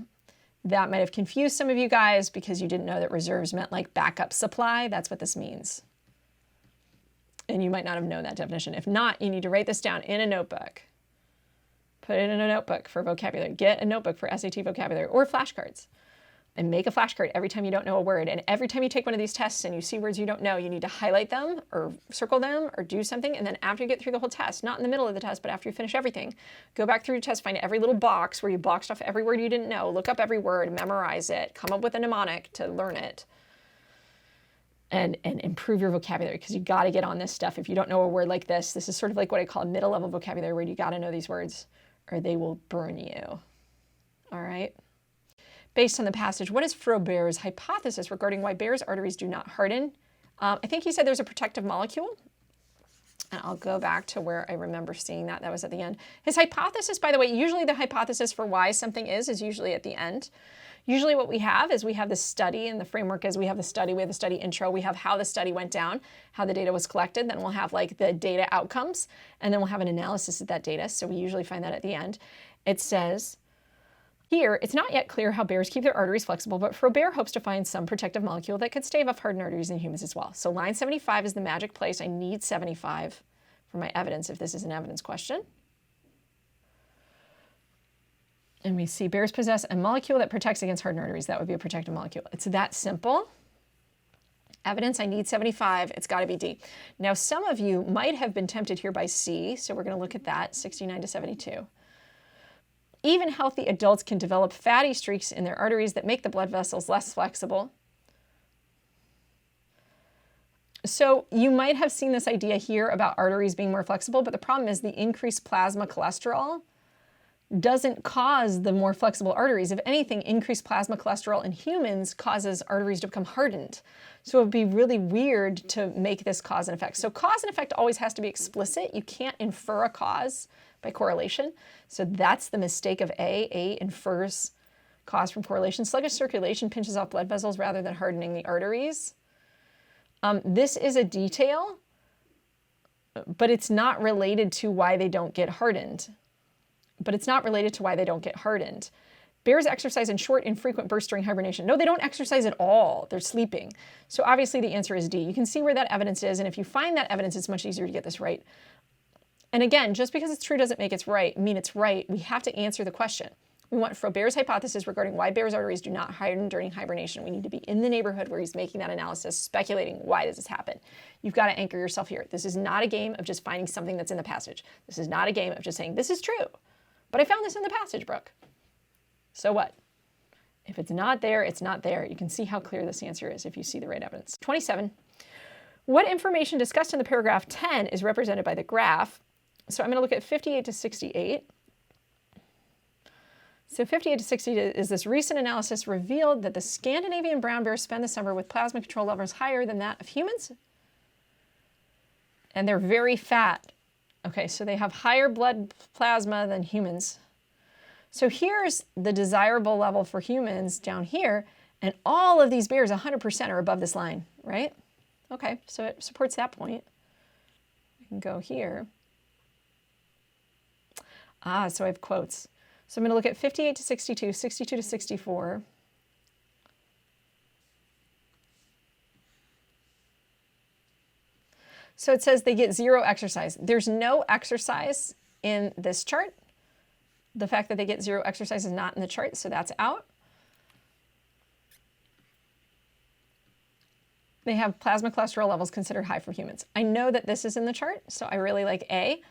that might have confused some of you guys because you didn't know that reserves meant like backup supply. That's what this means. And you might not have known that definition. If not, you need to write this down in a notebook. Put it in a notebook for vocabulary. Get a notebook for SAT vocabulary or flashcards. And make a flashcard every time you don't know a word. And every time you take one of these tests and you see words you don't know, you need to highlight them or circle them or do something. And then after you get through the whole test, not in the middle of the test, but after you finish everything, go back through your test, find every little box where you boxed off every word you didn't know, look up every word, memorize it, come up with a mnemonic to learn it, and improve your vocabulary, because you got to get on this stuff. If you don't know a word like this is sort of like what I call a middle-level vocabulary word. You got to know these words or they will burn you. All right? Based on the passage, what is Frobber's hypothesis regarding why Bayer's arteries do not harden? I think he said there's a protective molecule. And I'll go back to where I remember seeing that. That was at the end. His hypothesis, by the way, usually the hypothesis for why something is usually at the end. Usually what we have is we have the study, and the framework is we have the study intro, we have how the study went down, how the data was collected, then we'll have like the data outcomes, and then we'll have an analysis of that data. So we usually find that at the end. It says, here, it's not yet clear how bears keep their arteries flexible, but Frobber hopes to find some protective molecule that could stave off hardened arteries in humans as well. So line 75 is the magic place. I need 75 for my evidence if this is an evidence question. And we see bears possess a molecule that protects against hardened arteries. That would be a protective molecule. It's that simple. Evidence, I need 75. It's got to be D. Now, some of you might have been tempted here by C, so we're going to look at that, 69 to 72. Even healthy adults can develop fatty streaks in their arteries that make the blood vessels less flexible. So you might have seen this idea here about arteries being more flexible, but the problem is the increased plasma cholesterol doesn't cause the more flexible arteries. If anything, increased plasma cholesterol in humans causes arteries to become hardened. So it would be really weird to make this cause and effect. So cause and effect always has to be explicit. You can't infer a cause by correlation. So that's the mistake of A. A infers cause from correlation. Sluggish circulation pinches off blood vessels rather than hardening the arteries. This is a detail, but it's not related to why they don't get hardened. Bears exercise in short, infrequent bursts during hibernation. No, they don't exercise at all. They're sleeping. So obviously the answer is D. You can see where that evidence is, and if you find that evidence, it's much easier to get this right. And again, just because it's true doesn't make it right, mean it's right. We have to answer the question. We want Frobert's hypothesis regarding why bears' arteries do not harden during hibernation. We need to be in the neighborhood where he's making that analysis, speculating why does this happen. You've got to anchor yourself here. This is not a game of just finding something that's in the passage. This is not a game of just saying, this is true, but I found this in the passage, Brooke. So what? If it's not there, it's not there. You can see how clear this answer is if you see the right evidence. 27. What information discussed in the paragraph 10 is represented by the graph? So I'm going to look at 58 to 68. So 58 to 60 is this recent analysis revealed that the Scandinavian brown bears spend the summer with plasma control levels higher than that of humans. And they're very fat. Okay, so they have higher blood plasma than humans. So here's the desirable level for humans down here, and all of these bears, 100%, are above this line, right? Okay, so it supports that point. We can go here. So I have quotes. So I'm going to look at 58 to 62, 62 to 64. So it says they get 0 exercise. There's no exercise in this chart. The fact that they get 0 exercise is not in the chart, so that's out. They have plasma cholesterol levels considered high for humans. I know that this is in the chart, so I really like A.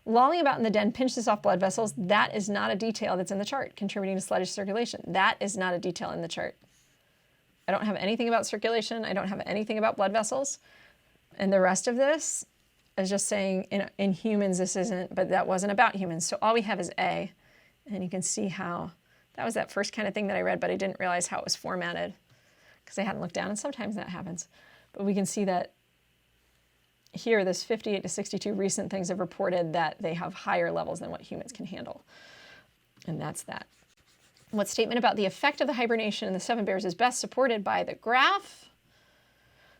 Lolling about in the den pinches off blood vessels. That is not a detail that's in the chart. Contributing to sluggish circulation. That is not a detail in the chart. I don't have anything about circulation. I don't have anything about blood vessels. And the rest of this is just saying in humans this isn't, but that wasn't about humans. So all we have is A. And you can see how that was that first kind of thing that I read, but I didn't realize how it was formatted because I hadn't looked down, and sometimes that happens. But we can see that here, this 58 to 62 recent things have reported that they have higher levels than what humans can handle. And that's that. What statement about the effect of the hibernation in the 7 bears is best supported by the graph?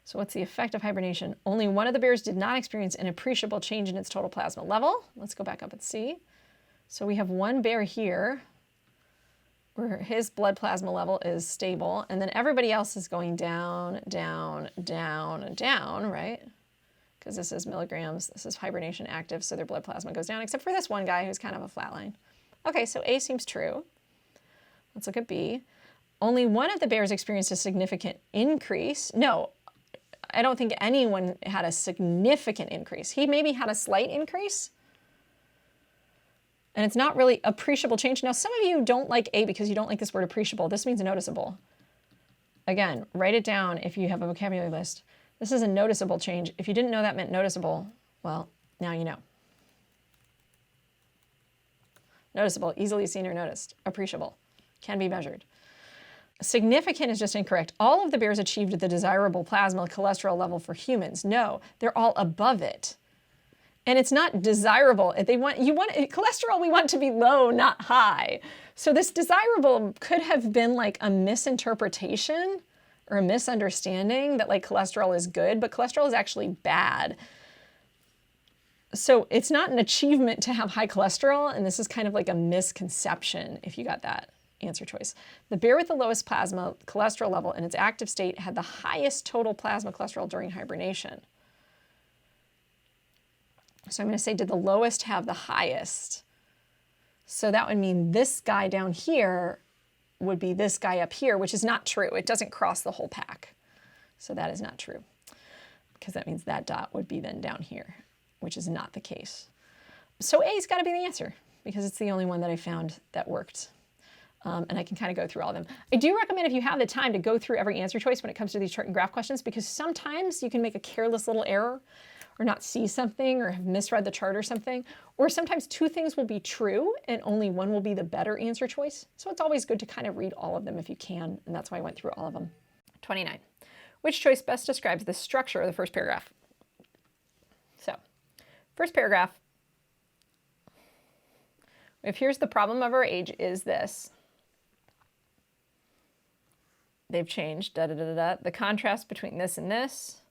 So what's the effect of hibernation? Only one of the bears did not experience an appreciable change in its total plasma level. Let's go back up and see. So we have one bear here where his blood plasma level is stable, and then everybody else is going down, down, down, down, right? Because this is milligrams, this is hibernation active, so their blood plasma goes down, except for this one guy who's kind of a flat line. Okay, so A seems true. Let's look at B. Only one of the bears experienced a significant increase. No, I don't think anyone had a significant increase. He maybe had a slight increase, and it's not really appreciable change. Now, some of you don't like A because you don't like this word appreciable. This means noticeable. Again, write it down if you have a vocabulary list. This is a noticeable change. If you didn't know that meant noticeable, well, now you know. Noticeable, easily seen or noticed. Appreciable, can be measured. Significant is just incorrect. All of the bears achieved the desirable plasma cholesterol level for humans. No, they're all above it. And it's not desirable. Cholesterol we want to be low, not high. So this desirable could have been like a misinterpretation or a misunderstanding that like cholesterol is good, but cholesterol is actually bad. So it's not an achievement to have high cholesterol, and this is kind of like a misconception if you got that answer choice. The bear with the lowest plasma cholesterol level in its active state had the highest total plasma cholesterol during hibernation. So I'm going to say, did the lowest have the highest? So that would mean this guy down here would be this guy up here, which is not true. It doesn't cross the whole pack. So that is not true, because that means that dot would be then down here, which is not the case. So A's got to be the answer, because it's the only one that I found that worked. And I can kind of go through all of them. I do recommend, if you have the time, to go through every answer choice when it comes to these chart and graph questions, because sometimes you can make a careless little error or not see something or have misread the chart or something. Or sometimes 2 things will be true and only one will be the better answer choice. So it's always good to kind of read all of them if you can, and that's why I went through all of them. 29. Which choice best describes the structure of the first paragraph? So, first paragraph, if here's the problem of our age is this. They've changed, da da da da. The contrast between this and this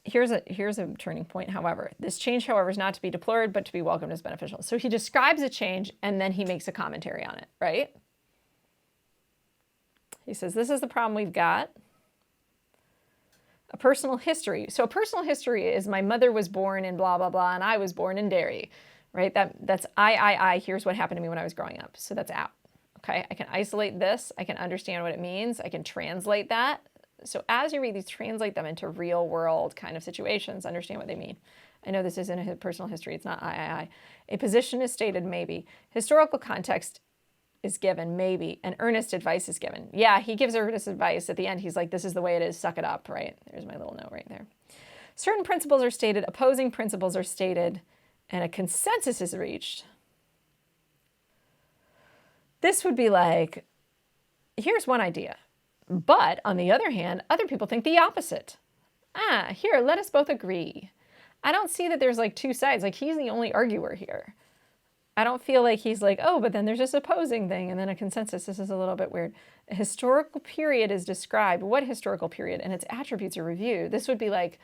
Here's a turning point, however. This change, however, is not to be deplored, but to be welcomed as beneficial. So he describes a change, and then he makes a commentary on it, right? He says, this is the problem we've got. A personal history. So a personal history is my mother was born in blah, blah, blah, and I was born in Derry, right? That's I. Here's what happened to me when I was growing up. So that's out, okay? I can isolate this. I can understand what it means. I can translate that. So as you read these, translate them into real world kind of situations, understand what they mean. I know this isn't a personal history. It's not I. A position is stated, maybe. Historical context is given, maybe, and earnest advice is given. Yeah, he gives earnest advice at the end. He's like, this is the way it is, suck it up, right? There's my little note right there. Certain principles are stated, opposing principles are stated, and a consensus is reached. This would be like, here's one idea, but on the other hand, other people think the opposite. Here, let us both agree. I don't see that there's like two sides, like he's the only arguer here. I don't feel like he's like, oh, but then there's this opposing thing and then a consensus. This is a little bit weird. A historical period is described. What historical period? And its attributes are reviewed. This would be like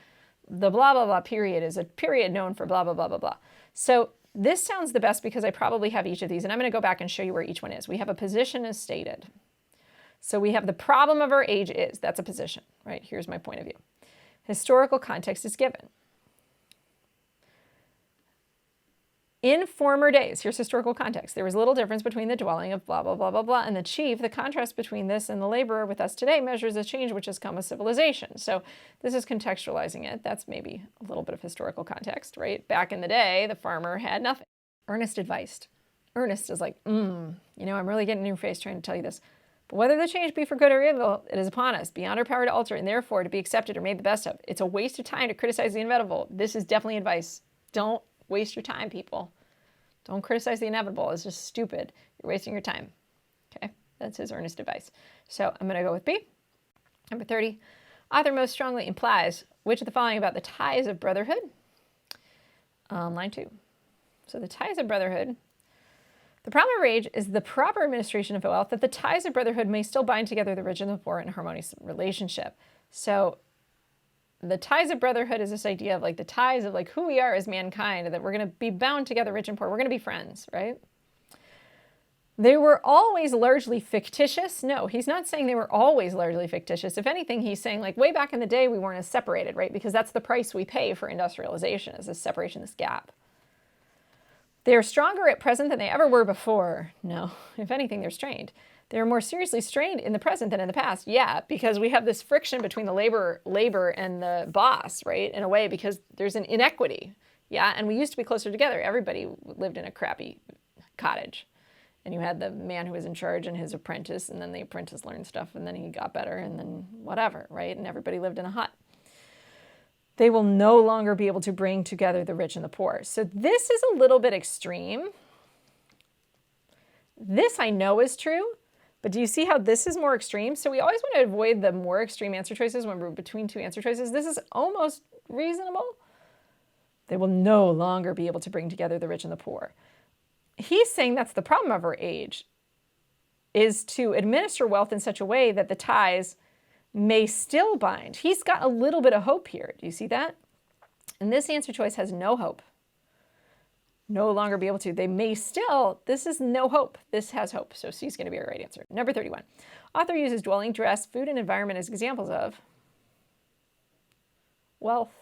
the blah, blah, blah period is a period known for blah, blah, blah, blah, blah. So this sounds the best because I probably have each of these, and I'm going to go back and show you where each one is. We have a position as stated. So we have the problem of our age is. That's a position, right? Here's my point of view. Historical context is given. In former days, here's historical context, there was little difference between the dwelling of blah, blah, blah, blah, blah, and the chief. The contrast between this and the laborer with us today measures a change which has come with civilization. So this is contextualizing it. That's maybe a little bit of historical context, right? Back in the day, the farmer had nothing. Earnest advice. Earnest is like, I'm really getting in your face trying to tell you this. But whether the change be for good or evil, it is upon us, beyond our power to alter, and therefore to be accepted or made the best of. It's a waste of time to criticize the inevitable. This is definitely advice. Don't waste your time, people. Don't criticize the inevitable. It's just stupid. You're wasting your time. Okay, that's his earnest advice. So I'm going to go with B. Number 30. Author most strongly implies which of the following about the ties of brotherhood? Line 2. So the ties of brotherhood. The problem of age is the proper administration of wealth, that the ties of brotherhood may still bind together the rich and the poor in a harmonious relationship. So the ties of brotherhood is this idea of like the ties of like who we are as mankind, that we're going to be bound together, rich and poor. We're going to be friends, right? They were always largely fictitious. No, he's not saying they were always largely fictitious. If anything, he's saying like way back in the day, we weren't as separated, right? Because that's the price we pay for industrialization, is this separation, this gap. They are stronger at present than they ever were before. No, if anything, they're strained. They're more seriously strained in the present than in the past. Yeah, because we have this friction between the labor and the boss, right? In a way, because there's an inequity. Yeah, and we used to be closer together. Everybody lived in a crappy cottage. And you had the man who was in charge and his apprentice, and then the apprentice learned stuff, and then he got better, and then whatever, right? And everybody lived in a hut. They will no longer be able to bring together the rich and the poor. So this is a little bit extreme. This I know is true. But do you see how this is more extreme? So we always want to avoid the more extreme answer choices when we're between two answer choices. This is almost reasonable. They will no longer be able to bring together the rich and the poor. He's saying that's the problem of our age, is to administer wealth in such a way that the ties may still bind. He's got a little bit of hope here. Do you see that? And this answer choice has no hope. No longer be able to. They may still, this is no hope. This has hope. So C is going to be our right answer. Number 31. Author uses dwelling, dress, food, and environment as examples of wealth.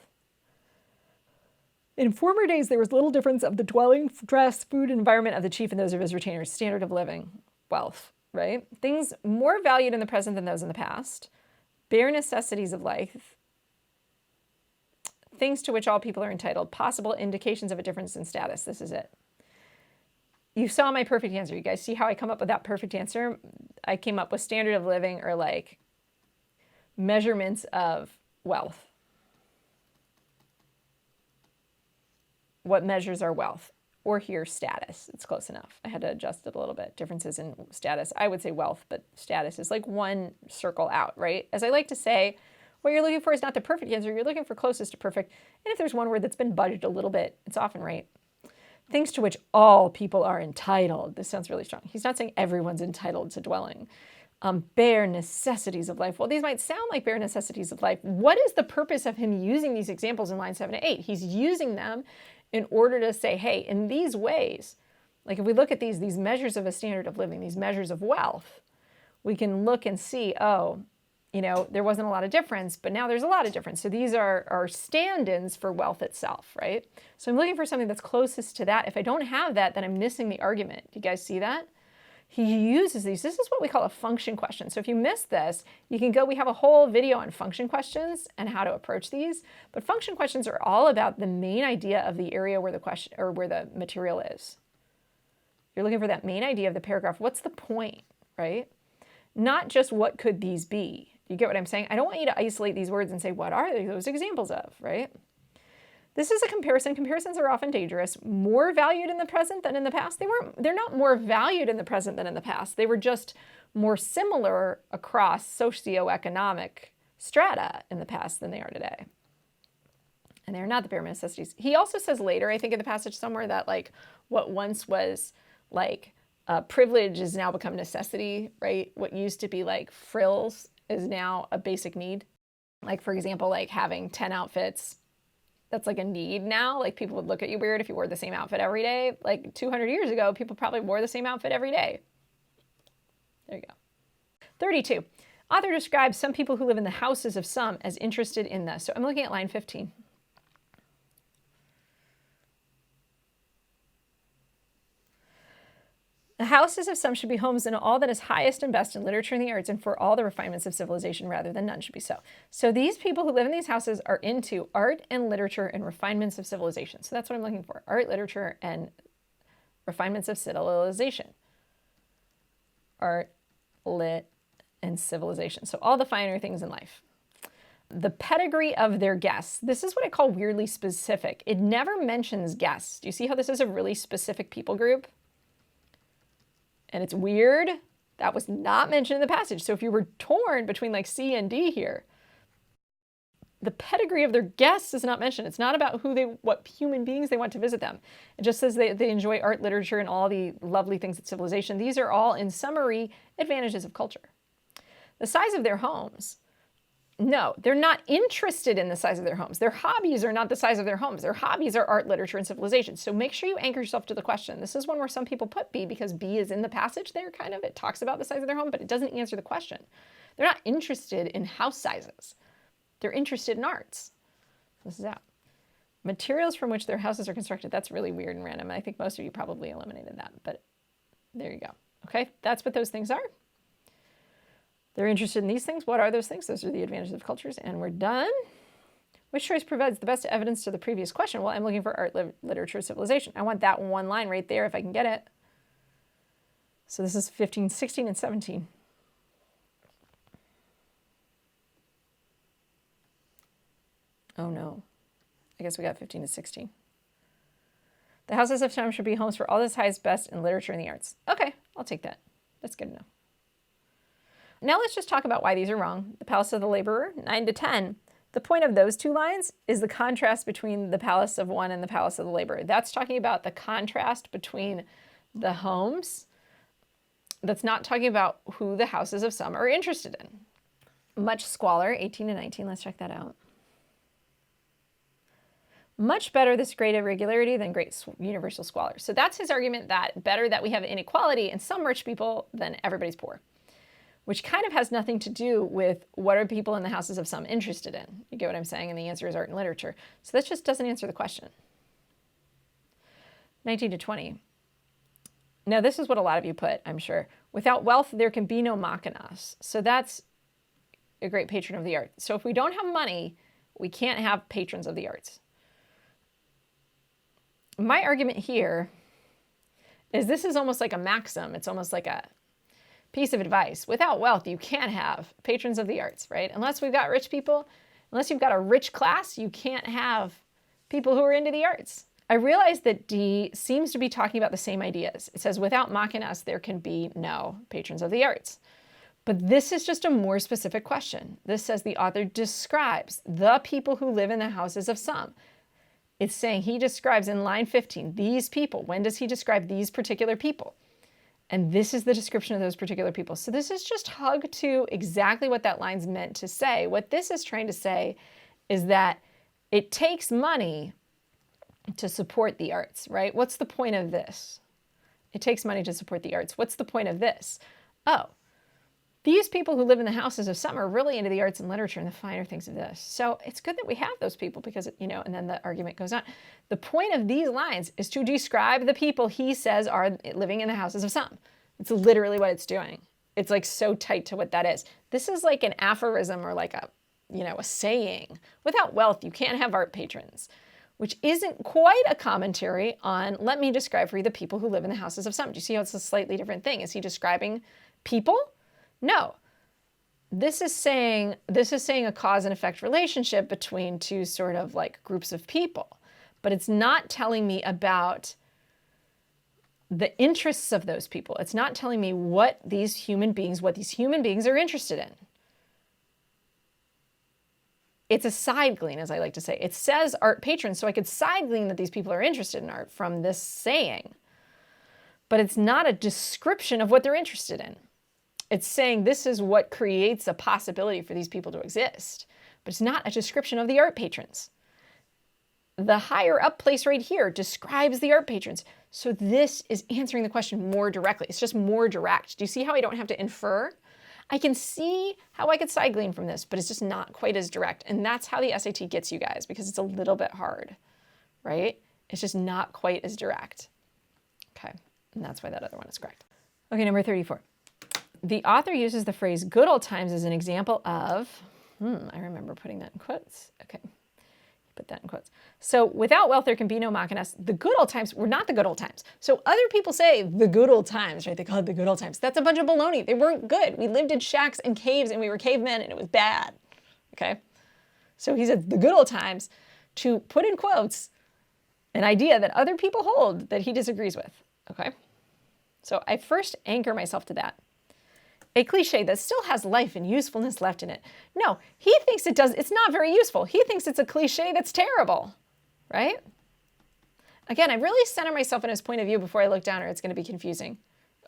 In former days, there was little difference of the dwelling, dress, food, and environment of the chief and those of his retainers. Standard of living, wealth, right? Things more valued in the present than those in the past. Bare necessities of life. Things to which all people are entitled, possible indications of a difference in status. This is it. You saw my perfect answer. You guys see how I come up with that perfect answer? I came up with standard of living, or like measurements of wealth. What measures our wealth? Or here, status. It's close enough. I had to adjust it a little bit. Differences in status. I would say wealth, but status is like one circle out, right? As I like to say, what you're looking for is not the perfect answer. You're looking for closest to perfect. And if there's one word that's been budged a little bit, it's often right. Things to which all people are entitled. This sounds really strong. He's not saying everyone's entitled to dwelling. Bare necessities of life. Well, these might sound like bare necessities of life. What is the purpose of him using these examples in line 7 to 8? He's using them in order to say, hey, in these ways, like if we look at these measures of a standard of living, these measures of wealth, we can look and see, oh, you know, there wasn't a lot of difference, but now there's a lot of difference. So these are stand-ins for wealth itself, right? So I'm looking for something that's closest to that. If I don't have that, then I'm missing the argument. Do you guys see that? He uses these. This is what we call a function question. So if you missed this, you can go, we have a whole video on function questions and how to approach these. But function questions are all about the main idea of the area where the question or where the material is. You're looking for that main idea of the paragraph. What's the point, right? Not just what could these be. You get what I'm saying? I don't want you to isolate these words and say, what are those examples of, right? This is a comparison. Comparisons are often dangerous. More valued in the present than in the past. They're not more valued in the present than in the past. They were just more similar across socioeconomic strata in the past than they are today. And they're not the bare necessities. He also says later, I think in the passage somewhere, that like what once was like privilege is now become necessity, right? What used to be like frills is now a basic need. Like for example, like having 10 outfits, that's like a need now. Like people would look at you weird if you wore the same outfit every day. Like 200 years ago, people probably wore the same outfit every day. There you go. 32. Author describes some people who live in the houses of some as interested in this. So I'm looking at line 15. The houses of some should be homes in all that is highest and best in literature and the arts, and for all the refinements of civilization rather than none should be so. So these people who live in these houses are into art and literature and refinements of civilization. So that's what I'm looking for. Art, literature, and refinements of civilization. Art, lit, and civilization. So all the finer things in life. The pedigree of their guests. This is what I call weirdly specific. It never mentions guests. Do you see how this is a really specific people group? And it's weird. That was not mentioned in the passage. So if you were torn between like C and D here, the pedigree of their guests is not mentioned. It's not about what human beings they want to visit them. It just says they enjoy art, literature, and all the lovely things of civilization. These are all, in summary, advantages of culture. The size of their homes. No, they're not interested in the size of their homes. Their hobbies are not the size of their homes. Their hobbies are art, literature, and civilization. So make sure you anchor yourself to the question. This is one where some people put B because B is in the passage there, kind of. It talks about the size of their home, but it doesn't answer the question. They're not interested in house sizes. They're interested in arts. This is out. Materials from which their houses are constructed. That's really weird and random. I think most of you probably eliminated that, but there you go. Okay, that's what those things are. They're interested in these things. What are those things? Those are the advantages of cultures. And we're done. Which choice provides the best evidence to the previous question? Well, I'm looking for art, literature, civilization. I want that one line right there if I can get it. So this is 15, 16, and 17. Oh no. I guess we got 15 to 16. The houses of some should be homes for all that's highest, best in literature and the arts. Okay, I'll take that. That's good enough. Now let's just talk about why these are wrong. The palace of the laborer, 9 to 10. The point of those two lines is the contrast between the palace of one and the palace of the laborer. That's talking about the contrast between the homes. That's not talking about who the houses of some are interested in. Much squalor, 18 to 19. Let's check that out. Much better this great irregularity than great universal squalor. So that's his argument, that better that we have inequality and some rich people than everybody's poor, which kind of has nothing to do with what are people in the houses of some interested in. You get what I'm saying? And the answer is art and literature. So that just doesn't answer the question. 19 to 20. Now this is what a lot of you put, I'm sure. Without wealth, there can be no machinas. So that's a great patron of the arts. So if we don't have money, we can't have patrons of the arts. My argument here is this is almost like a maxim. It's almost like a piece of advice. Without wealth, you can't have patrons of the arts, right? Unless we've got rich people, unless you've got a rich class, you can't have people who are into the arts. I realize that D seems to be talking about the same ideas. It says, without machinas, there can be no patrons of the arts. But this is just a more specific question. This says the author describes the people who live in the houses of some. It's saying he describes in line 15, these people. When does he describe these particular people? And this is the description of those particular people. So this is just hug to exactly what that line's meant to say. What this is trying to say is that it takes money to support the arts, right? What's the point of this? It takes money to support the arts. What's the point of this? Oh, these people who live in the houses of some are really into the arts and literature and the finer things of this. So it's good that we have those people because, and then the argument goes on. The point of these lines is to describe the people he says are living in the houses of some. It's literally what it's doing. It's like so tight to what that is. This is like an aphorism or like a saying. Without wealth, you can't have art patrons, which isn't quite a commentary on, let me describe for you the people who live in the houses of some. Do you see how it's a slightly different thing? Is he describing people? No. This is saying a cause and effect relationship between two sort of like groups of people, but it's not telling me about the interests of those people. It's not telling me what these human beings are interested in. It's a side glean, as I like to say. It says art patrons, so I could side glean that these people are interested in art from this saying, but it's not a description of what they're interested in. It's saying this is what creates a possibility for these people to exist, but it's not a description of the art patrons. The higher up place right here describes the art patrons. So this is answering the question more directly. It's just more direct. Do you see how I don't have to infer? I can see how I could side glean from this, but it's just not quite as direct. And that's how the SAT gets you guys, because it's a little bit hard, right? It's just not quite as direct. Okay, and that's why that other one is correct. Okay, number 34. The author uses the phrase good old times as an example of, I remember putting that in quotes. Okay, put that in quotes. So without wealth, there can be no Machinas. The good old times were not the good old times. So other people say the good old times, right? They call it the good old times. That's a bunch of baloney. They weren't good. We lived in shacks and caves and we were cavemen and it was bad, okay? So he said the good old times to put in quotes an idea that other people hold that he disagrees with, okay? So I first anchor myself to that. A cliche that still has life and usefulness left in it. No, he thinks it does. It's not very useful. He thinks it's a cliche that's terrible, right? Again, I really center myself in his point of view before I look down or it's going to be confusing,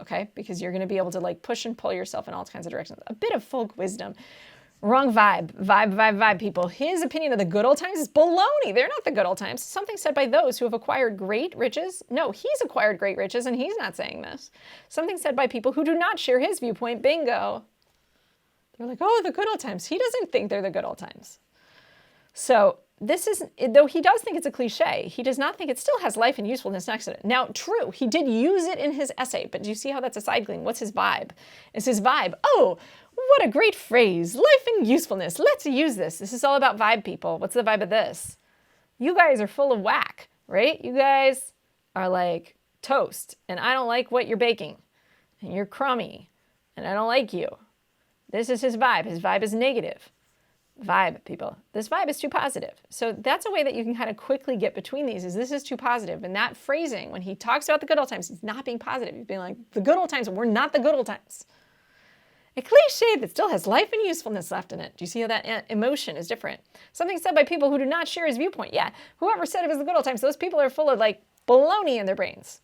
okay? Because you're going to be able to like push and pull yourself in all kinds of directions. A bit of folk wisdom. Wrong vibe, people. His opinion of the good old times is baloney. They're not the good old times. Something said by those who have acquired great riches. No, he's acquired great riches and he's not saying this. Something said by people who do not share his viewpoint. Bingo. They're like, oh, the good old times. He doesn't think they're the good old times. So this is, though he does think it's a cliche, he does not think it still has life and usefulness next to it. Now, true, he did use it in his essay, but do you see how that's a side glean? What's his vibe? Is his vibe, oh, what a great phrase, life and usefulness. Let's use this. This is all about vibe, people. What's the vibe of this? You guys are full of whack, right? You guys are like toast, and I don't like what you're baking, and you're crummy, and I don't like you. This is his vibe. His vibe is negative. Vibe, people. This vibe is too positive. So that's a way that you can kind of quickly get between these is this is too positive. And that phrasing, when he talks about the good old times, he's not being positive. He's being like, the good old times were not the good old times. A cliche that still has life and usefulness left in it. Do you see how that emotion is different? Something said by people who do not share his viewpoint. Yeah, whoever said it was the good old times, those people are full of like baloney in their brains.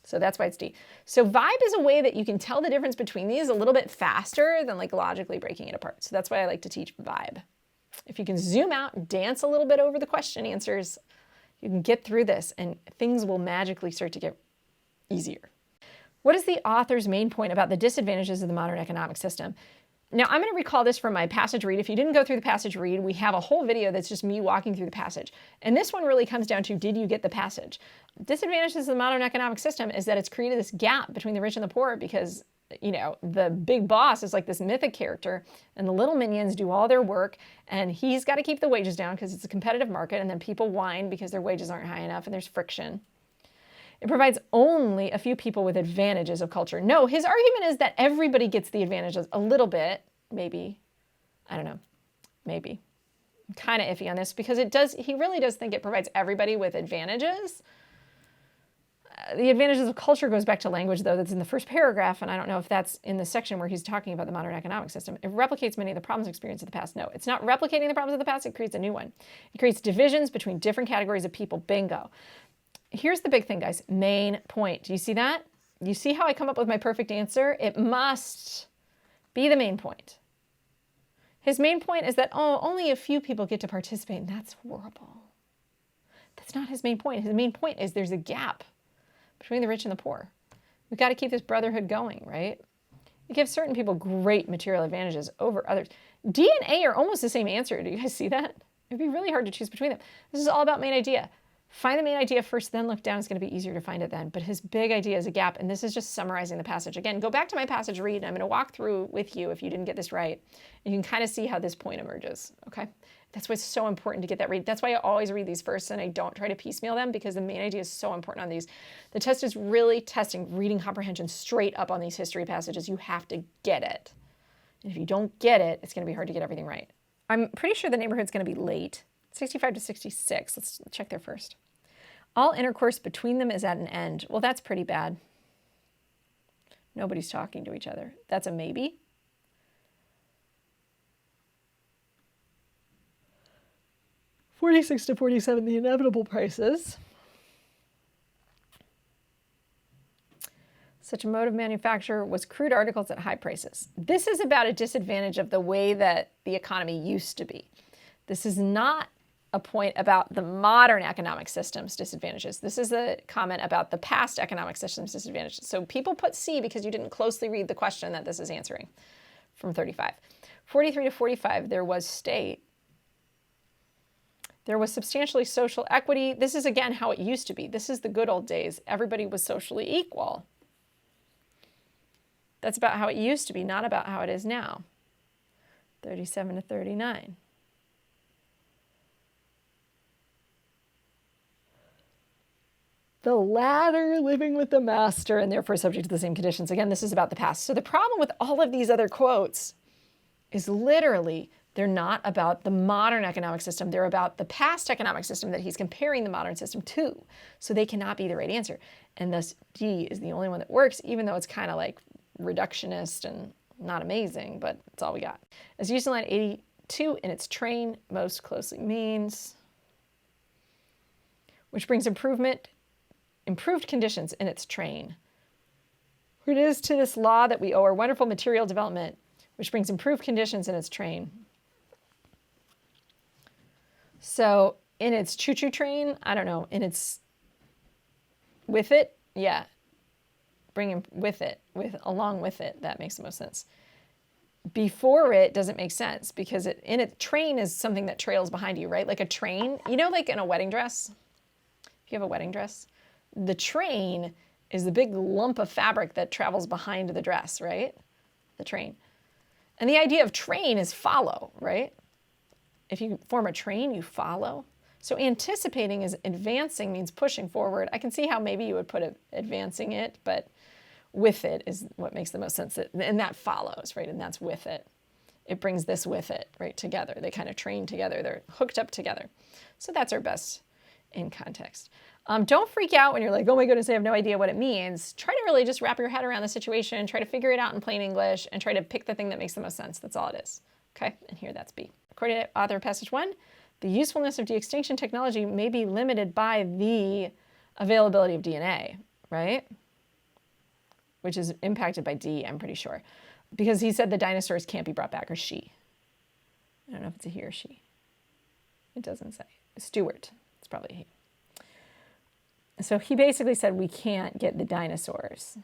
So that's why it's D. So vibe is a way that you can tell the difference between these a little bit faster than like logically breaking it apart. So that's why I like to teach vibe. If you can zoom out and dance a little bit over the question answers, you can get through this and things will magically start to get easier. What is the author's main point about the disadvantages of the modern economic system? Now, I'm going to recall this from my passage read. If you didn't go through the passage read, we have a whole video that's just me walking through the passage. And this one really comes down to, did you get the passage? Disadvantages of the modern economic system is that it's created this gap between the rich and the poor because, you know, the big boss is like this mythic character and the little minions do all their work and he's got to keep the wages down because it's a competitive market and then people whine because their wages aren't high enough and there's friction. It provides only a few people with advantages of culture. No, his argument is that everybody gets the advantages a little bit, maybe. I don't know, maybe. I'm kind of iffy on this because he really does think it provides everybody with advantages. The advantages of culture goes back to language, though, that's in the first paragraph, and I don't know if that's in the section where he's talking about the modern economic system. It replicates many of the problems experienced in the past. No, it's not replicating the problems of the past, it creates a new one. It creates divisions between different categories of people. Bingo. Here's the big thing, guys. Main point. Do you see that? You see how I come up with my perfect answer? It must be the main point. His main point is that, oh, only a few people get to participate, and that's horrible. That's not his main point. His main point is there's a gap between the rich and the poor. We've got to keep this brotherhood going, right? It gives certain people great material advantages over others. D and A are almost the same answer. Do you guys see that? It'd be really hard to choose between them. This is all about main idea. Find the main idea first, then look down. It's going to be easier to find it then. But his big idea is a gap, and this is just summarizing the passage. Again, go back to my passage read, and I'm going to walk through with you if you didn't get this right. And you can kind of see how this point emerges, okay? That's why it's so important to get that read. That's why I always read these first, and I don't try to piecemeal them, because the main idea is so important on these. The test is really testing reading comprehension straight up on these history passages. You have to get it. And if you don't get it, it's going to be hard to get everything right. I'm pretty sure the neighborhood's going to be late. 65 to 66. Let's check there first. All intercourse between them is at an end. Well, that's pretty bad. Nobody's talking to each other. That's a maybe. $46 to $47, the inevitable prices. Such a mode of manufacture was crude articles at high prices. This is about a disadvantage of the way that the economy used to be. This is not a point about the modern economic system's disadvantages. This is a comment about the past economic system's disadvantages. So people put C because you didn't closely read the question that this is answering from 35. 43 to 45, there was state. There was substantially social equity. This is, again, how it used to be. This is the good old days. Everybody was socially equal. That's about how it used to be, not about how it is now. 37 to 39. The latter living with the master and therefore subject to the same conditions. Again, this is about the past. So the problem with all of these other quotes is literally they're not about the modern economic system. They're about the past economic system that he's comparing the modern system to. So they cannot be the right answer. And thus D is the only one that works, even though it's kind of like reductionist and not amazing, but it's all we got. As used in line 82 in its train most closely means, which brings improved conditions in its train. For it is to this law that we owe our wonderful material development, which brings improved conditions in its train. So in its choo-choo train, I don't know, in its, with it, yeah. Bring him with it, along with it, that makes the most sense. Before it doesn't make sense, because train is something that trails behind you, right? Like a train, you know, like in a wedding dress, if you have a wedding dress, the train is the big lump of fabric that travels behind the dress, right? The train. And the idea of train is follow, right? If you form a train, you follow. So anticipating is advancing, means pushing forward. I can see how maybe you would put it advancing it, but with it is what makes the most sense. And that follows, right? And that's with it. It brings this with it, right, together. They kind of train together. They're hooked up together. So that's our best in context. Don't freak out when you're like, oh my goodness, I have no idea what it means. Try to really just wrap your head around the situation, try to figure it out in plain English, and try to pick the thing that makes the most sense. That's all it is. Okay, and here that's B. According to author of passage 1, the usefulness of de-extinction technology may be limited by the availability of DNA, right? Which is impacted by D, I'm pretty sure. Because he said the dinosaurs can't be brought back, or she. I don't know if it's a he or she. It doesn't say. Stewart, it's probably a he. So he basically said we can't get the dinosaurs.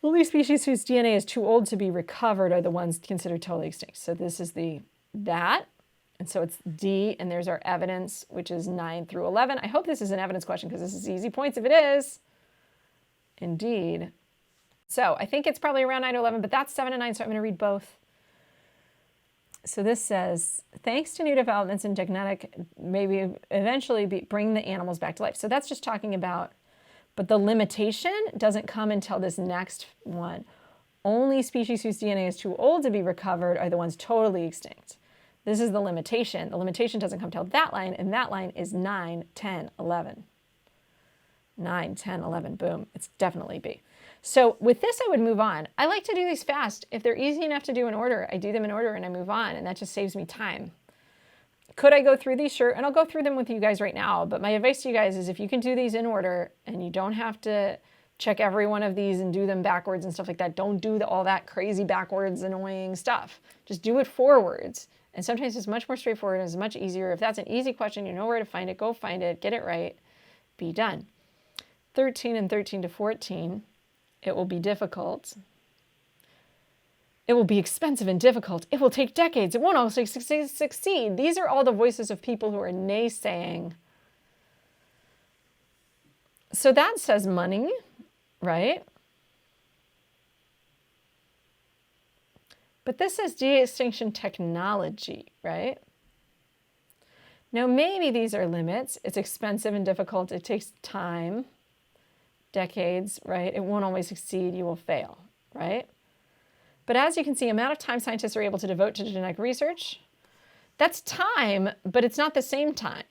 Only species whose DNA is too old to be recovered are the ones considered totally extinct. So this is that. And so it's D, and there's our evidence, which is 9 through 11. I hope this is an evidence question because this is easy points if it is. Indeed. So I think it's probably around 9 to 11, but that's 7 and 9, so I'm going to read both. So this says, thanks to new developments in genetic, maybe eventually bring the animals back to life. So that's just talking about, but the limitation doesn't come until this next one. Only species whose DNA is too old to be recovered are the ones totally extinct. This is the limitation. The limitation doesn't come till that line, and that line is 9, 10, 11. 9, 10, 11, boom. It's definitely B. So with this, I would move on. I like to do these fast. If they're easy enough to do in order, I do them in order and I move on, and that just saves me time. Could I go through these? Sure. And I'll go through them with you guys right now. But my advice to you guys is if you can do these in order and you don't have to check every one of these and do them backwards and stuff like that, don't do all that crazy backwards annoying stuff. Just do it forwards. And sometimes it's much more straightforward and it's much easier. If that's an easy question, you know where to find it, go find it, get it right, be done. 13 and 13 to 14, it will be difficult. It will be expensive and difficult. It will take decades. It won't always succeed. These are all the voices of people who are naysaying. So that says money, right? But this says de-extinction technology, right? Now maybe these are limits. It's expensive and difficult. It takes time, decades, right? It won't always succeed. You will fail, right? But as you can see, amount of time scientists are able to devote to genetic research, that's time, but it's not the same time.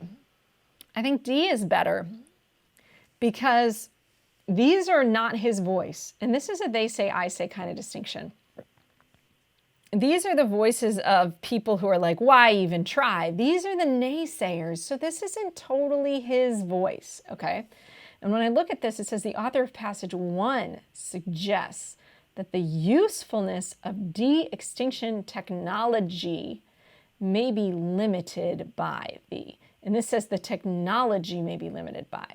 I think D is better because these are not his voice. And this is a they say, I say kind of distinction. These are the voices of people who are like, why even try? These are the naysayers. So this isn't totally his voice, okay? And when I look at this, it says the author of passage 1 suggests that the usefulness of de-extinction technology may be limited by the, and this says the technology may be limited by,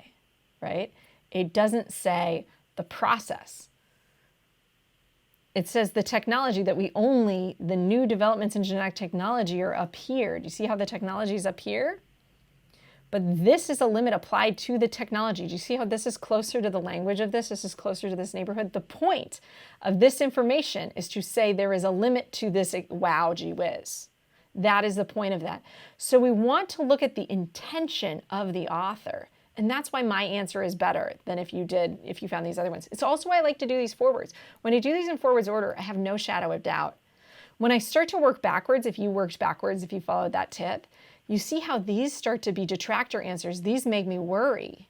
right? It doesn't say the process. It says the technology that we only, the new developments in genetic technology are up here. Do you see how the technology is up here? But this is a limit applied to the technology. Do you see how this is closer to the language of this? This is closer to this neighborhood. The point of this information is to say there is a limit to this, wow, gee whiz. That is the point of that. So we want to look at the intention of the author. And that's why my answer is better than if you found these other ones. It's also why I like to do these forwards. When I do these in forwards order, I have no shadow of doubt. When I start to work backwards, if you worked backwards, if you followed that tip, you see how these start to be detractor answers. These make me worry.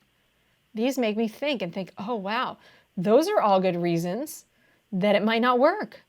These make me think and think, oh, wow, those are all good reasons that it might not work.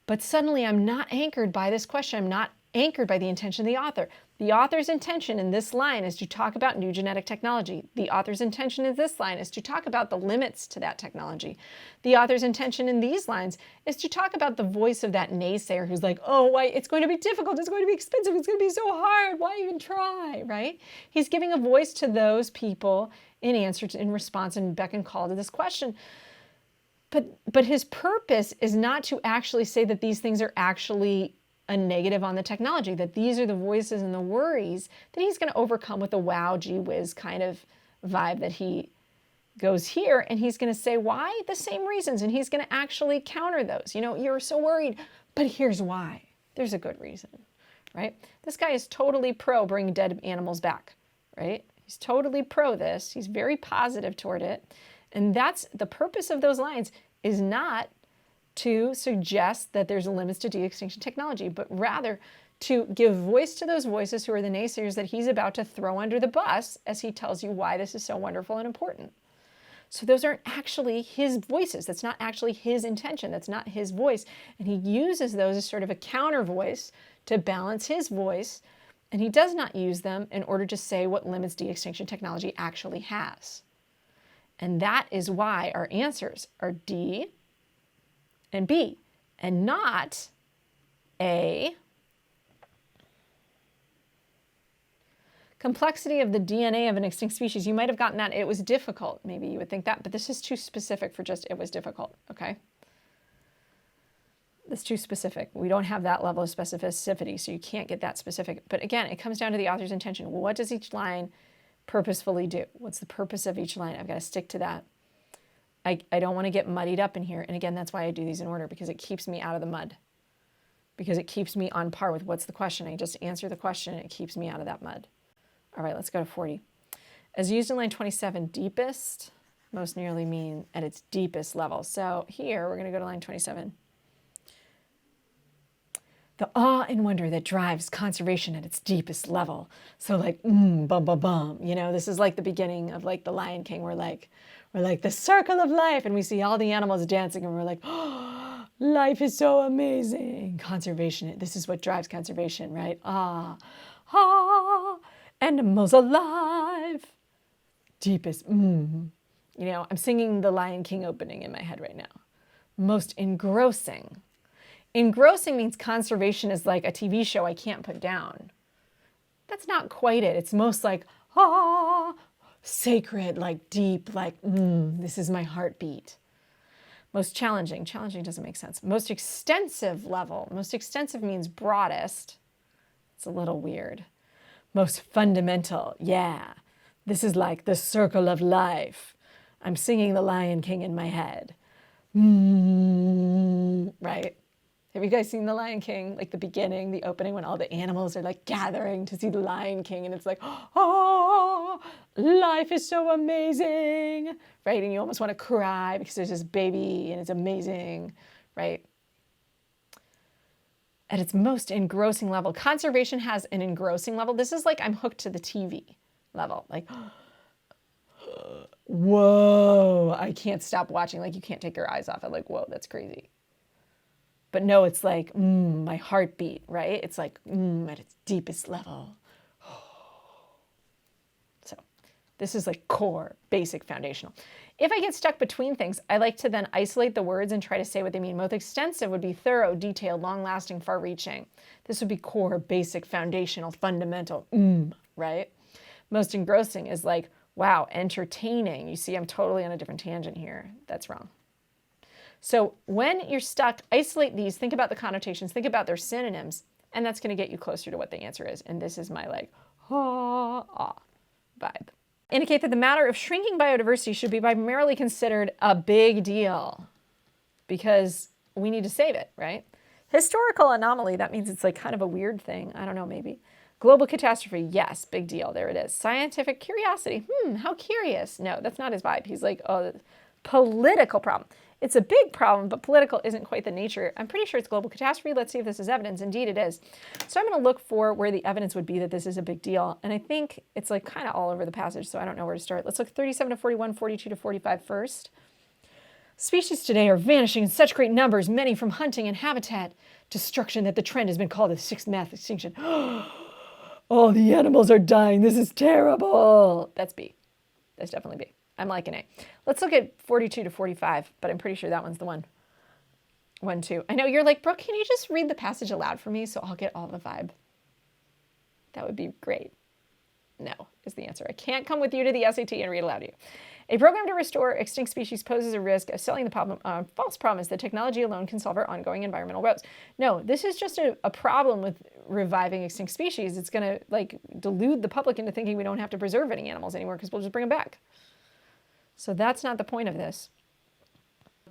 But suddenly I'm not anchored by this question. I'm not anchored by the intention of the author. The author's intention in this line is to talk about new genetic technology. The author's intention in this line is to talk about the limits to that technology. The author's intention in these lines is to talk about the voice of that naysayer who's like, oh, why, it's going to be difficult, it's going to be expensive, it's going to be so hard, why even try, right? He's giving a voice to those people in answer to, in response and beck and call to this question. But his purpose is not to actually say that these things are actually a negative on the technology, that these are the voices and the worries that he's going to overcome with the wow, gee whiz kind of vibe that he goes here. And he's going to say, why? The same reasons. And he's going to actually counter those. You know, you're so worried, but here's why. There's a good reason, right? This guy is totally pro bringing dead animals back, right? He's totally pro this. He's very positive toward it. And that's the purpose of those lines, is not to suggest that there's limits to de-extinction technology, but rather to give voice to those voices who are the naysayers that he's about to throw under the bus as he tells you why this is so wonderful and important. So those aren't actually his voices. That's not actually his intention. That's not his voice. And he uses those as sort of a counter voice to balance his voice. And he does not use them in order to say what limits de-extinction technology actually has. And that is why our answers are D and B, and not A. Complexity of the DNA of an extinct species. You might have gotten that. It was difficult. Maybe you would think that, but this is too specific for just it was difficult, okay? That's too specific. We don't have that level of specificity, so you can't get that specific. But again, it comes down to the author's intention. What does each line purposefully do? What's the purpose of each line? I've got to stick to that. I don't want to get muddied up in here. And again, that's why I do these in order, because it keeps me out of the mud. Because it keeps me on par with what's the question. I just answer the question and it keeps me out of that mud. All right, let's go to 40. As used in line 27, deepest most nearly mean at its deepest level. So here we're going to go to line 27. The awe and wonder that drives conservation at its deepest level. So like, bum, bum, bum. You know, this is like the beginning of like the Lion King. We're like the circle of life, and we see all the animals dancing, and we're like, oh, life is so amazing. Conservation, this is what drives conservation, right? Ah, Animals alive. Deepest. You know, I'm singing the Lion King opening in my head right now. Most engrossing. Engrossing means conservation is like a TV show I can't put down. That's not quite it. It's most like, sacred, like deep, like, this is my heartbeat. Most challenging. Challenging doesn't make sense. Most extensive level. Most extensive means broadest. It's a little weird. Most fundamental. Yeah. This is like the circle of life. I'm singing the Lion King in my head. Right? Have you guys seen the Lion King? Like the beginning, the opening, when all the animals are like gathering to see the Lion King, and it's like, oh, life is so amazing, right? And you almost want to cry because there's this baby and it's amazing, right? At its most engrossing level. Conservation has an engrossing level. This is like I'm hooked to the TV level. Like, whoa, I can't stop watching. Like you can't take your eyes off it. Like, whoa, that's crazy. But no, it's like, my heartbeat, right? It's like, at its deepest level. So this is like core, basic, foundational. If I get stuck between things, I like to then isolate the words and try to say what they mean. Most extensive would be thorough, detailed, long-lasting, far-reaching. This would be core, basic, foundational, fundamental, right? Most engrossing is like, wow, entertaining. You see, I'm totally on a different tangent here. That's wrong. So when you're stuck, isolate these, think about the connotations, think about their synonyms, and that's going to get you closer to what the answer is. And this is my like, vibe. Indicate that the matter of shrinking biodiversity should be primarily considered a big deal because we need to save it, right? Historical anomaly, that means it's like kind of a weird thing. I don't know, maybe. Global catastrophe, yes, big deal. There it is. Scientific curiosity, how curious. No, that's not his vibe. He's like, oh, political problem. It's a big problem, but political isn't quite the nature. I'm pretty sure it's global catastrophe. Let's see if this is evidence. Indeed, it is. So I'm going to look for where the evidence would be that this is a big deal. And I think it's like kind of all over the passage, so I don't know where to start. Let's look 37 to 41, 42 to 45 first. Species today are vanishing in such great numbers, many from hunting and habitat destruction, that the trend has been called the sixth mass extinction. All the animals are dying. This is terrible. That's B. That's definitely B. I'm liking A. Let's look at 42 to 45, but I'm pretty sure that one's the one. 1, 2. I know you're like, Brooke, can you just read the passage aloud for me so I'll get all the vibe? That would be great. No, is the answer. I can't come with you to the SAT and read aloud to you. A program to restore extinct species poses a risk of selling the problem, false promise that technology alone can solve our ongoing environmental woes. No, this is just a problem with reviving extinct species. It's going to like delude the public into thinking we don't have to preserve any animals anymore because we'll just bring them back. So that's not the point of this.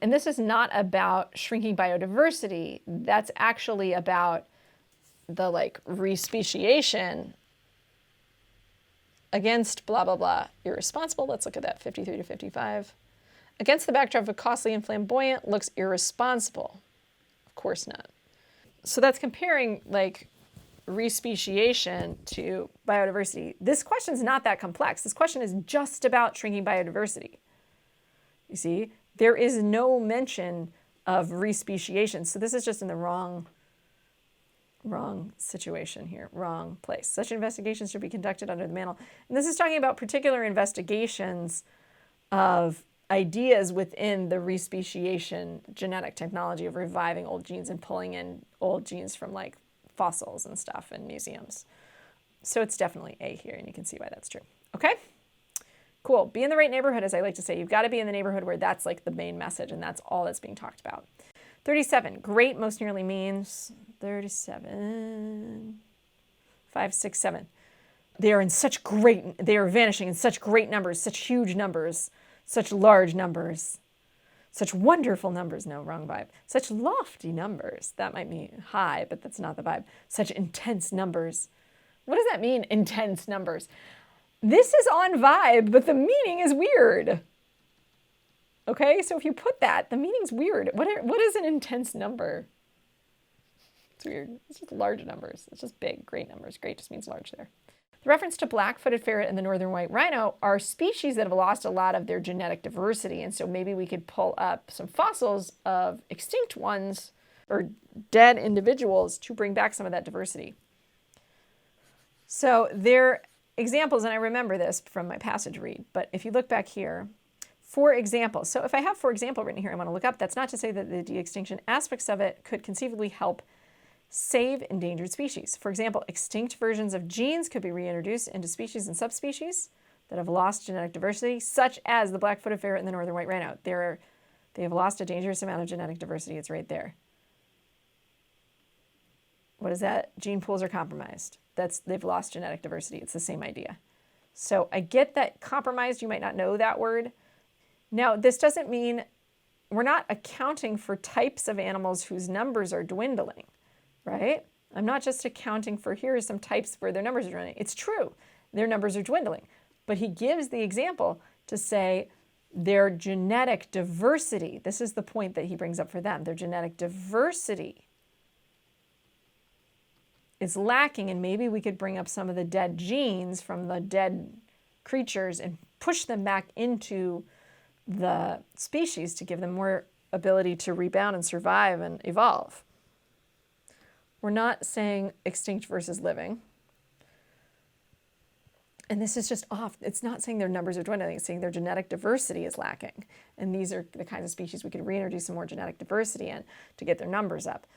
And this is not about shrinking biodiversity. That's actually about the like re-speciation against blah, blah, blah, irresponsible. Let's look at that, 53 to 55. Against the backdrop of costly and flamboyant looks irresponsible. Of course not. So that's comparing like re-speciation to biodiversity. This question is not that complex. This question is just about shrinking biodiversity. You see, there is no mention of re-speciation. So this is just in the wrong situation here, wrong place. Such investigations should be conducted under the mantle. And this is talking about particular investigations of ideas within the re-speciation genetic technology of reviving old genes and pulling in old genes from like fossils and stuff in museums. So it's definitely A here, and you can see why that's true. Okay? Cool. Be in the right neighborhood, as I like to say. You've got to be in the neighborhood where that's like the main message, and that's all that's being talked about. 37. Great most nearly means 37. 5, 6, 7. They are vanishing in such great numbers, such huge numbers, such large numbers, such wonderful numbers. No, wrong vibe. Such lofty numbers. That might be high, but that's not the vibe. Such intense numbers. What does that mean, intense numbers? This is on vibe, but the meaning is weird. Okay, so if you put that, the meaning's weird. What is an intense number? It's weird. It's just large numbers. It's just big, great numbers. Great just means large there. The reference to black-footed ferret and the northern white rhino are species that have lost a lot of their genetic diversity, and so maybe we could pull up some fossils of extinct ones or dead individuals to bring back some of that diversity. So there examples, and I remember this from my passage read, but if you look back here, for example, so if I have for example written here, I want to look up, that's not to say that the de-extinction aspects of it could conceivably help save endangered species. For example, extinct versions of genes could be reintroduced into species and subspecies that have lost genetic diversity, such as the black-footed ferret and the northern white rhino. They have lost a dangerous amount of genetic diversity. It's right there. What is that? Gene pools are compromised. They've lost genetic diversity. It's the same idea. So I get that compromised, you might not know that word. Now, this doesn't mean we're not accounting for types of animals whose numbers are dwindling, right? I'm not just accounting for here are some types where their numbers are dwindling. It's true, their numbers are dwindling. But he gives the example to say their genetic diversity, this is the point that he brings up for them, their genetic diversity is lacking, and maybe we could bring up some of the dead genes from the dead creatures and push them back into the species to give them more ability to rebound and survive and evolve. We're not saying extinct versus living. And this is just off. It's not saying their numbers are dwindling. It's saying their genetic diversity is lacking. And these are the kinds of species we could reintroduce some more genetic diversity in to get their numbers up.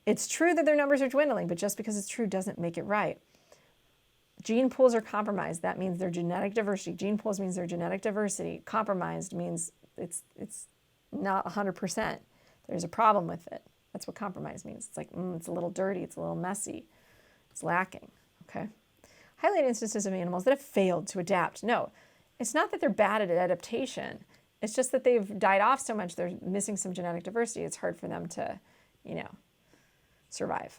It's true that their numbers are dwindling, but just because it's true doesn't make it right. Gene pools are compromised. That means their genetic diversity. Gene pools means their genetic diversity. Compromised means it's not 100%. There's a problem with it. That's what compromise means. It's like, it's a little dirty. It's a little messy. It's lacking, okay? Highlight instances of animals that have failed to adapt. No, it's not that they're bad at adaptation. It's just that they've died off so much, they're missing some genetic diversity. It's hard for them to, survive.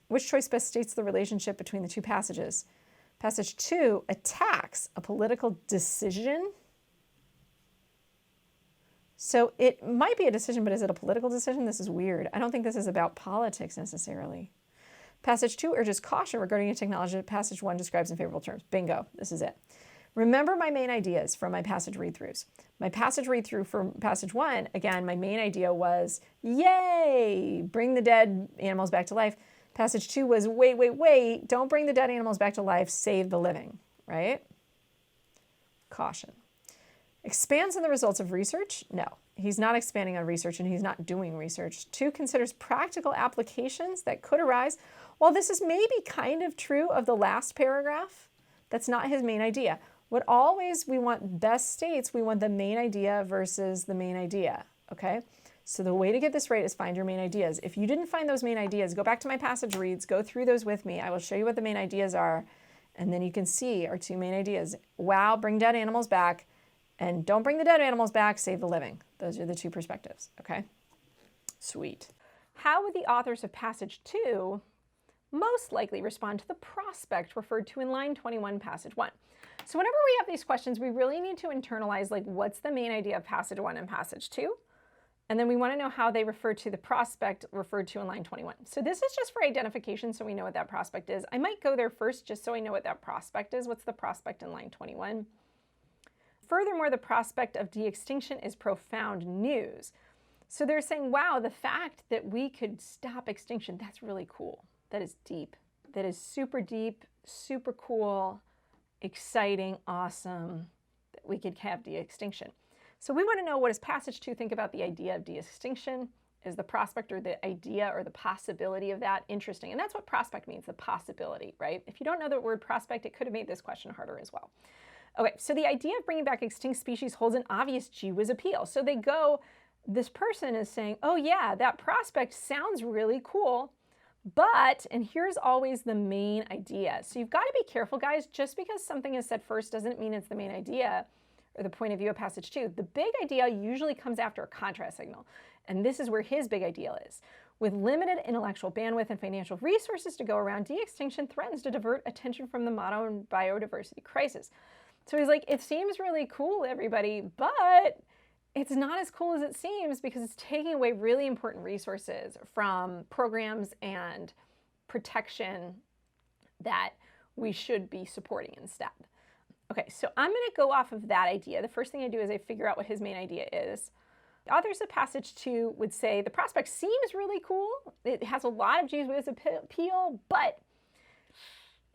Which choice best states the relationship between the two passages? Passage 2 attacks a political decision. So it might be a decision, but is it a political decision? This is weird. I don't think this is about politics necessarily. Passage 2 urges caution regarding a technology that Passage 1 describes in favorable terms. Bingo, this is it. Remember my main ideas from my passage read-throughs. My passage read-through for Passage 1, again, my main idea was, yay, bring the dead animals back to life. Passage 2 was, wait, don't bring the dead animals back to life, save the living, right? Caution. Expands on the results of research? No, he's not expanding on research and he's not doing research. 2 considers practical applications that could arise. While this is maybe kind of true of the last paragraph, that's not his main idea. What always we want best states, we want the main idea versus the main idea, okay? So the way to get this right is find your main ideas. If you didn't find those main ideas, go back to my passage reads, go through those with me. I will show you what the main ideas are, and then you can see our 2 main ideas. Wow, bring dead animals back, and don't bring the dead animals back, save the living. Those are the 2 perspectives, okay? Sweet. How would the authors of Passage 2 most likely respond to the prospect referred to in line 21, Passage 1? So whenever we have these questions, we really need to internalize, like, what's the main idea of Passage 1 and Passage 2? And then we want to know how they refer to the prospect referred to in line 21. So this is just for identification, so we know what that prospect is. I might go there first just so I know what that prospect is. What's the prospect in line 21? Furthermore, the prospect of de-extinction is profound news. So they're saying, wow, the fact that we could stop extinction, that's really cool. That is deep. That is super deep, super cool, exciting, awesome, that we could have de-extinction. So we want to know, what does Passage 2 think about the idea of de-extinction? Is the prospect or the idea or the possibility of that interesting? And that's what prospect means, the possibility, right? If you don't know the word prospect, it could have made this question harder as well. Okay, so the idea of bringing back extinct species holds an obvious gee whiz appeal. So they go, this person is saying, oh yeah, that prospect sounds really cool, but, and here's always the main idea. So you've got to be careful, guys. Just because something is said first doesn't mean it's the main idea or the point of view of Passage 2. The big idea usually comes after a contrast signal, and this is where his big idea is. With limited intellectual bandwidth and financial resources to go around, de-extinction threatens to divert attention from the modern biodiversity crisis. So he's like, it seems really cool, everybody, but it's not as cool as it seems because it's taking away really important resources from programs and protection that we should be supporting instead. Okay, so I'm going to go off of that idea. The first thing I do is I figure out what his main idea is. The authors of Passage 2 would say the prospect seems really cool. It has a lot of geez whiz appeal, but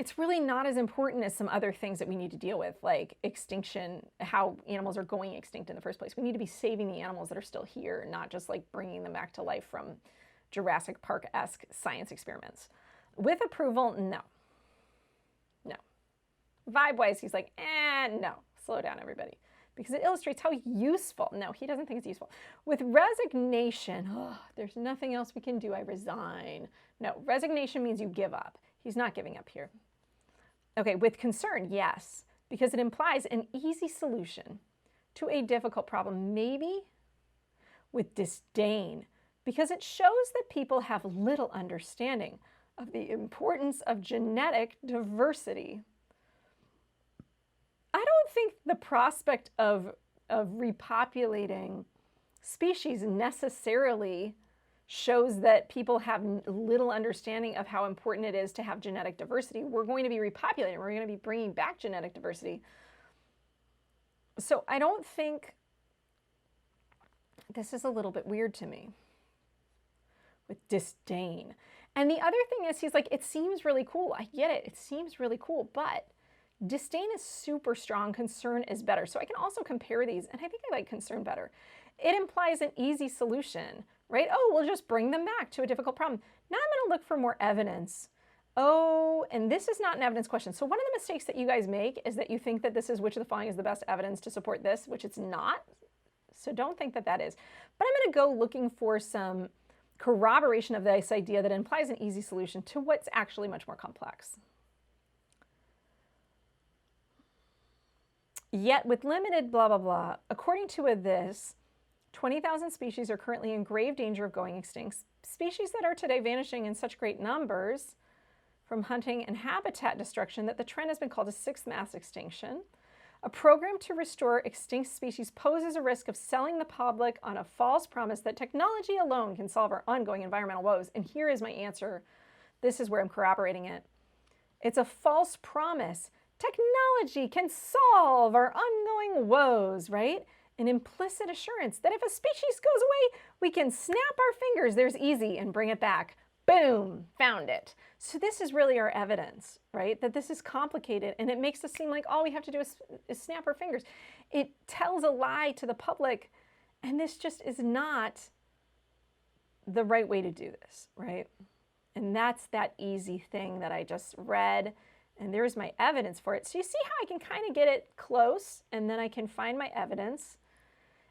it's really not as important as some other things that we need to deal with, like extinction, how animals are going extinct in the first place. We need to be saving the animals that are still here, not just like bringing them back to life from Jurassic Park-esque science experiments. With approval, no. No. Vibe-wise, he's like, no. Slow down, everybody. Because it illustrates how useful. No, he doesn't think it's useful. With resignation, there's nothing else we can do. I resign. No, resignation means you give up. He's not giving up here. Okay, with concern, yes, because it implies an easy solution to a difficult problem. Maybe with disdain, because it shows that people have little understanding of the importance of genetic diversity. I don't think the prospect of repopulating species necessarily shows that people have little understanding of how important it is to have genetic diversity. We're going to be repopulating. We're going to be bringing back genetic diversity. So I don't think, this is a little bit weird to me, with disdain. And the other thing is, he's like, it seems really cool. I get it. It seems really cool, but disdain is super strong. Concern is better. So I can also compare these, and I think I like concern better. It implies an easy solution, right? Oh, we'll just bring them back to a difficult problem. Now I'm going to look for more evidence. Oh, and this is not an evidence question. So one of the mistakes that you guys make is that you think that this is which of the following is the best evidence to support this, which it's not. So don't think that that is. But I'm going to go looking for some corroboration of this idea that implies an easy solution to what's actually much more complex. Yet with limited blah, blah, blah, according to this, 20,000 species are currently in grave danger of going extinct. Species that are today vanishing in such great numbers from hunting and habitat destruction that the trend has been called a sixth mass extinction. A program to restore extinct species poses a risk of selling the public on a false promise that technology alone can solve our ongoing environmental woes. And here is my answer. This is where I'm corroborating it. It's a false promise. Technology can solve our ongoing woes, right? An implicit assurance that if a species goes away, we can snap our fingers, there's easy, and bring it back. Boom, found it. So this is really our evidence, right? That this is complicated, and it makes us seem like all we have to do is snap our fingers. It tells a lie to the public, and this just is not the right way to do this, right? And that's that easy thing that I just read. And there's my evidence for it. So you see how I can kind of get it close, and then I can find my evidence.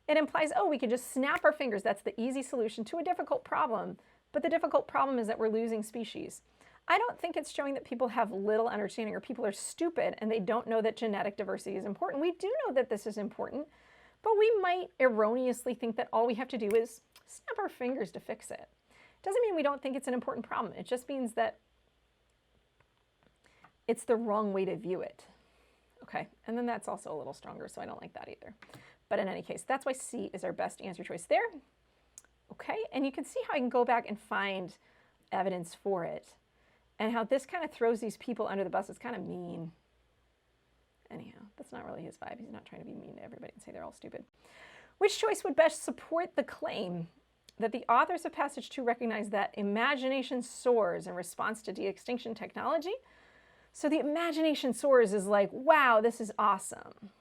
It implies, oh, we can just snap our fingers. That's the easy solution to a difficult problem. But the difficult problem is that we're losing species. I don't think it's showing that people have little understanding or people are stupid and they don't know that genetic diversity is important. We do know that this is important, but we might erroneously think that all we have to do is snap our fingers to fix it. Doesn't mean we don't think it's an important problem. It just means that it's the wrong way to view it. Okay, and then that's also a little stronger, so I don't like that either. But in any case, that's why C is our best answer choice there. Okay, and you can see how I can go back and find evidence for it, and how this kind of throws these people under the bus. It's kind of mean. Anyhow, that's not really his vibe. He's not trying to be mean to everybody and say they're all stupid. Which choice would best support the claim that the authors of passage 2 recognize that imagination soars in response to de-extinction technology? So the imagination soars is like, wow, this is awesome.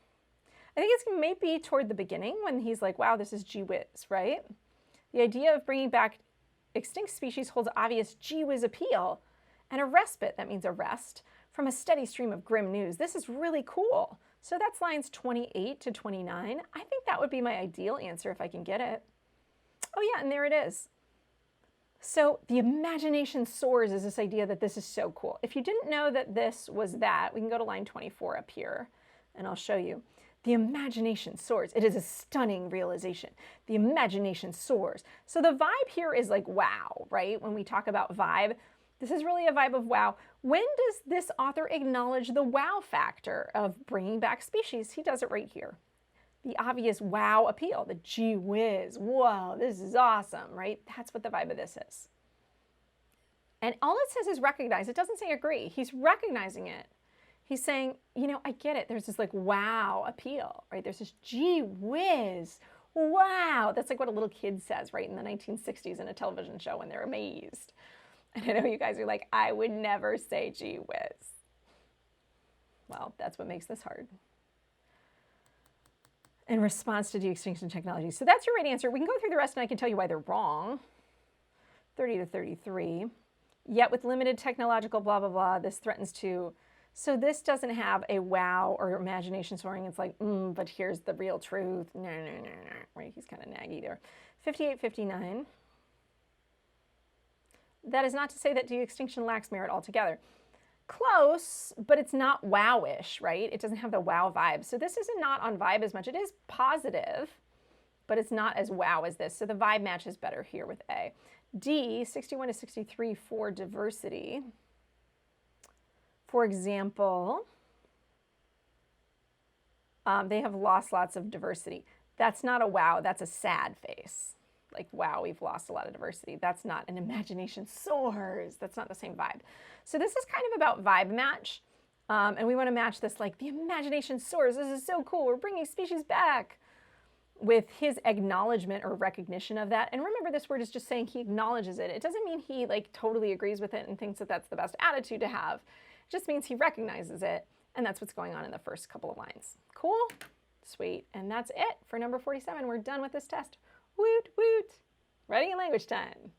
I think it's maybe toward the beginning when he's like, wow, this is gee whiz, right? The idea of bringing back extinct species holds obvious gee whiz appeal and a respite, that means a rest, from a steady stream of grim news. This is really cool. So that's lines 28 to 29. I think that would be my ideal answer if I can get it. Oh yeah, and there it is. So the imagination soars is this idea that this is so cool. If you didn't know that this was that, we can go to line 24 up here, and I'll show you. The imagination soars. It is a stunning realization. The imagination soars. So the vibe here is like wow, right? When we talk about vibe, this is really a vibe of wow. When does this author acknowledge the wow factor of bringing back species? He does it right here. The obvious wow appeal, the gee whiz, whoa, this is awesome, right? That's what the vibe of this is. And all it says is recognize. It doesn't say agree. He's recognizing it. He's saying, you know, I get it. There's this like wow appeal, right? There's this gee whiz, wow. That's like what a little kid says, right, in the 1960s in a television show when they're amazed. And I know you guys are like, I would never say gee whiz. Well, that's what makes this hard. In response to de-extinction technology. So that's your right answer. We can go through the rest and I can tell you why they're wrong. 30 to 33. Yet with limited technological blah, blah, blah, this threatens to... So this doesn't have a wow or imagination soaring. It's like, but here's the real truth. No. Right, he's kind of naggy there. 58, 59. That is not to say that de-extinction lacks merit altogether. Close, but it's not wow-ish, right? It doesn't have the wow vibe. So this is not on vibe as much. It is positive, but it's not as wow as this. So the vibe matches better here with A. D, 61 to 63 for diversity. For example, they have lost lots of diversity. That's not a wow, that's a sad face. Like, wow, we've lost a lot of diversity. That's not an imagination soars. That's not the same vibe. So this is kind of about vibe match. And we want to match this like, the imagination soars. This is so cool. We're bringing species back, with his acknowledgement or recognition of that. And remember, this word is just saying he acknowledges it. It doesn't mean he like totally agrees with it and thinks that that's the best attitude to have. It just means he recognizes it. And that's what's going on in the first couple of lines. Cool? Sweet. And that's it for number 47. We're done with this test. Woot, woot. Writing and language time.